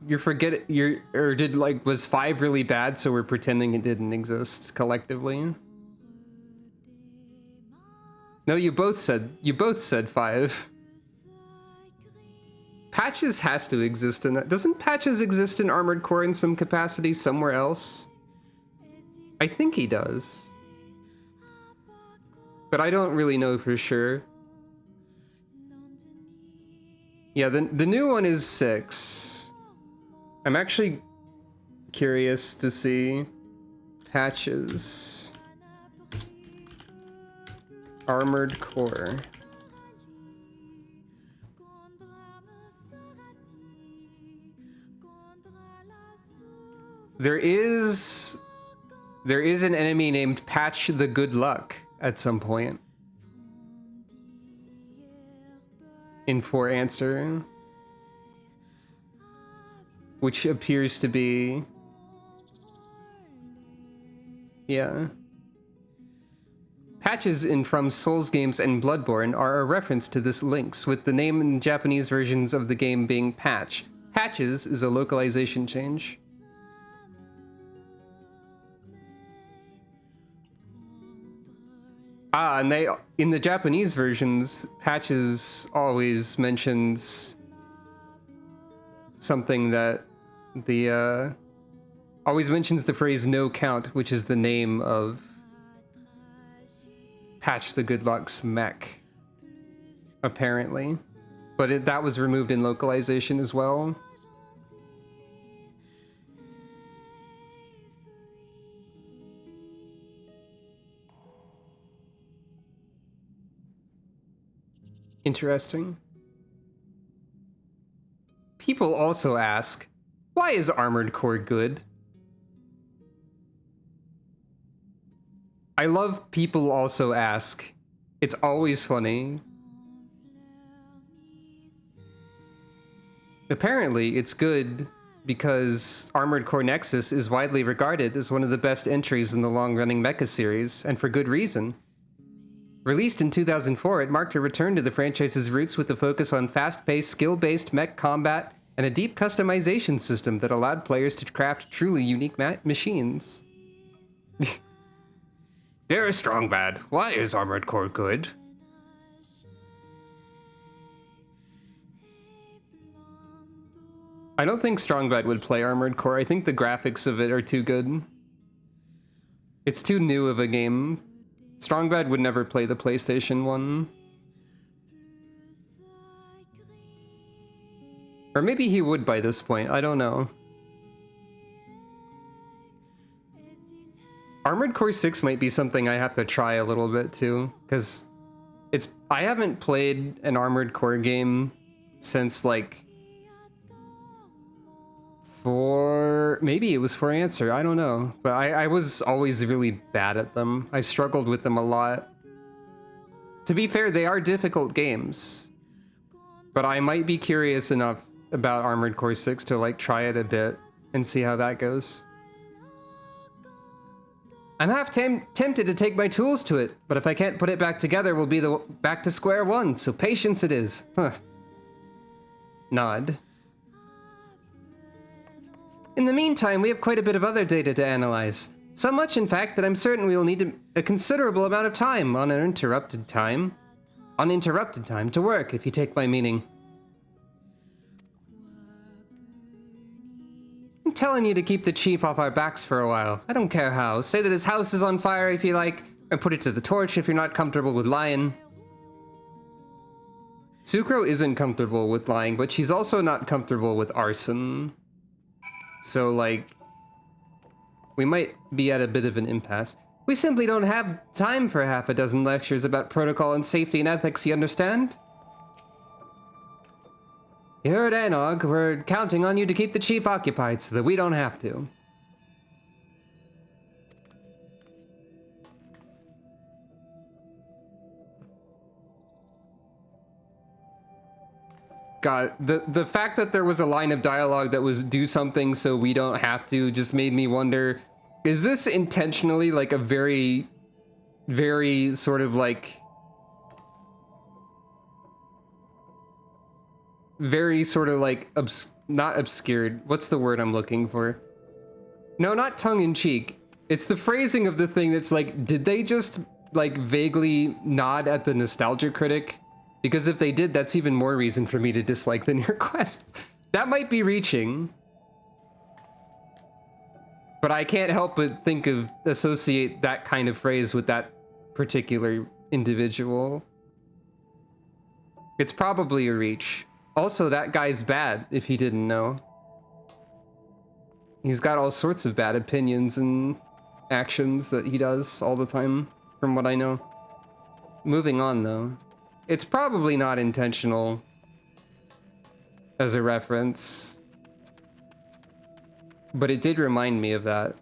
Was 5 really bad, so we're pretending it didn't exist collectively? No, you both said 5. Patches has to exist in that. Doesn't Patches exist in Armored Core in some capacity somewhere else? I think he does. But I don't really know for sure. Yeah, the new one is 6. I'm actually curious to see Patches. Armored Core. There is an enemy named Patch the Good Luck at some point. In For Answer. Which appears to be... Yeah. Patches in From Souls games and Bloodborne are a reference to this links, with the name in Japanese versions of the game being Patch. Patches is a localization change. And in the Japanese versions, Patches always mentions something that always mentions the phrase "no count," which is the name of Patch the Good Luck's mech, apparently. But that was removed in localization as well. Interesting. People also ask, why is Armored Core good? I love people also ask. It's always funny. Apparently, it's good because Armored Core Nexus is widely regarded as one of the best entries in the long-running mecha series, and for good reason. Released in 2004, it marked a return to the franchise's roots with a focus on fast-paced, skill-based mech combat and a deep customization system that allowed players to craft truly unique machines. Dear Strongbad, why is Armored Core good? I don't think Strongbad would play Armored Core. I think the graphics of it are too good. It's too new of a game. Strongbad would never play the PlayStation one. Or maybe he would by this point, I don't know. Armored Core 6 might be something I have to try a little bit too, because I haven't played an Armored Core game since like maybe it was For Answer, I don't know. But I was always really bad at them. I struggled with them a lot. To be fair, they are difficult games. But I might be curious enough about Armored Core 6 to like try it a bit and see how that goes. I'm half tempted to take my tools to it, but if I can't put it back together, we'll be back to square one, so patience it is. Huh. Nod. In the meantime, we have quite a bit of other data to analyze. So much, in fact, that I'm certain we will need a considerable amount of time uninterrupted time to work, if you take my meaning. I'm telling you to keep the chief off our backs for a while. I don't care how. Say that his house is on fire if you like, or put it to the torch if you're not comfortable with lying. Sucro isn't comfortable with lying, but she's also not comfortable with arson. So, like, we might be at a bit of an impasse. We simply don't have time for half a dozen lectures about protocol and safety and ethics, you understand? You heard Anog, we're counting on you to keep the chief occupied so that we don't have to. God, the fact that there was a line of dialogue that was do something so we don't have to just made me wonder, is this intentionally like a very, very sort of like, very sort of like, not obscured, what's the word I'm looking for? No, not tongue-in-cheek. It's the phrasing of the thing that's like, did they just like vaguely nod at the nostalgia critic? Because if they did, that's even more reason for me to dislike the Nier quests. That might be reaching. But I can't help but associate that kind of phrase with that particular individual. It's probably a reach. Also, that guy's bad, if he didn't know. He's got all sorts of bad opinions and actions that he does all the time, from what I know. Moving on, though. It's probably not intentional as a reference, but it did remind me of that.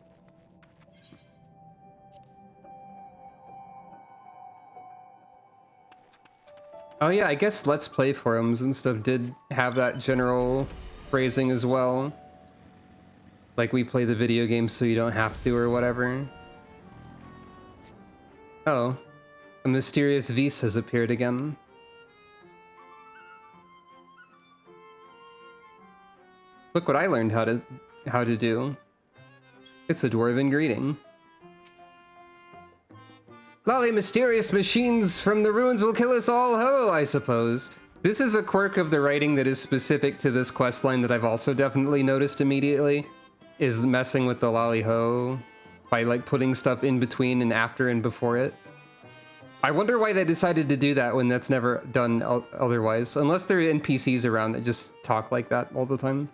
Oh yeah, I guess Let's Play forums and stuff did have that general phrasing as well. Like, we play the video game so you don't have to, or whatever. Oh. A mysterious Vis has appeared again. Look what I learned how to do. It's a dwarven greeting. Lolly, mysterious machines from the ruins will kill us all, ho, I suppose. This is a quirk of the writing that is specific to this questline that I've also definitely noticed immediately, is messing with the lolly ho by like putting stuff in between and after and before it. I wonder why they decided to do that when that's never done otherwise, unless there are NPCs around that just talk like that all the time.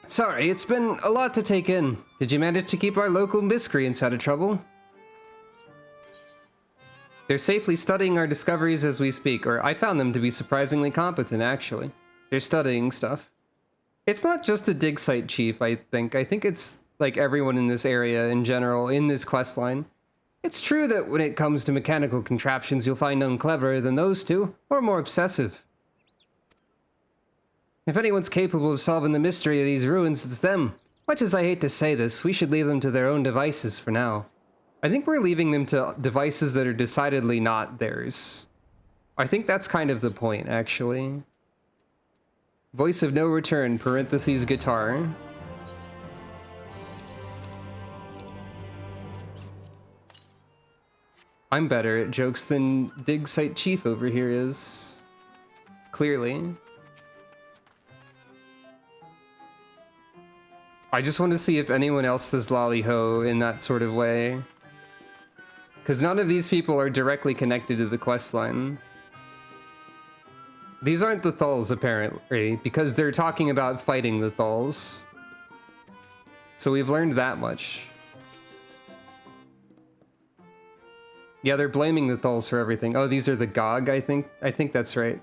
Sorry, it's been a lot to take in. Did you manage to keep our local miscreants out of trouble? They're safely studying our discoveries as we speak, or I found them to be surprisingly competent, actually. They're studying stuff. It's not just the dig site chief, I think. I think it's like everyone in this area in general, in this questline. It's true that when it comes to mechanical contraptions, you'll find none cleverer than those two, or more obsessive. If anyone's capable of solving the mystery of these ruins, it's them. Much as I hate to say this, we should leave them to their own devices for now. I think we're leaving them to devices that are decidedly not theirs. I think that's kind of the point, actually. Voice of no return, parentheses guitar. I'm better at jokes than Dig Site Chief over here is. Clearly. I just want to see if anyone else says lolly ho in that sort of way. Because none of these people are directly connected to the questline. These aren't the Thulls, apparently, because they're talking about fighting the Thulls. So we've learned that much. Yeah, they're blaming the Thulls for everything. Oh, these are the GOG, I think. I think that's right.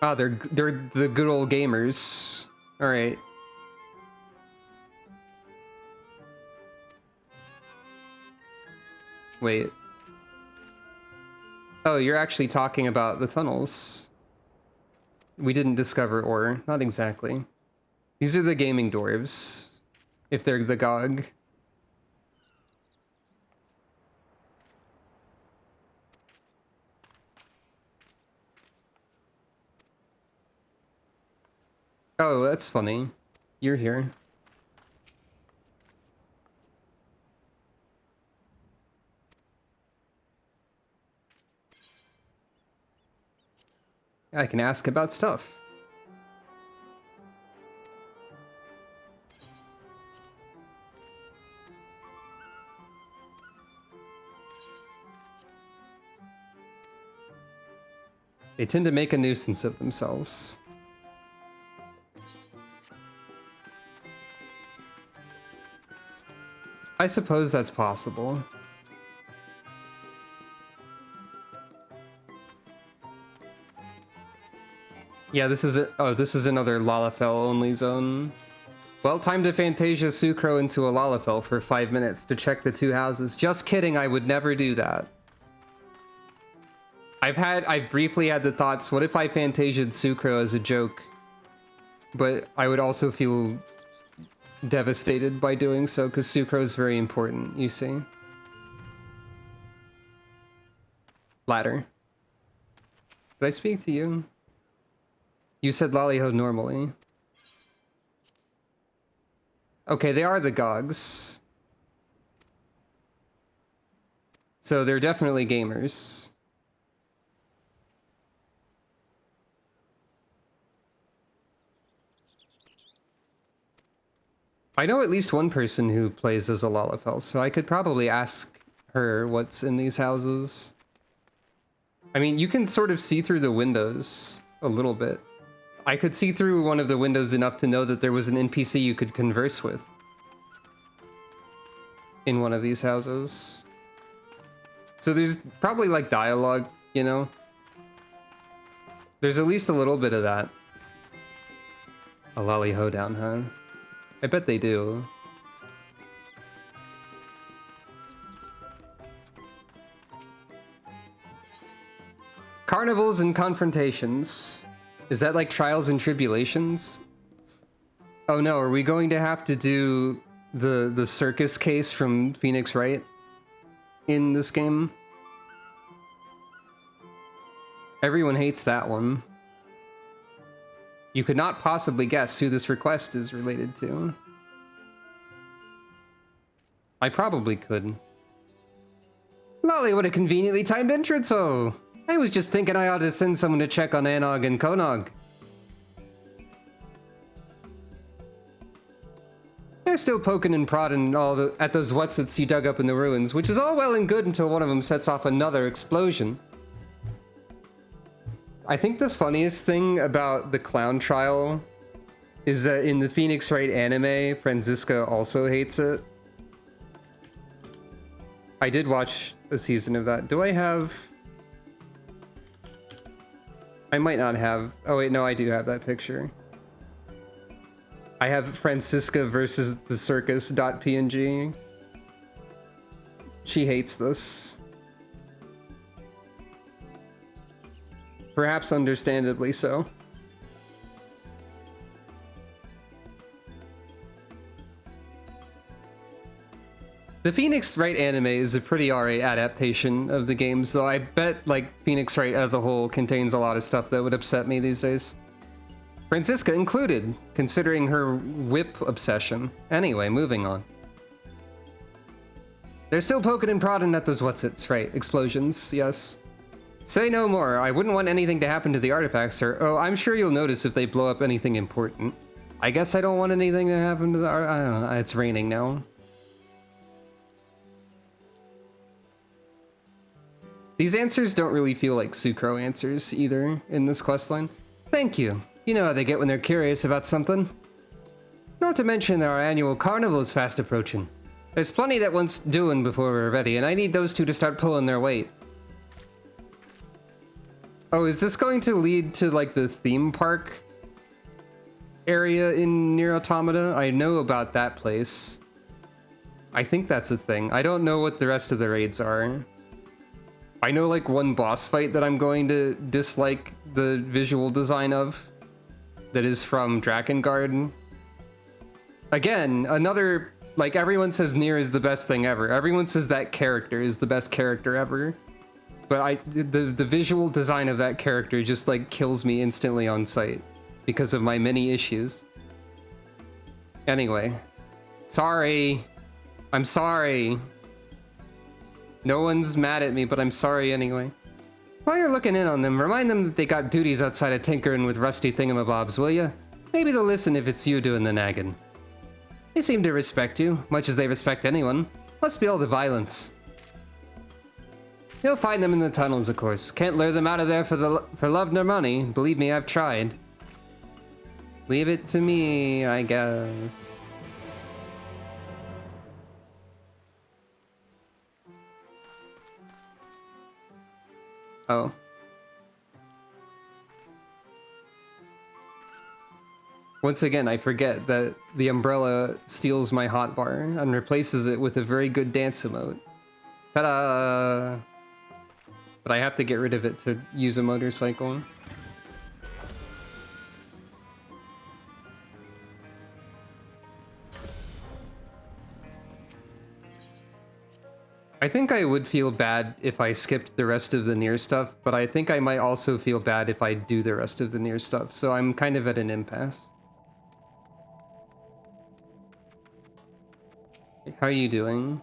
Ah, they're the good old gamers. All right. Wait. Oh, you're actually talking about the tunnels. We didn't discover ore. Not exactly. These are the gaming dwarves. If they're the GOG. Oh, that's funny. You're here. I can ask about stuff. They tend to make a nuisance of themselves. I suppose that's possible. Yeah, this is this is another Lalafell only zone. Well, time to Fantasia Sucro into a Lalafell for 5 minutes to check the two houses. Just kidding, I would never do that. I've briefly had the thoughts, what if I Fantasia'd Sucro as a joke? But I would also feel devastated by doing so, because Sucro is very important, you see. Ladder. Did I speak to you? You said Lollyho normally. Okay, they are the Gogs. So they're definitely gamers. I know at least one person who plays as a Lalafell, so I could probably ask her what's in these houses. I mean, you can sort of see through the windows a little bit. I could see through one of the windows enough to know that there was an NPC you could converse with in one of these houses. So there's probably like dialogue, you know? There's at least a little bit of that. A lolly hoedown, huh? I bet they do. Carnivals and confrontations. Is that like trials and tribulations? Oh no, are we going to have to do the circus case from Phoenix Wright in this game? Everyone hates that one. You could not possibly guess who this request is related to. I probably could. Lolly, what a conveniently timed entrance, oh! I was just thinking I ought to send someone to check on Anog and Konog. They're still poking and prodding at those whatsits you dug up in the ruins, which is all well and good until one of them sets off another explosion. I think the funniest thing about the clown trial is that in the Phoenix Wright anime, Franziska also hates it. I did watch a season of that. Do I have... I might not have... Oh wait, no, I do have that picture. I have Franziska versus the circus.png. She hates this. Perhaps understandably so. The Phoenix Wright anime is a pretty alright adaptation of the games, though I bet like Phoenix Wright as a whole contains a lot of stuff that would upset me these days. Franziska included, considering her whip obsession. Anyway, moving on. They're still poking and prodding at those whatsits, right? Explosions, yes. Say no more. I wouldn't want anything to happen to the artifacts, sir. Oh, I'm sure you'll notice if they blow up anything important. I guess I don't want anything to happen to the I don't know. It's raining now. These answers don't really feel like Sucro answers either in this questline. Thank you. You know how they get when they're curious about something. Not to mention that our annual carnival is fast approaching. There's plenty that wants doing before we're ready, and I need those two to start pulling their weight. Oh, is this going to lead to like the theme park area in Nier Automata? I know about that place. I think that's a thing. I don't know what the rest of the raids are. I know like one boss fight that I'm going to dislike the visual design of. That is from Drakengard. Again, another, like everyone says Nier is the best thing ever. Everyone says that character is the best character ever. But the visual design of that character just like kills me instantly on sight because of my many issues. Anyway, sorry. I'm sorry. No one's mad at me, but I'm sorry anyway. While you're looking in on them, remind them that they got duties outside of tinkering with rusty thingamabobs, will ya? Maybe they'll listen if it's you doing the nagging. They seem to respect you, much as they respect anyone. Must be all the violence. You'll find them in the tunnels, of course. Can't lure them out of there for love nor money. Believe me, I've tried. Leave it to me, I guess. Oh. Once again, I forget that the umbrella steals my hotbar and replaces it with a very good dance emote. Ta-da! but I have to get rid of it to use a motorcycle. I think I would feel bad if I skipped the rest of the nier stuff, but I think I might also feel bad if I do the rest of the nier stuff, so I'm kind of at an impasse. How are you doing?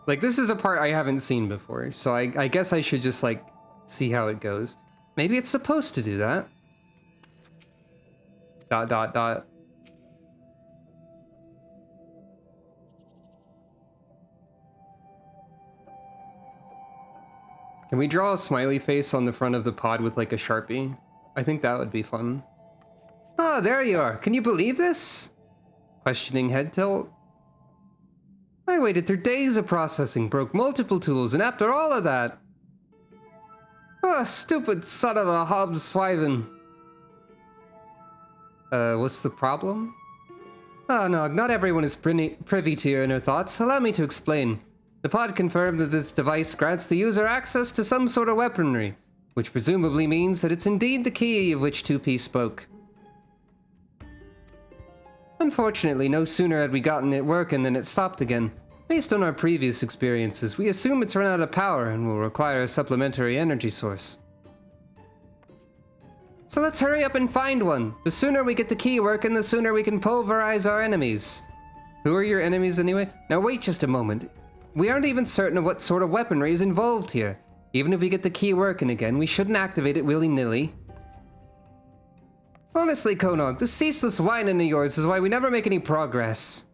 Like, this is a part I haven't seen before, so I guess I should just, like, see how it goes. Maybe it's supposed to do that. ... Can we draw a smiley face on the front of the pod with, like, a Sharpie? I think that would be fun. Ah, there you are. Can you believe this? Questioning head tilt. I waited through days of processing, broke multiple tools, and after all of that... Ah, stupid son of a Hobbs Swiven. What's the problem? Ah, no, not everyone is privy to your inner thoughts. Allow me to explain. The pod confirmed that this device grants the user access to some sort of weaponry, which presumably means that it's indeed the key of which 2P spoke. Unfortunately, no sooner had we gotten it working than it stopped again. Based on our previous experiences, we assume it's run out of power and will require a supplementary energy source. So let's hurry up and find one. The sooner we get the key working, the sooner we can pulverize our enemies. Who are your enemies anyway? Now wait just a moment. We aren't even certain of what sort of weaponry is involved here. Even if we get the key working again, we shouldn't activate it willy-nilly. Honestly, Konog, this ceaseless whining of yours is why we never make any progress.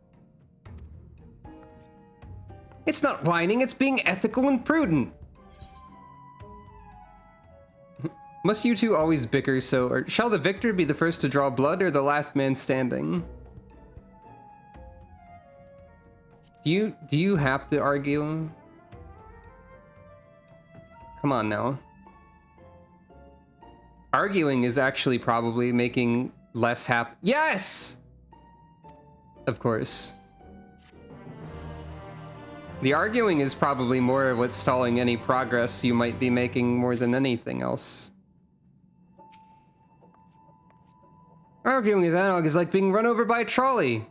It's not whining, it's being ethical and prudent. Must you two always bicker so, or shall the victor be the first to draw blood or the last man standing? Do you have to argue? Come on now. Arguing is actually probably making less Yes! Of course. The arguing is probably more what's stalling any progress you might be making more than anything else. Arguing with Anog is like being run over by a trolley.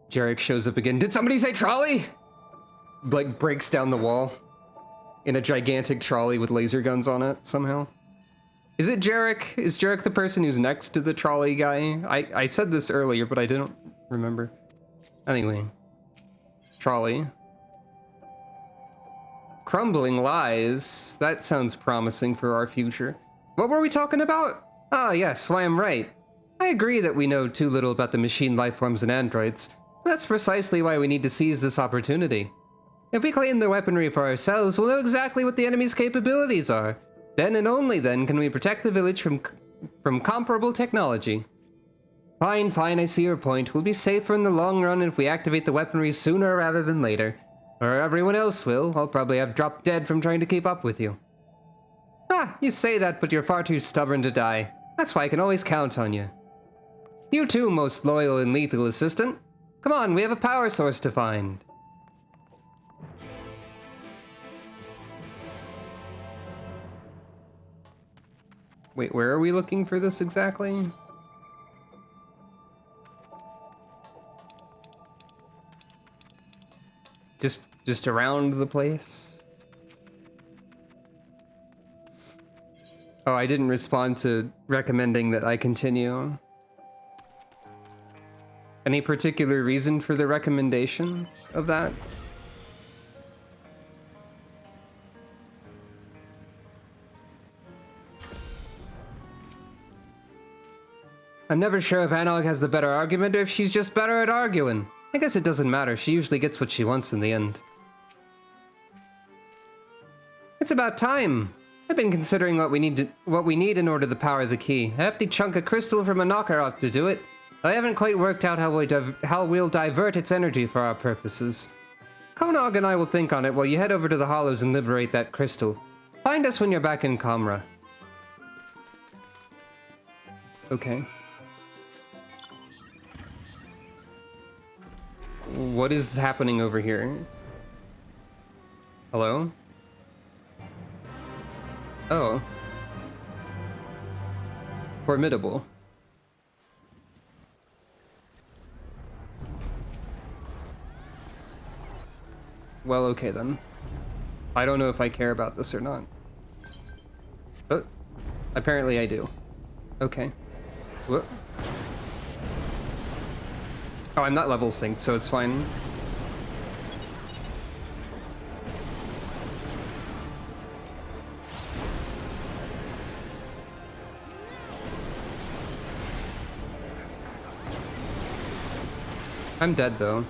Jarek shows up again. Did somebody say trolley? Like, breaks down the wall in a gigantic trolley with laser guns on it somehow. Is it Jarek? Is Jarek the person who's next to the trolley guy? I said this earlier, but I didn't remember. Anyway. Trolley. Crumbling lies. That sounds promising for our future. What were we talking about? Ah, yes, why I'm right. I agree that we know too little about the machine lifeforms and androids. That's precisely why we need to seize this opportunity. If we claim the weaponry for ourselves, we'll know exactly what the enemy's capabilities are. Then and only then can we protect the village from comparable technology. Fine, I see your point. We'll be safer in the long run if we activate the weaponry sooner rather than later. Or everyone else will. I'll probably have dropped dead from trying to keep up with you. Ah, you say that, but you're far too stubborn to die. That's why I can always count on you. You too, most loyal and lethal assistant. Come on, we have a power source to find. Wait, where are we looking for this exactly? Just around the place? Oh, I didn't respond to recommending that I continue. Any particular reason for the recommendation of that? I'm never sure if Analog has the better argument or if she's just better at arguing. I guess it doesn't matter. She usually gets what she wants in the end. It's about time. I've been considering what we need in order to power the key. A hefty chunk of crystal from a knocker ought to do it. I haven't quite worked out how we'll divert its energy for our purposes. Konog and I will think on it while you head over to the Hollows and liberate that crystal. Find us when you're back in Kamra. Okay. What is happening over here? Hello? Oh. Formidable. Well, okay then. I don't know if I care about this or not. But apparently I do. Okay. Whoop. Oh, I'm not level synced, so it's fine. I'm dead though.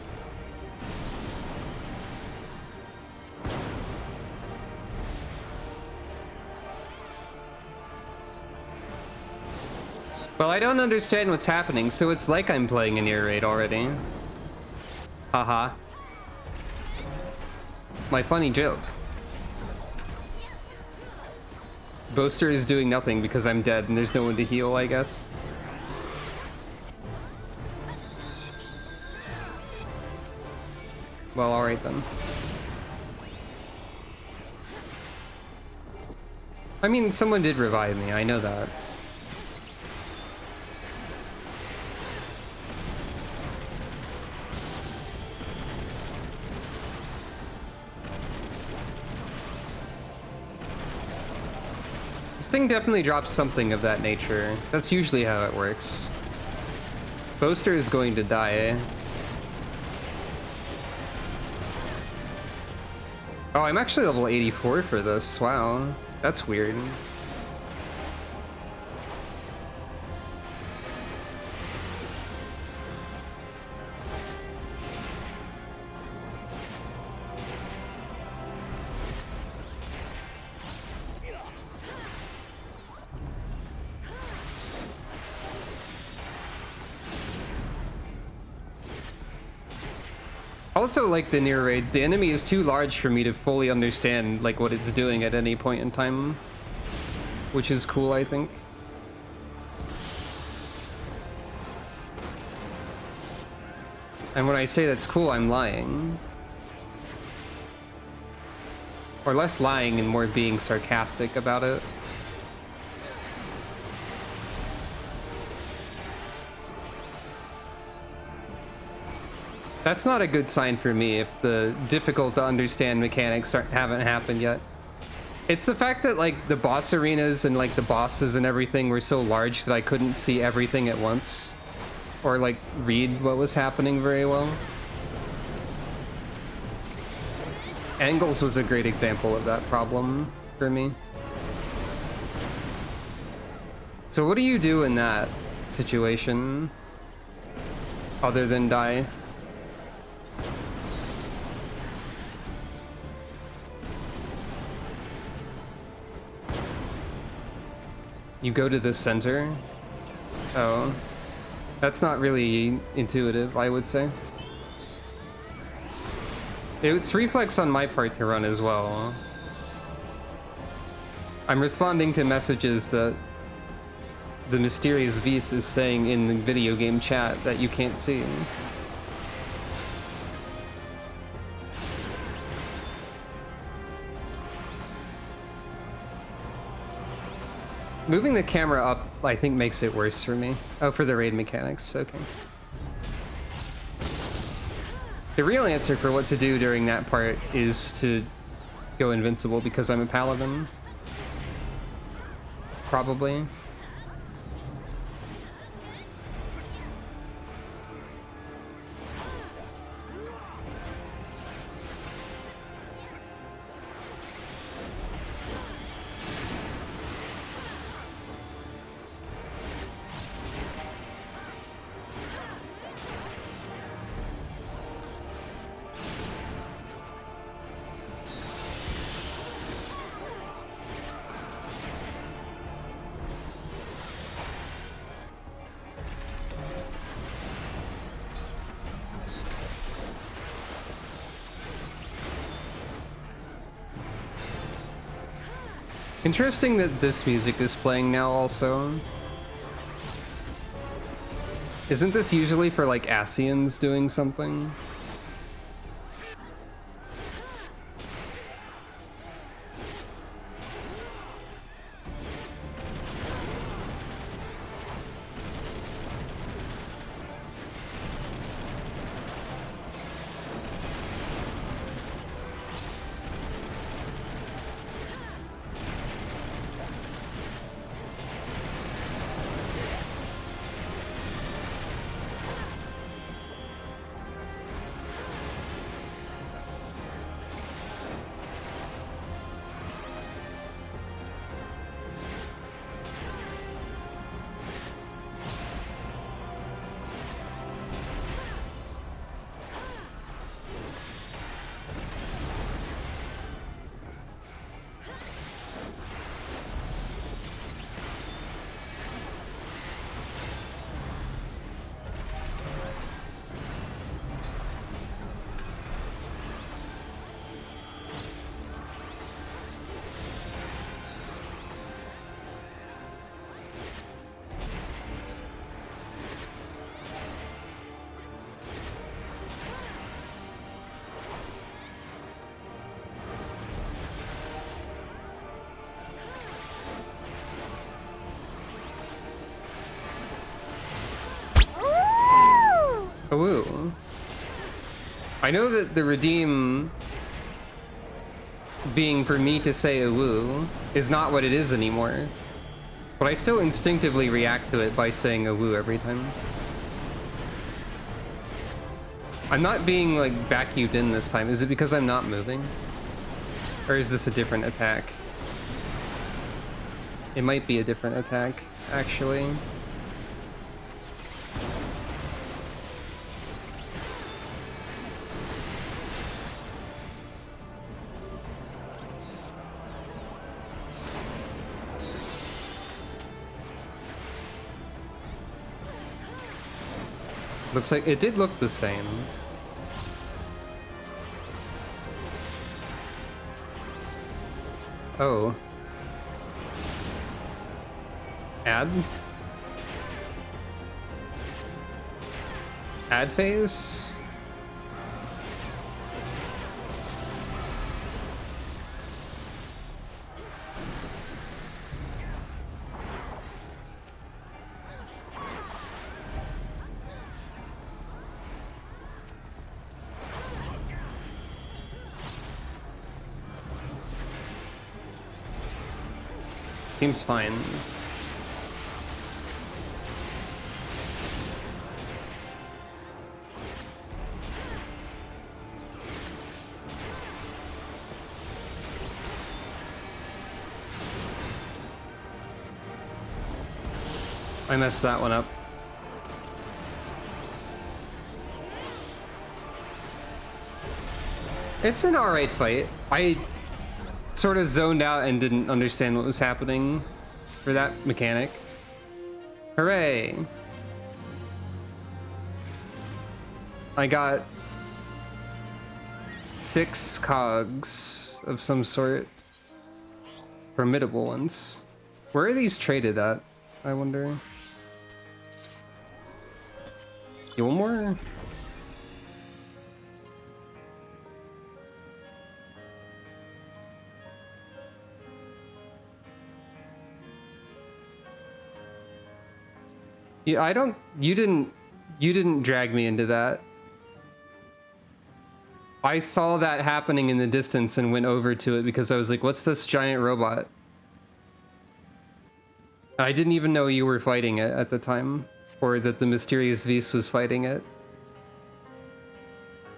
Well, I don't understand what's happening, so it's like I'm playing a nier raid already. Haha. My funny joke. Boaster is doing nothing because I'm dead and there's no one to heal, I guess. Well, alright then. I mean, someone did revive me, I know that. This thing definitely drops something of that nature. That's usually how it works. Boaster is going to die. Oh, I'm actually level 84 for this. Wow. That's weird. Also, like the nier raids, the enemy is too large for me to fully understand like what it's doing at any point in time, which is cool, I think. And when I say that's cool, I'm lying. Or less lying and more being sarcastic about it. That's not a good sign for me if the difficult to understand mechanics haven't happened yet. It's the fact that like the boss arenas and like the bosses and everything were so large that I couldn't see everything at once. Or like read what was happening very well. Angles was a great example of that problem for me. So what do you do in that situation? Other than die? You go to the center? Oh. That's not really intuitive, I would say. It's reflex on my part to run as well. I'm responding to messages that the mysterious Vis is saying in the video game chat that you can't see. Moving the camera up, I think, makes it worse for me. Oh, for the raid mechanics, okay. The real answer for what to do during that part is to go invincible because I'm a paladin. Probably. Interesting that this music is playing now also. Isn't this usually for like Asians doing something? I know that the redeem being for me to say a woo is not what it is anymore, but I still instinctively react to it by saying a woo every time. I'm not being like vacuumed in this time. Is it because I'm not moving? Or is this a different attack? It might be a different attack, actually. Looks like it did look the same. Oh. Add? Add phase? Seems fine. I messed that one up. It's an alright fight. I sort of zoned out and didn't understand what was happening for that mechanic. Hooray! I got 6 cogs of some sort. Formidable ones. Where are these traded at, I wonder? Gilmore? Yeah, I don't. You didn't drag me into that. I saw that happening in the distance and went over to it because I was like, what's this giant robot? I didn't even know you were fighting it at the time, or that the mysterious beast was fighting it.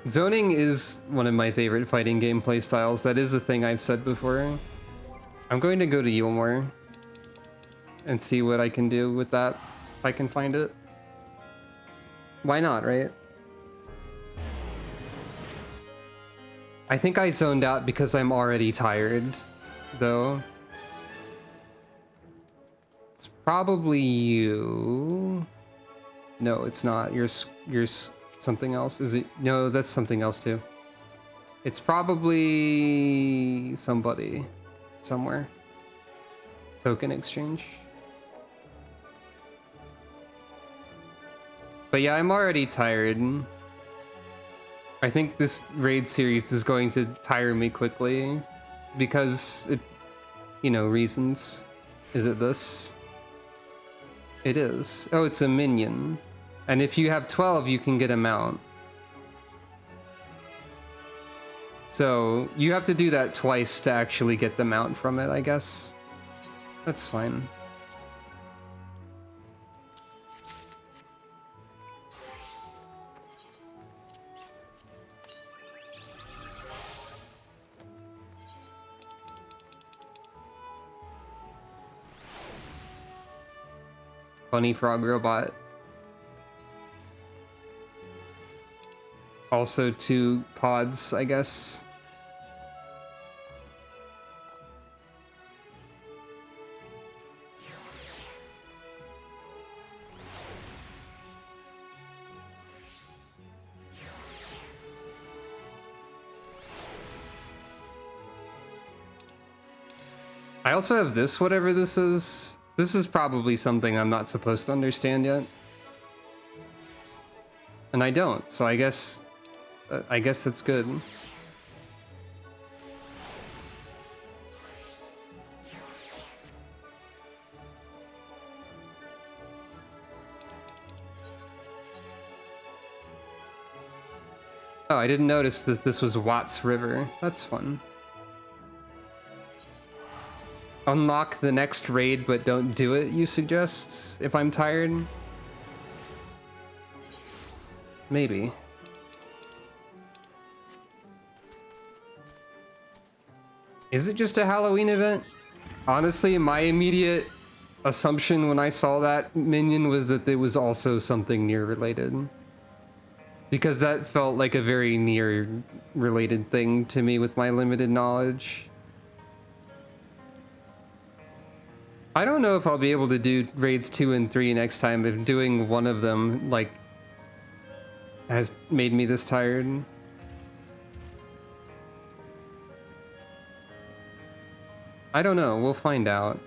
Zoning is one of my favorite fighting gameplay styles. That is a thing I've said before. I'm going to go to Yulmore and see what I can do with that, if I can find it. Why not, right? I think I zoned out because I'm already tired, though. It's probably you. No, it's not. You're something else. Is it? No, that's something else too. It's probably somebody somewhere. Token exchange. But yeah, I'm already tired. I think this raid series is going to tire me quickly because it, you know, reasons. Is it this? It is. Oh, it's a minion. And if you have 12, you can get a mount. So you have to do that twice to actually get the mount from it, I guess. That's fine. Funny frog robot. Also 2 pods, I guess. I also have this, whatever this is. This is probably something I'm not supposed to understand yet. And I don't, so I guess that's good. Oh, I didn't notice that this was Watts River. That's fun. Unlock the next raid, but don't do it, you suggest, if I'm tired? Maybe. Is it just a Halloween event? Honestly, my immediate assumption when I saw that minion was that it was also something nier related. Because that felt like a very nier related thing to me with my limited knowledge. I don't know if I'll be able to do raids 2 and 3 next time if doing one of them, like, has made me this tired. I don't know, we'll find out.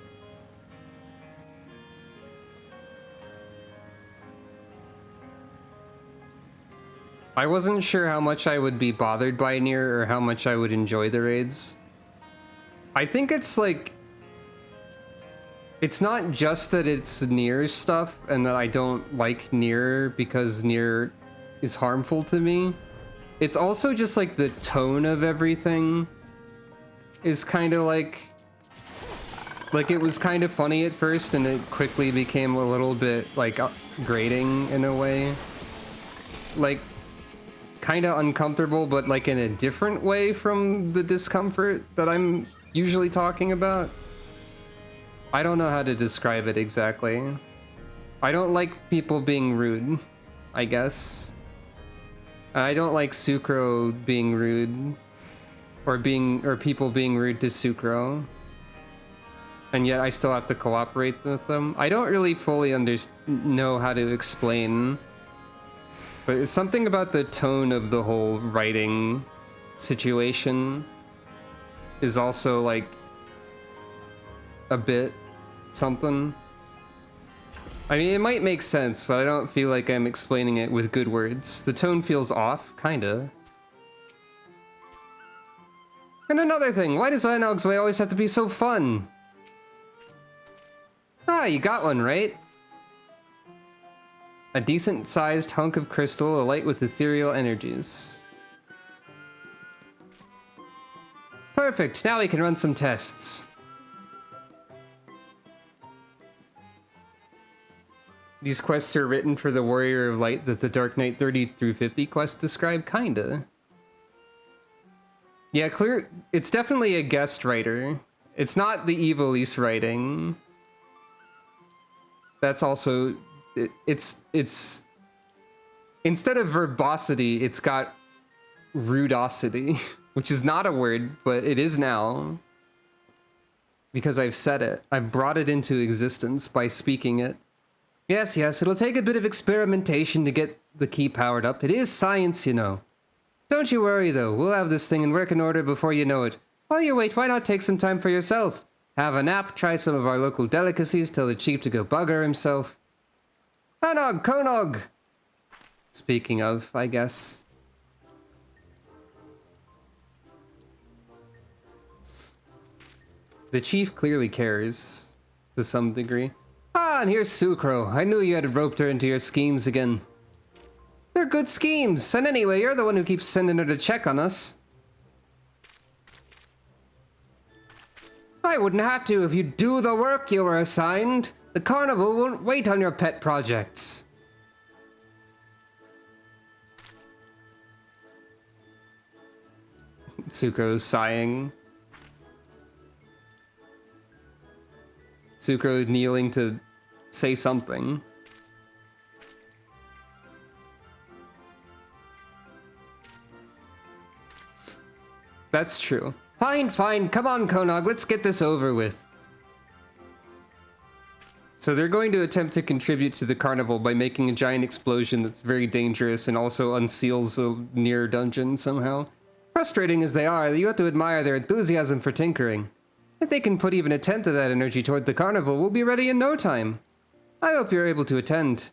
I wasn't sure how much I would be bothered by nier or how much I would enjoy the raids. I think it's like... It's not just that it's nier stuff and that I don't like nier because nier is harmful to me. It's also just like the tone of everything is kind of like it was kind of funny at first and it quickly became a little bit like grating in a way. Like kind of uncomfortable, but like in a different way from the discomfort that I'm usually talking about. I don't know how to describe it exactly. I don't like people being rude, I guess. I don't like Sucro being rude, or people being rude to Sucro. And yet I still have to cooperate with them. I don't really fully know how to explain, but it's something about the tone of the whole writing situation is also like a bit something. I mean, it might make sense, but I don't feel like I'm explaining it with good words. The tone feels off, kinda. And another thing, why does Einog's Way always have to be so fun? Ah, you got one, right? A decent-sized hunk of crystal alight with ethereal energies. Perfect, now we can run some tests. These quests are written for the Warrior of Light that the Dark Knight 30 through 50 quest describe, kinda. Yeah, clear. It's definitely a guest writer. It's not the Evilise writing. That's also... It's... Instead of verbosity, it's got rudosity, which is not a word, but it is now. Because I've said it. I've brought it into existence by speaking it. Yes, it'll take a bit of experimentation to get the key powered up. It is science, you know. Don't you worry, though. We'll have this thing in working order before you know it. While you wait, why not take some time for yourself? Have a nap, try some of our local delicacies, tell the chief to go bugger himself. Anog, Konog! Speaking of, I guess. The chief clearly cares, to some degree. Ah, and here's Sucro. I knew you had roped her into your schemes again. They're good schemes, and anyway, you're the one who keeps sending her to check on us. I wouldn't have to if you do the work you were assigned. The carnival won't wait on your pet projects. Sucro's sighing. Sucro kneeling to say something. That's true. Fine, come on, Konog, let's get this over with. So they're going to attempt to contribute to the carnival by making a giant explosion that's very dangerous and also unseals a nier dungeon somehow. Frustrating as they are, you have to admire their enthusiasm for tinkering. If they can put even a tenth of that energy toward the carnival, we'll be ready in no time. I hope you're able to attend.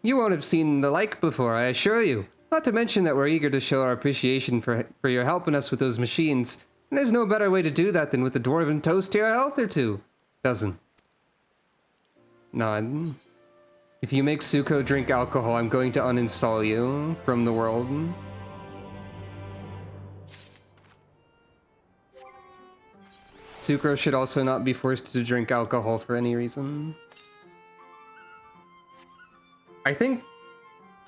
You won't have seen the like before, I assure you. Not to mention that we're eager to show our appreciation for your helping us with those machines. And there's no better way to do that than with a dwarven toast to your health or two. Doesn't. Nod. If you make Sucro drink alcohol, I'm going to uninstall you from the world. Sucro should also not be forced to drink alcohol for any reason. I think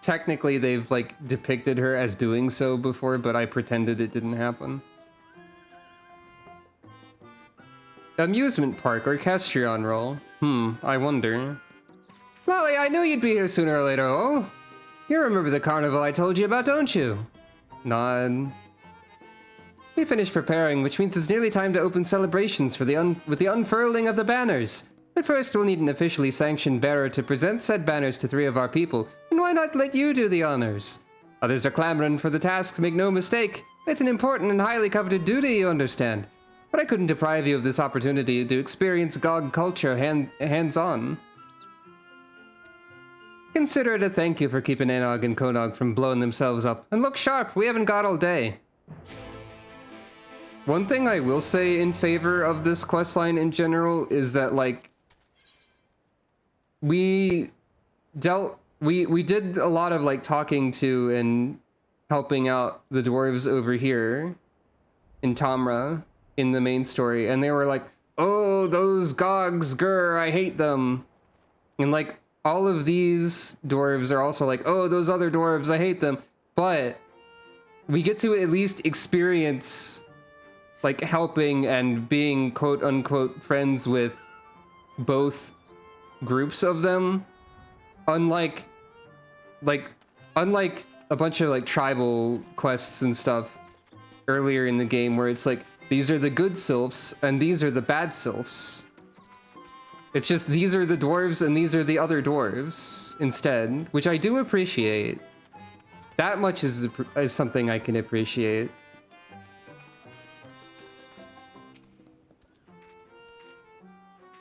technically they've like depicted her as doing so before, but I pretended it didn't happen. Amusement park orchestrion roll. I wonder. Lolly, I knew you'd be here sooner or later. Oh, you remember the carnival I told you about, don't you? Nod. We finished preparing, which means it's nearly time to open celebrations for with the unfurling of the banners. But first, we'll need an officially sanctioned bearer to present said banners to 3 of our people. And why not let you do the honors? Others are clamoring for the task, make no mistake. It's an important and highly coveted duty, you understand. But I couldn't deprive you of this opportunity to experience GOG culture hands-on. Consider it a thank you for keeping Anog and Konog from blowing themselves up. And look sharp, we haven't got all day. One thing I will say in favor of this questline in general is that, like, we did a lot of, like, talking to and helping out the dwarves over here in Tamra in the main story, and they were like, oh, those Gogs, grr, I hate them. And, like, all of these dwarves are also like, oh, those other dwarves, I hate them. But we get to at least experience, like, helping and being quote-unquote friends with both groups of them. Unlike a bunch of, like, tribal quests and stuff earlier in the game where it's like, these are the good sylphs and these are the bad sylphs. It's just these are the dwarves and these are the other dwarves instead, which I do appreciate. That much is something I can appreciate.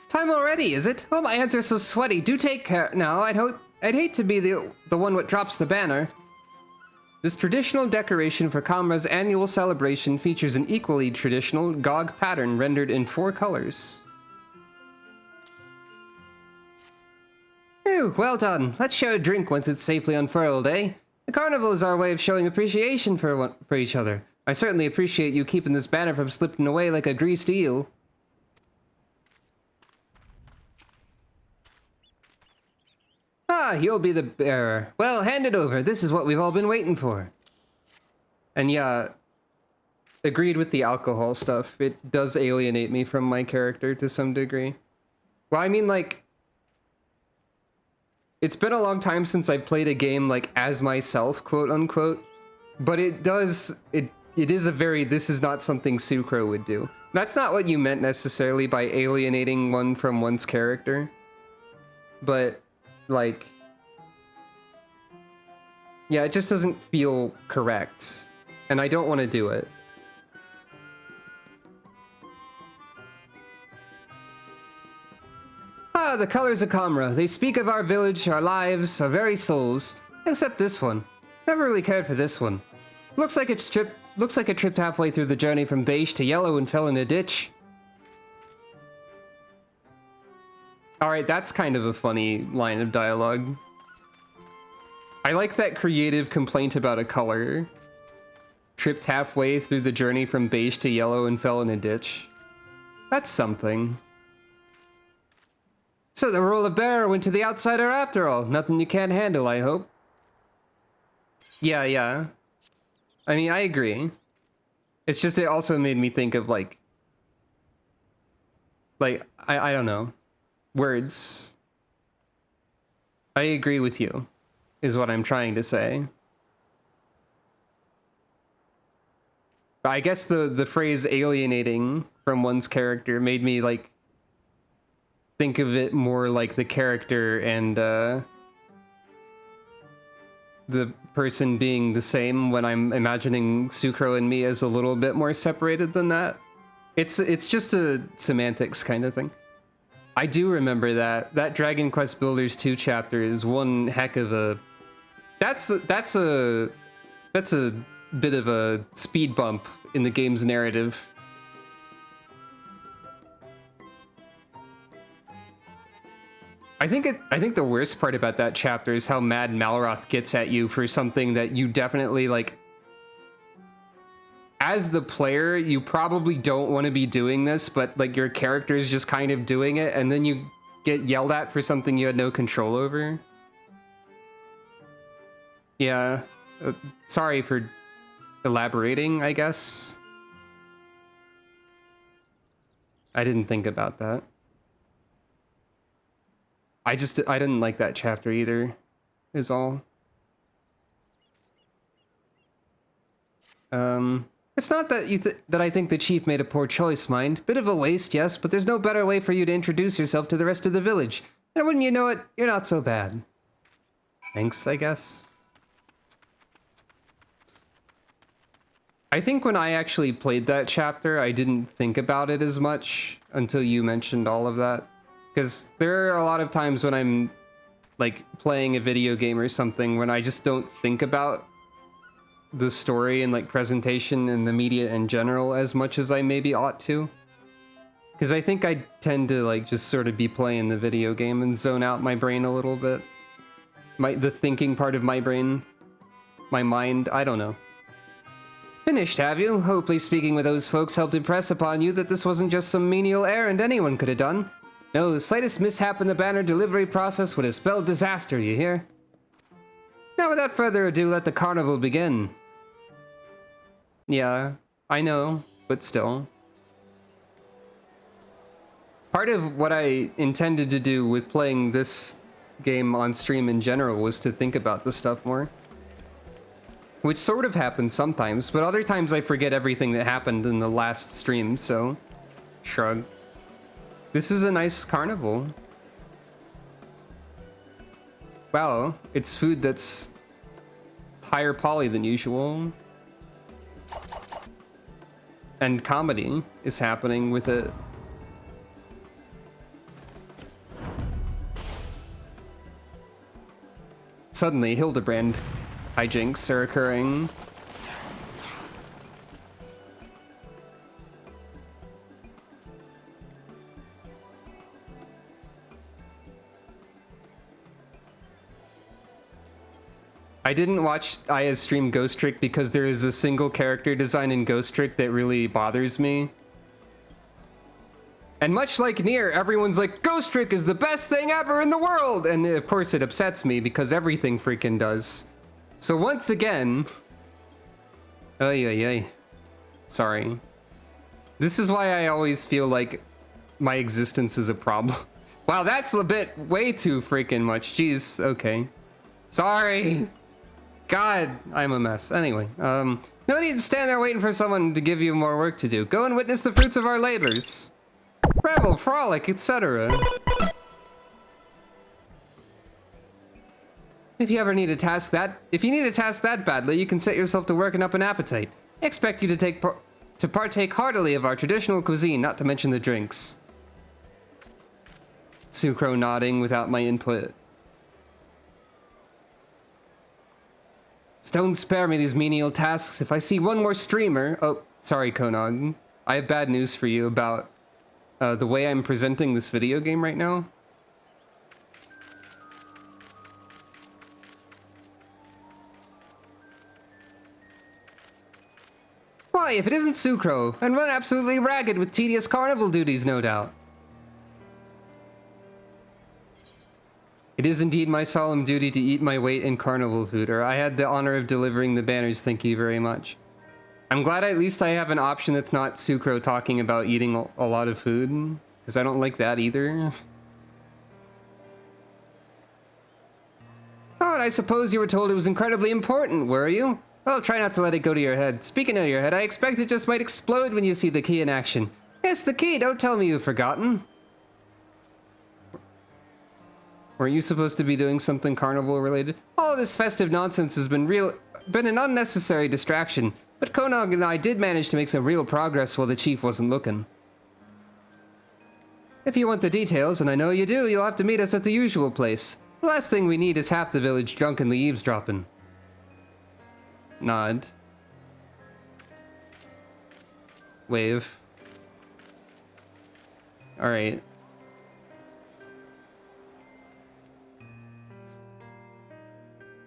Time already, is it? Oh, my hands are so sweaty. Do take care now. I'd hate to be the one what drops the banner. This traditional decoration for Kamra's annual celebration features an equally traditional GOG pattern rendered in 4 colors. Ew, well done. Let's share a drink once it's safely unfurled, eh? The carnival is our way of showing appreciation for each other. I certainly appreciate you keeping this banner from slipping away like a greased eel. Ah, you'll be the bearer. Well, hand it over. This is what we've all been waiting for. And yeah, agreed with the alcohol stuff. It does alienate me from my character to some degree. Well, I mean, like, it's been a long time since I played a game, like, as myself, quote unquote. But it is a very, this is not something Sucro would do. That's not what you meant necessarily by alienating one from one's character. But, like, yeah, it just doesn't feel correct. And I don't want to do it. Ah, the colors of Kamra. They speak of our village, our lives, our very souls. Except this one. Never really cared for this one. Looks like it tripped halfway through the journey from beige to yellow and fell in a ditch. Alright, that's kind of a funny line of dialogue. I like that creative complaint about a color. Tripped halfway through the journey from beige to yellow and fell in a ditch. That's something. So the role of bearer went to the outsider after all. Nothing you can't handle, I hope. Yeah. I mean, I agree. It's just it also made me think of, like, I don't know. Words. I agree with you, is what I'm trying to say. But I guess the phrase alienating from one's character made me, like, think of it more like the character and the person being the same when I'm imagining Sucro and me as a little bit more separated than that. It's just a semantics kind of thing. I do remember that Dragon Quest Builders 2 chapter is one heck of a... That's a bit of a speed bump in the game's narrative. I think the worst part about that chapter is how mad Malroth gets at you for something that you definitely, like, as the player, you probably don't want to be doing this, but like your character is just kind of doing it, and then you get yelled at for something you had no control over. Yeah, sorry for elaborating, I guess. I didn't think about that. I didn't like that chapter either, is all. It's not that that I think the chief made a poor choice, mind. Bit of a waste, yes, but there's no better way for you to introduce yourself to the rest of the village. And wouldn't you know it, you're not so bad. Thanks, I guess. I think when I actually played that chapter, I didn't think about it as much until you mentioned all of that. Because there are a lot of times when I'm like playing a video game or something when I just don't think about the story and like presentation and the media in general as much as I maybe ought to. Because I think I tend to like just sort of be playing the video game and zone out my brain a little bit. The thinking part of my brain, my mind, I don't know. Finished, have you? Hopefully speaking with those folks helped impress upon you that this wasn't just some menial errand anyone could have done. No, the slightest mishap in the banner delivery process would have spelled disaster, you hear? Now without further ado, let the carnival begin. Yeah, I know, but still. Part of what I intended to do with playing this game on stream in general was to think about this stuff more. Which sort of happens sometimes, but other times I forget everything that happened in the last stream, so shrug. This is a nice carnival. Wow, it's food that's higher poly than usual. And comedy is happening with it. Suddenly, Hildebrand hijinks are occurring. I didn't watch Aya's stream Ghost Trick because there is a single character design in Ghost Trick that really bothers me. And much like Nier, everyone's like, Ghost Trick is the best thing ever in the world! And of course it upsets me because everything freaking does. So once again... Sorry. This is why I always feel like my existence is a problem. Wow, that's a bit way too freaking much. Jeez, okay. Sorry! God, I'm a mess. Anyway, no need to stand there waiting for someone to give you more work to do. Go and witness the fruits of our labors. Revel, frolic, etc. If you need a task that badly, you can set yourself to working up an appetite. I expect you to partake heartily of our traditional cuisine, not to mention the drinks. Sucro nodding without my input. Don't spare me these menial tasks. If I see one more streamer... Oh, sorry, Konog. I have bad news for you about the way I'm presenting this video game right now. Why, if it isn't Sucro, and run absolutely ragged with tedious carnival duties, no doubt. It is indeed my solemn duty to eat my weight in carnival food, or I had the honor of delivering the banners, thank you very much. I'm glad at least I have an option that's not Sucro talking about eating a lot of food, because I don't like that either. Oh, and I suppose you were told it was incredibly important, were you? Well, try not to let it go to your head. Speaking of your head, I expect it just might explode when you see the key in action. Yes, the key, don't tell me you've forgotten. Were you supposed to be doing something carnival related? All of this festive nonsense has been an unnecessary distraction, but Konog and I did manage to make some real progress while the chief wasn't looking. If you want the details, and I know you do, you'll have to meet us at the usual place. The last thing we need is half the village drunkenly eavesdropping. Nod. Wave. Alright.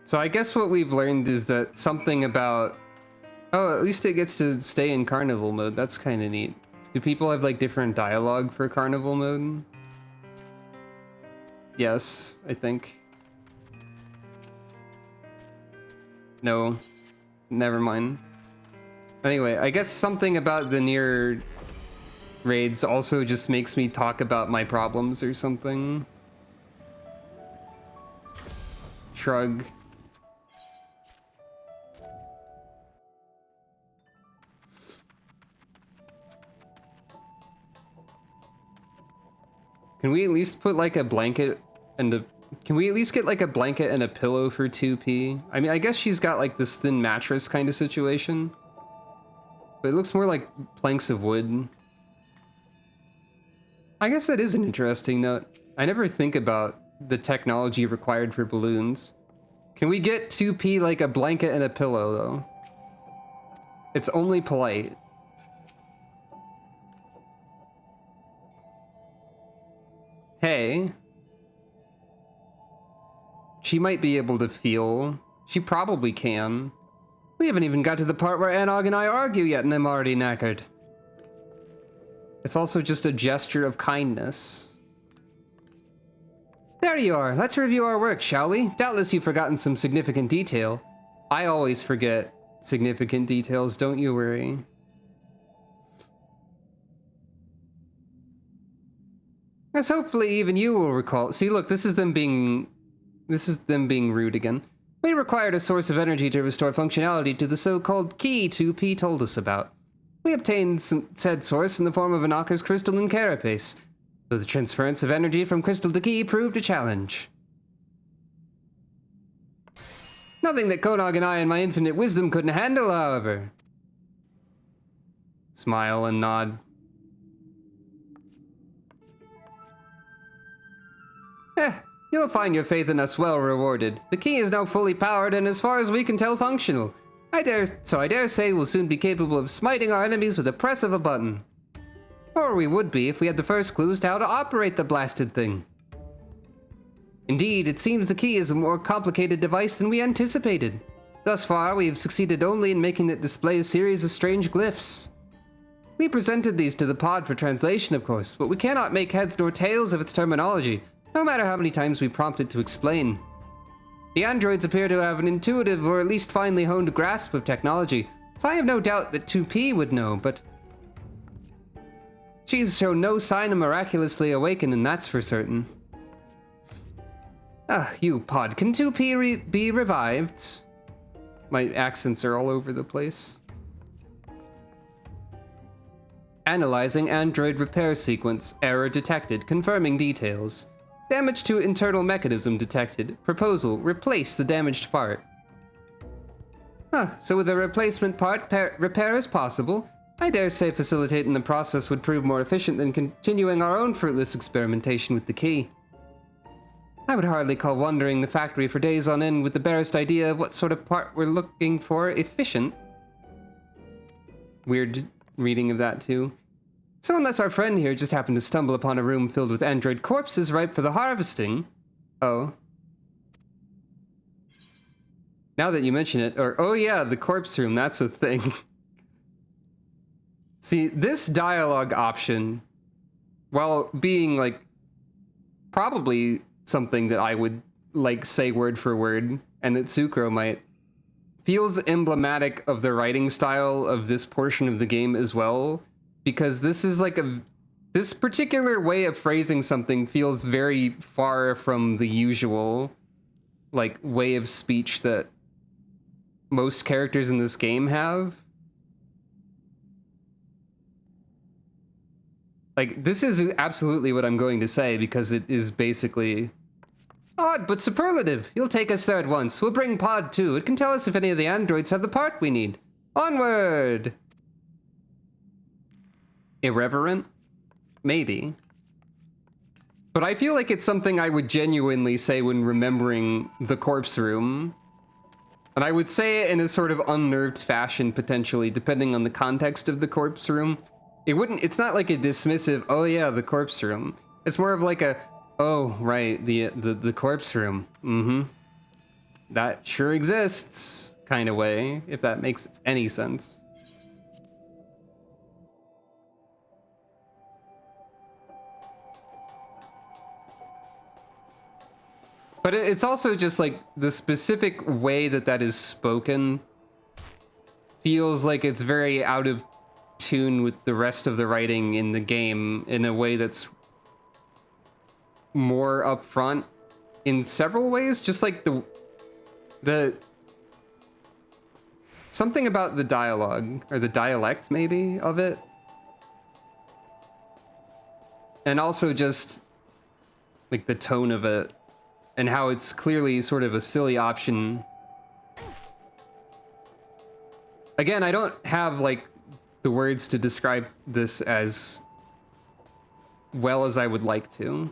So I guess what we've learned is that something about Oh, at least it gets to stay in carnival mode. That's kind of neat. Do people have like different dialogue for carnival mode? Yes, I think. No, never mind. Anyway, I guess something about the nier raids also just makes me talk about my problems or something. Shrug. Can we at least put like a blanket and a... Can we at least get like a blanket and a pillow for 2P? I mean, I guess she's got like this thin mattress kind of situation. But it looks more like planks of wood. I guess that is an interesting note. I never think about the technology required for balloons. Can we get 2P like a blanket and a pillow though? It's only polite. Hey. She might be able to feel. She probably can. We haven't even got to the part where Anog and I argue yet and I'm already knackered. It's also just a gesture of kindness. There you are. Let's review our work, shall we? Doubtless you've forgotten some significant detail. I always forget significant details, don't you worry. As hopefully even you will recall. See, look, this is them being rude again. We required a source of energy to restore functionality to the so-called key 2P told us about. We obtained said source in the form of Anaka's crystalline carapace, though the transference of energy from crystal to key proved a challenge. Nothing that Konog and I in my infinite wisdom couldn't handle, however. Smile and nod. You'll find your faith in us well rewarded. The key is now fully powered and as far as we can tell functional. I dare say we'll soon be capable of smiting our enemies with a press of a button. Or we would be if we had the first clues to how to operate the blasted thing. Indeed, it seems the key is a more complicated device than we anticipated. Thus far, we have succeeded only in making it display a series of strange glyphs. We presented these to the pod for translation, of course, but we cannot make heads nor tails of its terminology, no matter how many times we prompt it to explain. The androids appear to have an intuitive or at least finely honed grasp of technology, so I have no doubt that 2P would know, but she's shown no sign of miraculously awakening, that's for certain. You pod, can 2P be revived? My accents are all over the place. Analyzing android repair sequence, error detected, confirming details. Damage to internal mechanism detected. Proposal, replace the damaged part. So with a replacement part, repair is possible. I dare say facilitating the process would prove more efficient than continuing our own fruitless experimentation with the key. I would hardly call wandering the factory for days on end with the barest idea of what sort of part we're looking for efficient. Weird reading of that too. So unless our friend here just happened to stumble upon a room filled with android corpses ripe for the harvesting... Oh. Now that you mention it, or oh yeah, the corpse room, that's a thing. See, this dialogue option, while being like probably something that I would like say word for word, and that Sucro might, feels emblematic of the writing style of this portion of the game as well. Because this is like this particular way of phrasing something feels very far from the usual, like, way of speech that most characters in this game have. Like, this is absolutely what I'm going to say because it is basically odd but superlative. You'll take us there at once. We'll bring Pod 2. It can tell us if any of the androids have the part we need. Onward! Irreverent? Maybe. But I feel like it's something I would genuinely say when remembering the corpse room. And I would say it in a sort of unnerved fashion, potentially, depending on the context of the corpse room. It's not like a dismissive, oh yeah, the corpse room. It's more of like a, oh, right, the corpse room. Mm-hmm. That sure exists. kind of way, if that makes any sense. But it's also just like the specific way that that is spoken feels like it's very out of tune with the rest of the writing in the game in a way that's more upfront in several ways. Just like the something about the dialogue or the dialect maybe of it, and also just like the tone of it and how it's clearly sort of a silly option. Again, I don't have like the words to describe this as well as I would like to.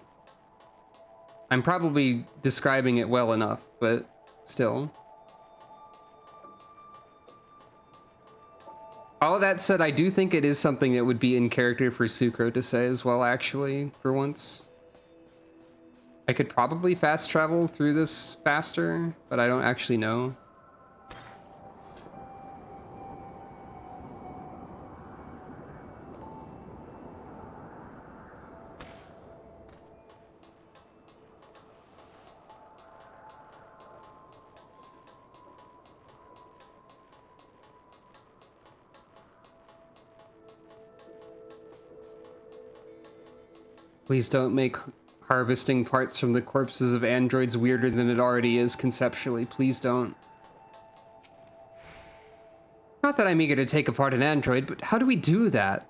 I'm probably describing it well enough, but still. All that said, I do think it is something that would be in character for Sucro to say as well, actually, for once. I could probably fast travel through this faster, but I don't actually know. Please don't make harvesting parts from the corpses of androids weirder than it already is conceptually. Please don't. Not that I'm eager to take apart an android, but how do we do that?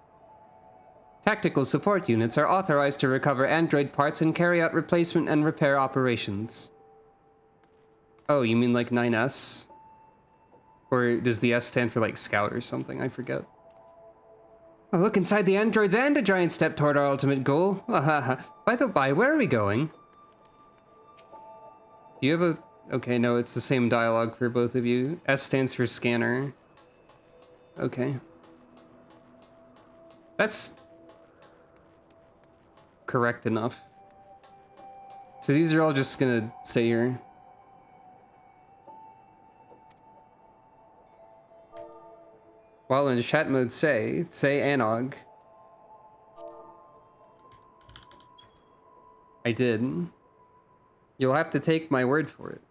Tactical support units are authorized to recover android parts and carry out replacement and repair operations. Oh, you mean like 9S? Or does the S stand for like scout or something? I forget. A look inside the androids and a giant step toward our ultimate goal. By the by, where are we going? Do you have a... Okay, no, it's the same dialogue for both of you. S stands for scanner. Okay. That's correct enough. So these are all just gonna stay here. While in chat mode, say Anog. I did. You'll have to take my word for it.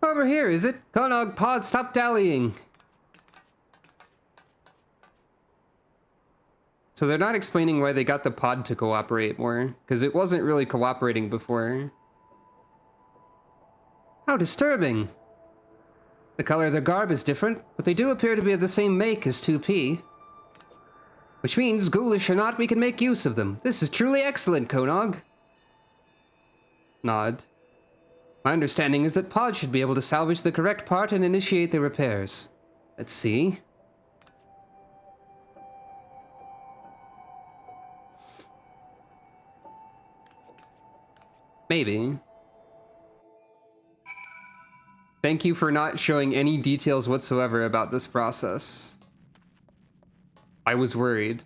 Over here, is it? Konog pod, stop dallying. So they're not explaining why they got the pod to cooperate more, because it wasn't really cooperating before. How disturbing. The color of their garb is different, but they do appear to be of the same make as 2P. Which means, ghoulish or not, we can make use of them. This is truly excellent, Konog. Nod. My understanding is that Pod should be able to salvage the correct part and initiate the repairs. Let's see. Maybe. Thank you for not showing any details whatsoever about this process. I was worried.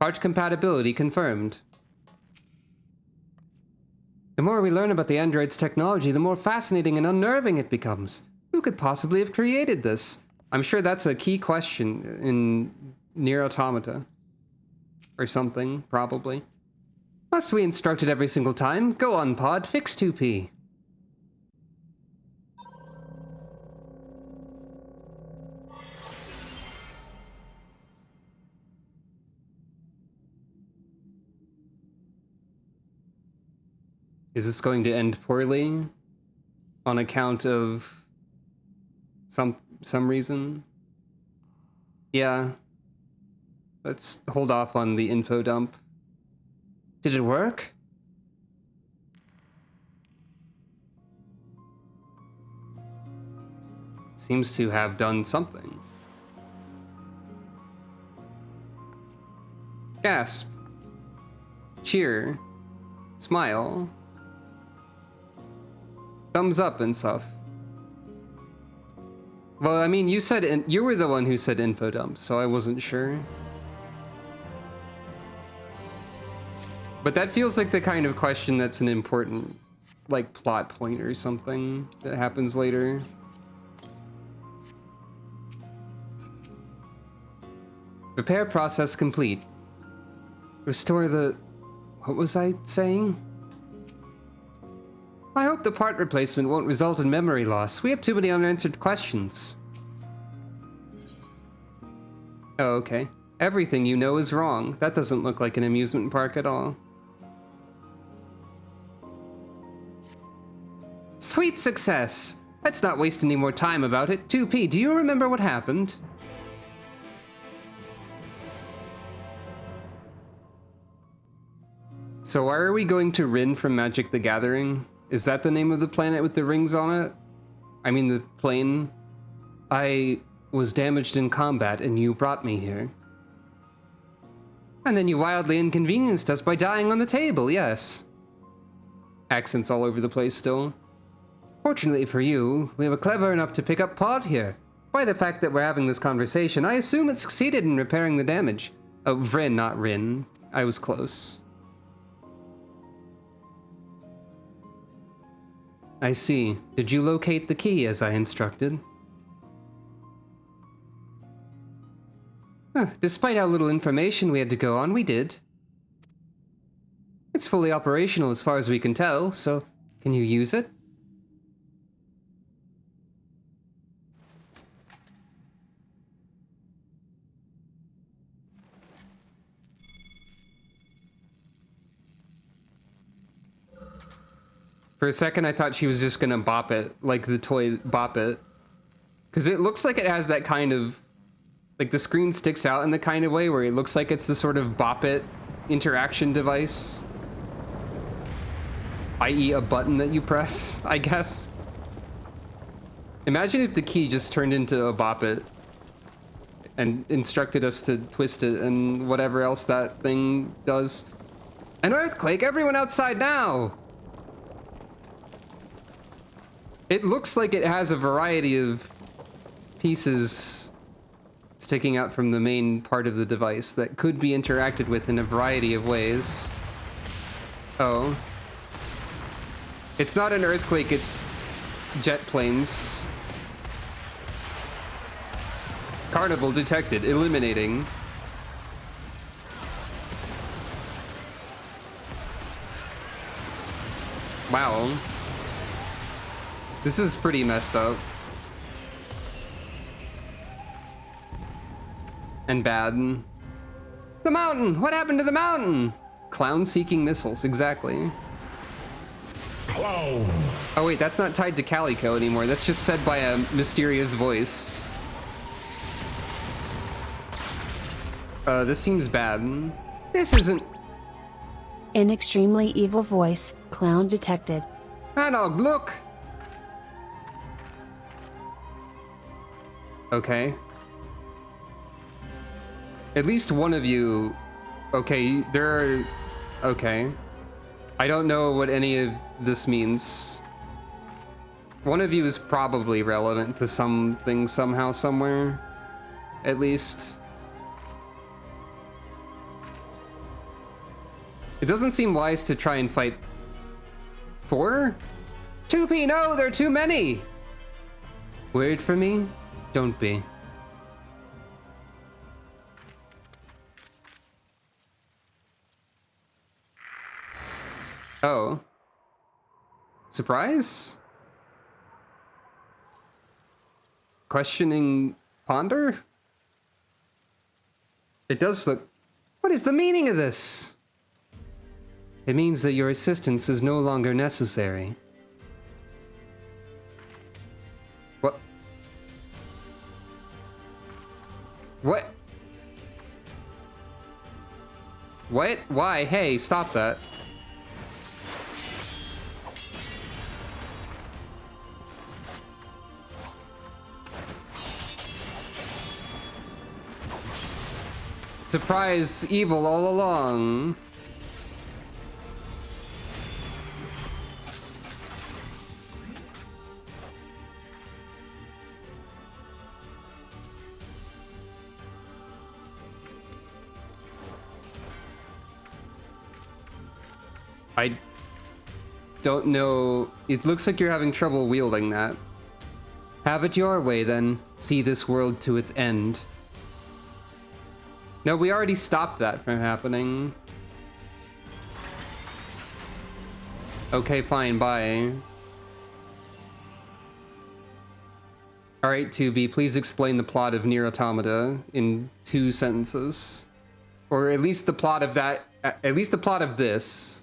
Part compatibility confirmed. The more we learn about the android's technology, the more fascinating and unnerving it becomes. Who could possibly have created this? I'm sure that's a key question in Nier Automata. Or something, probably. Must we instruct it every single time? Go on, Pod, fix 2P. Is this going to end poorly on account of some reason? Yeah. Let's hold off on the info dump. Did it work? Seems to have done something. Gasp. Cheer. Smile. Thumbs up and stuff. Well, I mean, you were the one who said info dump, so I wasn't sure. But that feels like the kind of question that's an important, like, plot point or something that happens later. Repair process complete. Restore the... What was I saying? I hope the part replacement won't result in memory loss. We have too many unanswered questions. Oh, okay. Everything you know is wrong. That doesn't look like an amusement park at all. Sweet success! Let's not waste any more time about it. 2P, do you remember what happened? So why are we going to Rin from Magic the Gathering? Is that the name of the planet with the rings on it? I mean the plane? I was damaged in combat and you brought me here. And then you wildly inconvenienced us by dying on the table, yes. Accents all over the place still. Fortunately for you, we were clever enough to pick up Pod here. By the fact that we're having this conversation, I assume it succeeded in repairing the damage. Oh, Vrin, not Rin. I was close. I see. Did you locate the key as I instructed? Despite how little information we had to go on, we did. It's fully operational as far as we can tell, so can you use it? For a second, I thought she was just gonna bop it, like the toy Bop It. Because it looks like it has that kind of... Like, the screen sticks out in the kind of way where it looks like it's the sort of Bop It interaction device. I.e. a button that you press, I guess. Imagine if the key just turned into a Bop It and instructed us to twist it and whatever else that thing does. An earthquake! Everyone outside now! It looks like it has a variety of pieces sticking out from the main part of the device that could be interacted with in a variety of ways. Oh. It's not an earthquake, it's jet planes. Carnival detected, eliminating. Wow. This is pretty messed up. And bad. The mountain! What happened to the mountain? Clown-seeking missiles, exactly. Clown. Oh wait, that's not tied to Calico anymore. That's just said by a mysterious voice. This seems bad. This isn't... An extremely evil voice, clown detected. Anog, look! Okay. At least one of you... Okay, there are... Okay. I don't know what any of this means. One of you is probably relevant to something somehow, somewhere. At least. It doesn't seem wise to try and fight... 4? 2P, no! There are too many! Worried for me? Don't be. Oh. Surprise? Questioning ponder? It does look... What is the meaning of this? It means that your assistance is no longer necessary. What? What? What? Why? Hey, stop that. Surprise, evil all along. don't know. It looks like you're having trouble wielding that. Have it your way, then. See this world to its end. No, we already stopped that from happening. Okay, fine, bye. Alright, 2B, please explain the plot of Nier Automata in 2 sentences. Or at least the plot of that, at least the plot of this.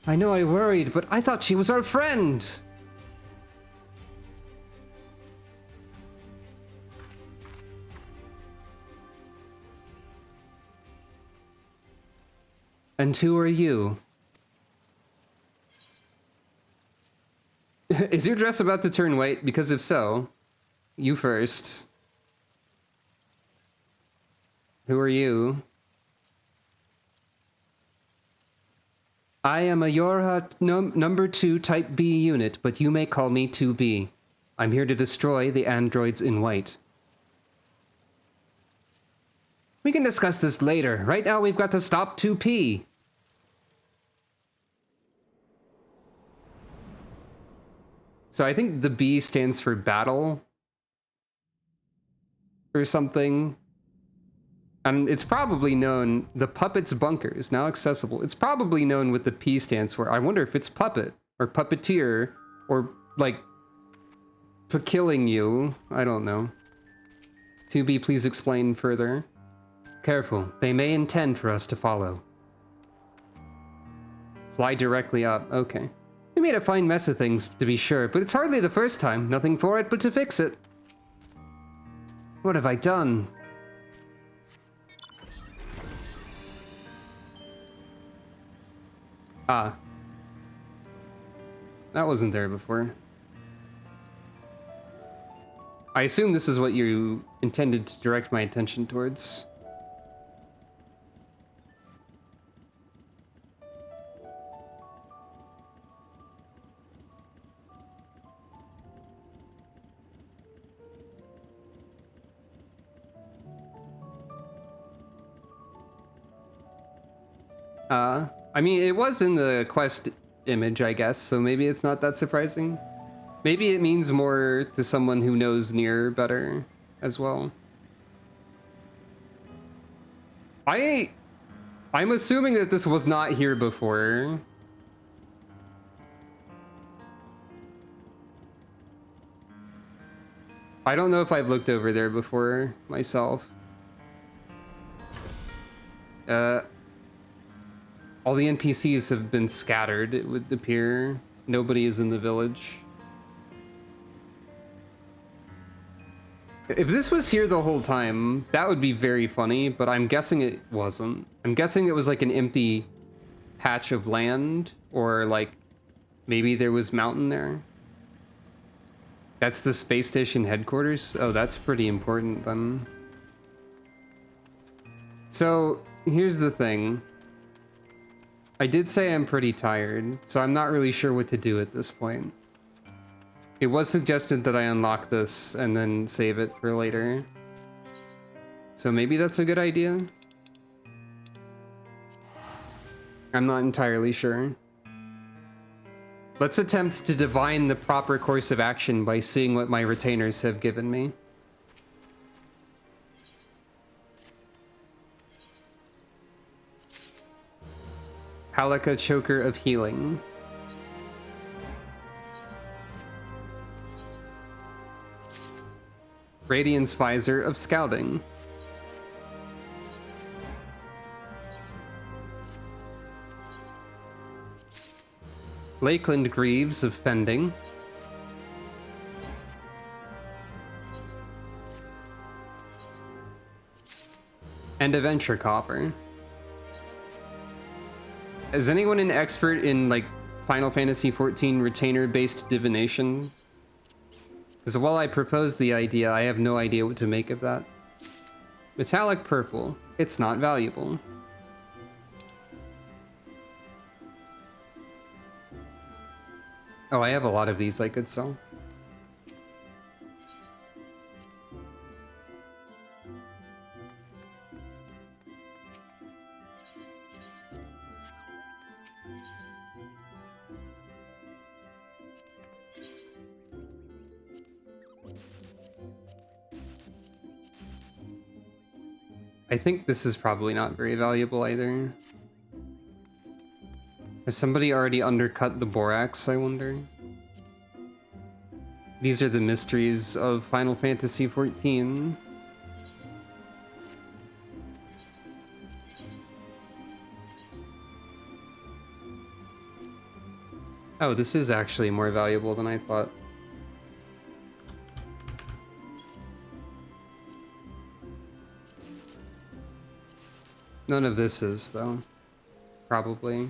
I know I worried, but I thought she was our friend! And who are you? Is your dress about to turn white? Because if so, you first. Who are you? I am a Yorha number 2 Type B unit, but you may call me 2B. I'm here to destroy the androids in white. We can discuss this later. Right now we've got to stop 2P. So I think the B stands for battle or something. And it's probably known, the puppet's bunker is now accessible. It's probably known what the P stands for. I wonder if it's puppet or puppeteer or like killing you. I don't know. 2B, please explain further. Careful, they may intend for us to follow. Fly directly up, okay. We made a fine mess of things, to be sure, but it's hardly the first time. Nothing for it but to fix it. What have I done? Ah. That wasn't there before. I assume this is what you intended to direct my attention towards. I mean, it was in the quest image, I guess, so maybe it's not that surprising. Maybe it means more to someone who knows Nier better as well. I'm assuming that this was not here before. I don't know if I've looked over there before myself. All the NPCs have been scattered, it would appear. Nobody is in the village. If this was here the whole time, that would be very funny, but I'm guessing it wasn't. I'm guessing it was like an empty patch of land, or like maybe there was mountain there. That's the space station headquarters? Oh, that's pretty important then. So, here's the thing. I did say I'm pretty tired, so I'm not really sure what to do at this point. It was suggested that I unlock this and then save it for later. So maybe that's a good idea? I'm not entirely sure. Let's attempt to divine the proper course of action by seeing what my retainers have given me. Halaka Choker of Healing. Radiance Visor of Scouting. Lakeland Greaves of Fending. And Adventure Copper. Is anyone an expert in, like, Final Fantasy XIV retainer-based divination? Because while I proposed the idea, I have no idea what to make of that. Metallic purple. It's not valuable. Oh, I have a lot of these I could sell. I think this is probably not very valuable either. Has somebody already undercut the borax, I wonder? These are the mysteries of Final Fantasy XIV. Oh, this is actually more valuable than I thought. None of this is, though. Probably.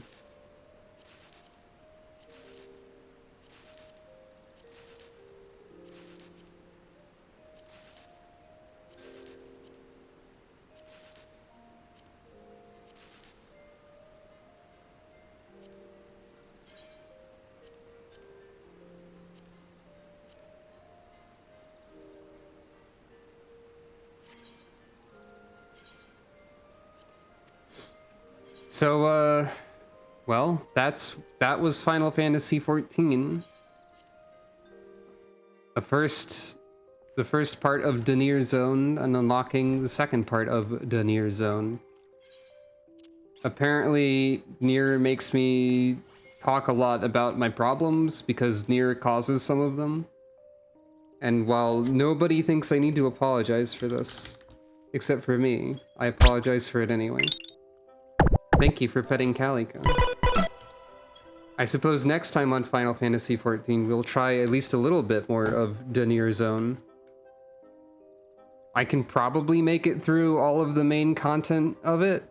So, well, that was Final Fantasy XIV. The first part of Nier Zone and unlocking the second part of Nier Zone. Apparently, Nier makes me talk a lot about my problems because Nier causes some of them. And while nobody thinks I need to apologize for this, except for me, I apologize for it anyway. Thank you for petting Calico. I suppose next time on Final Fantasy XIV, we'll try at least a little bit more of Nier Zone. I can probably make it through all of the main content of it.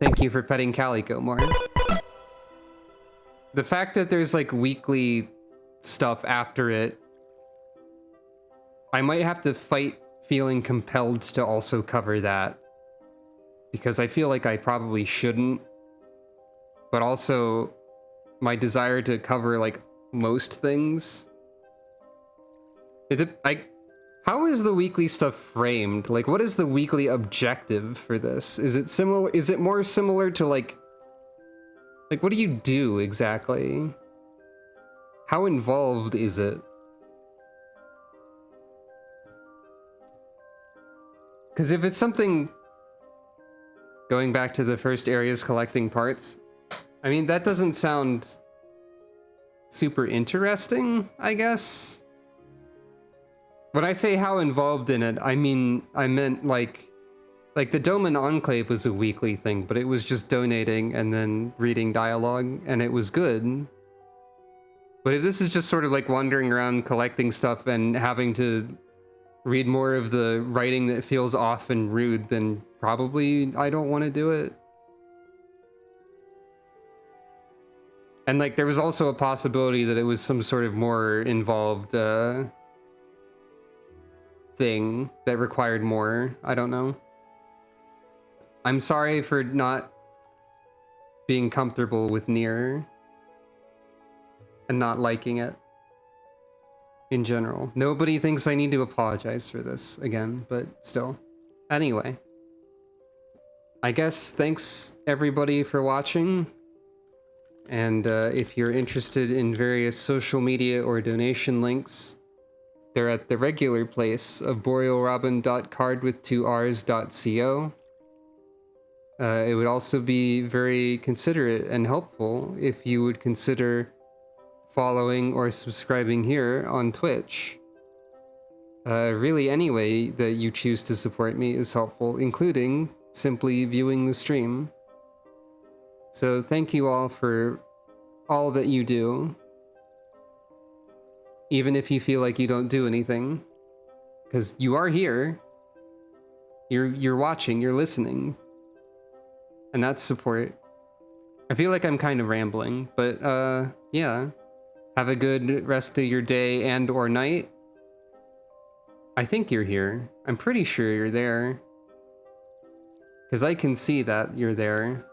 Thank you for petting Calico more. The fact that there's like weekly stuff after it, I might have to fight feeling compelled to also cover that. Because I feel like I probably shouldn't. But also, my desire to cover, like, most things. How is the weekly stuff framed? Like, what is the weekly objective for this? Is it similar? Is it more similar to, like, what do you do exactly? How involved is it? Because if it's something... Going back to the first areas collecting parts, I mean, that doesn't sound super interesting, I guess. When I say how involved in it, I meant like the Doman Enclave was a weekly thing, but it was just donating and then reading dialogue, and it was good. But if this is just sort of like wandering around collecting stuff and having to read more of the writing that feels off and rude, then probably I don't want to do it. And like there was also a possibility that it was some sort of more involved thing that required more. I don't know. I'm sorry for not being comfortable with Nier and not liking it. In general. Nobody thinks I need to apologize for this again, but still. Anyway. I guess thanks everybody for watching. And if you're interested in various social media or donation links, they're at the regular place of borealrobin.cardwith2rs.co. It would also be very considerate and helpful if you would consider following or subscribing here on Twitch. Really, any way that you choose to support me is helpful, including simply viewing the stream. So thank you all for all that you do. Even if you feel like you don't do anything. Because you are here. You're watching, you're listening. And that's support. I feel like I'm kind of rambling, but yeah. Have a good rest of your day and or night. I think you're here. I'm pretty sure you're there. Because I can see that you're there.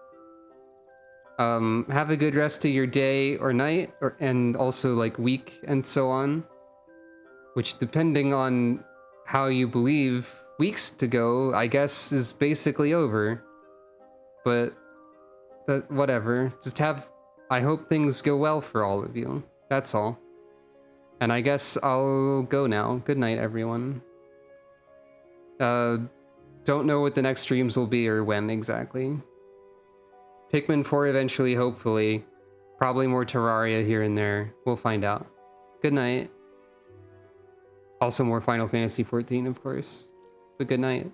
Have a good rest of your day or night, and also like week and so on. Which, depending on how you believe weeks to go, I guess is basically over. But, whatever. Just I hope things go well for all of you. That's all. And I guess I'll go now. Good night, everyone. Don't know what the next streams will be or when exactly. Pikmin 4 eventually, hopefully. Probably more Terraria here and there. We'll find out. Good night. Also more Final Fantasy 14, of course. But good night.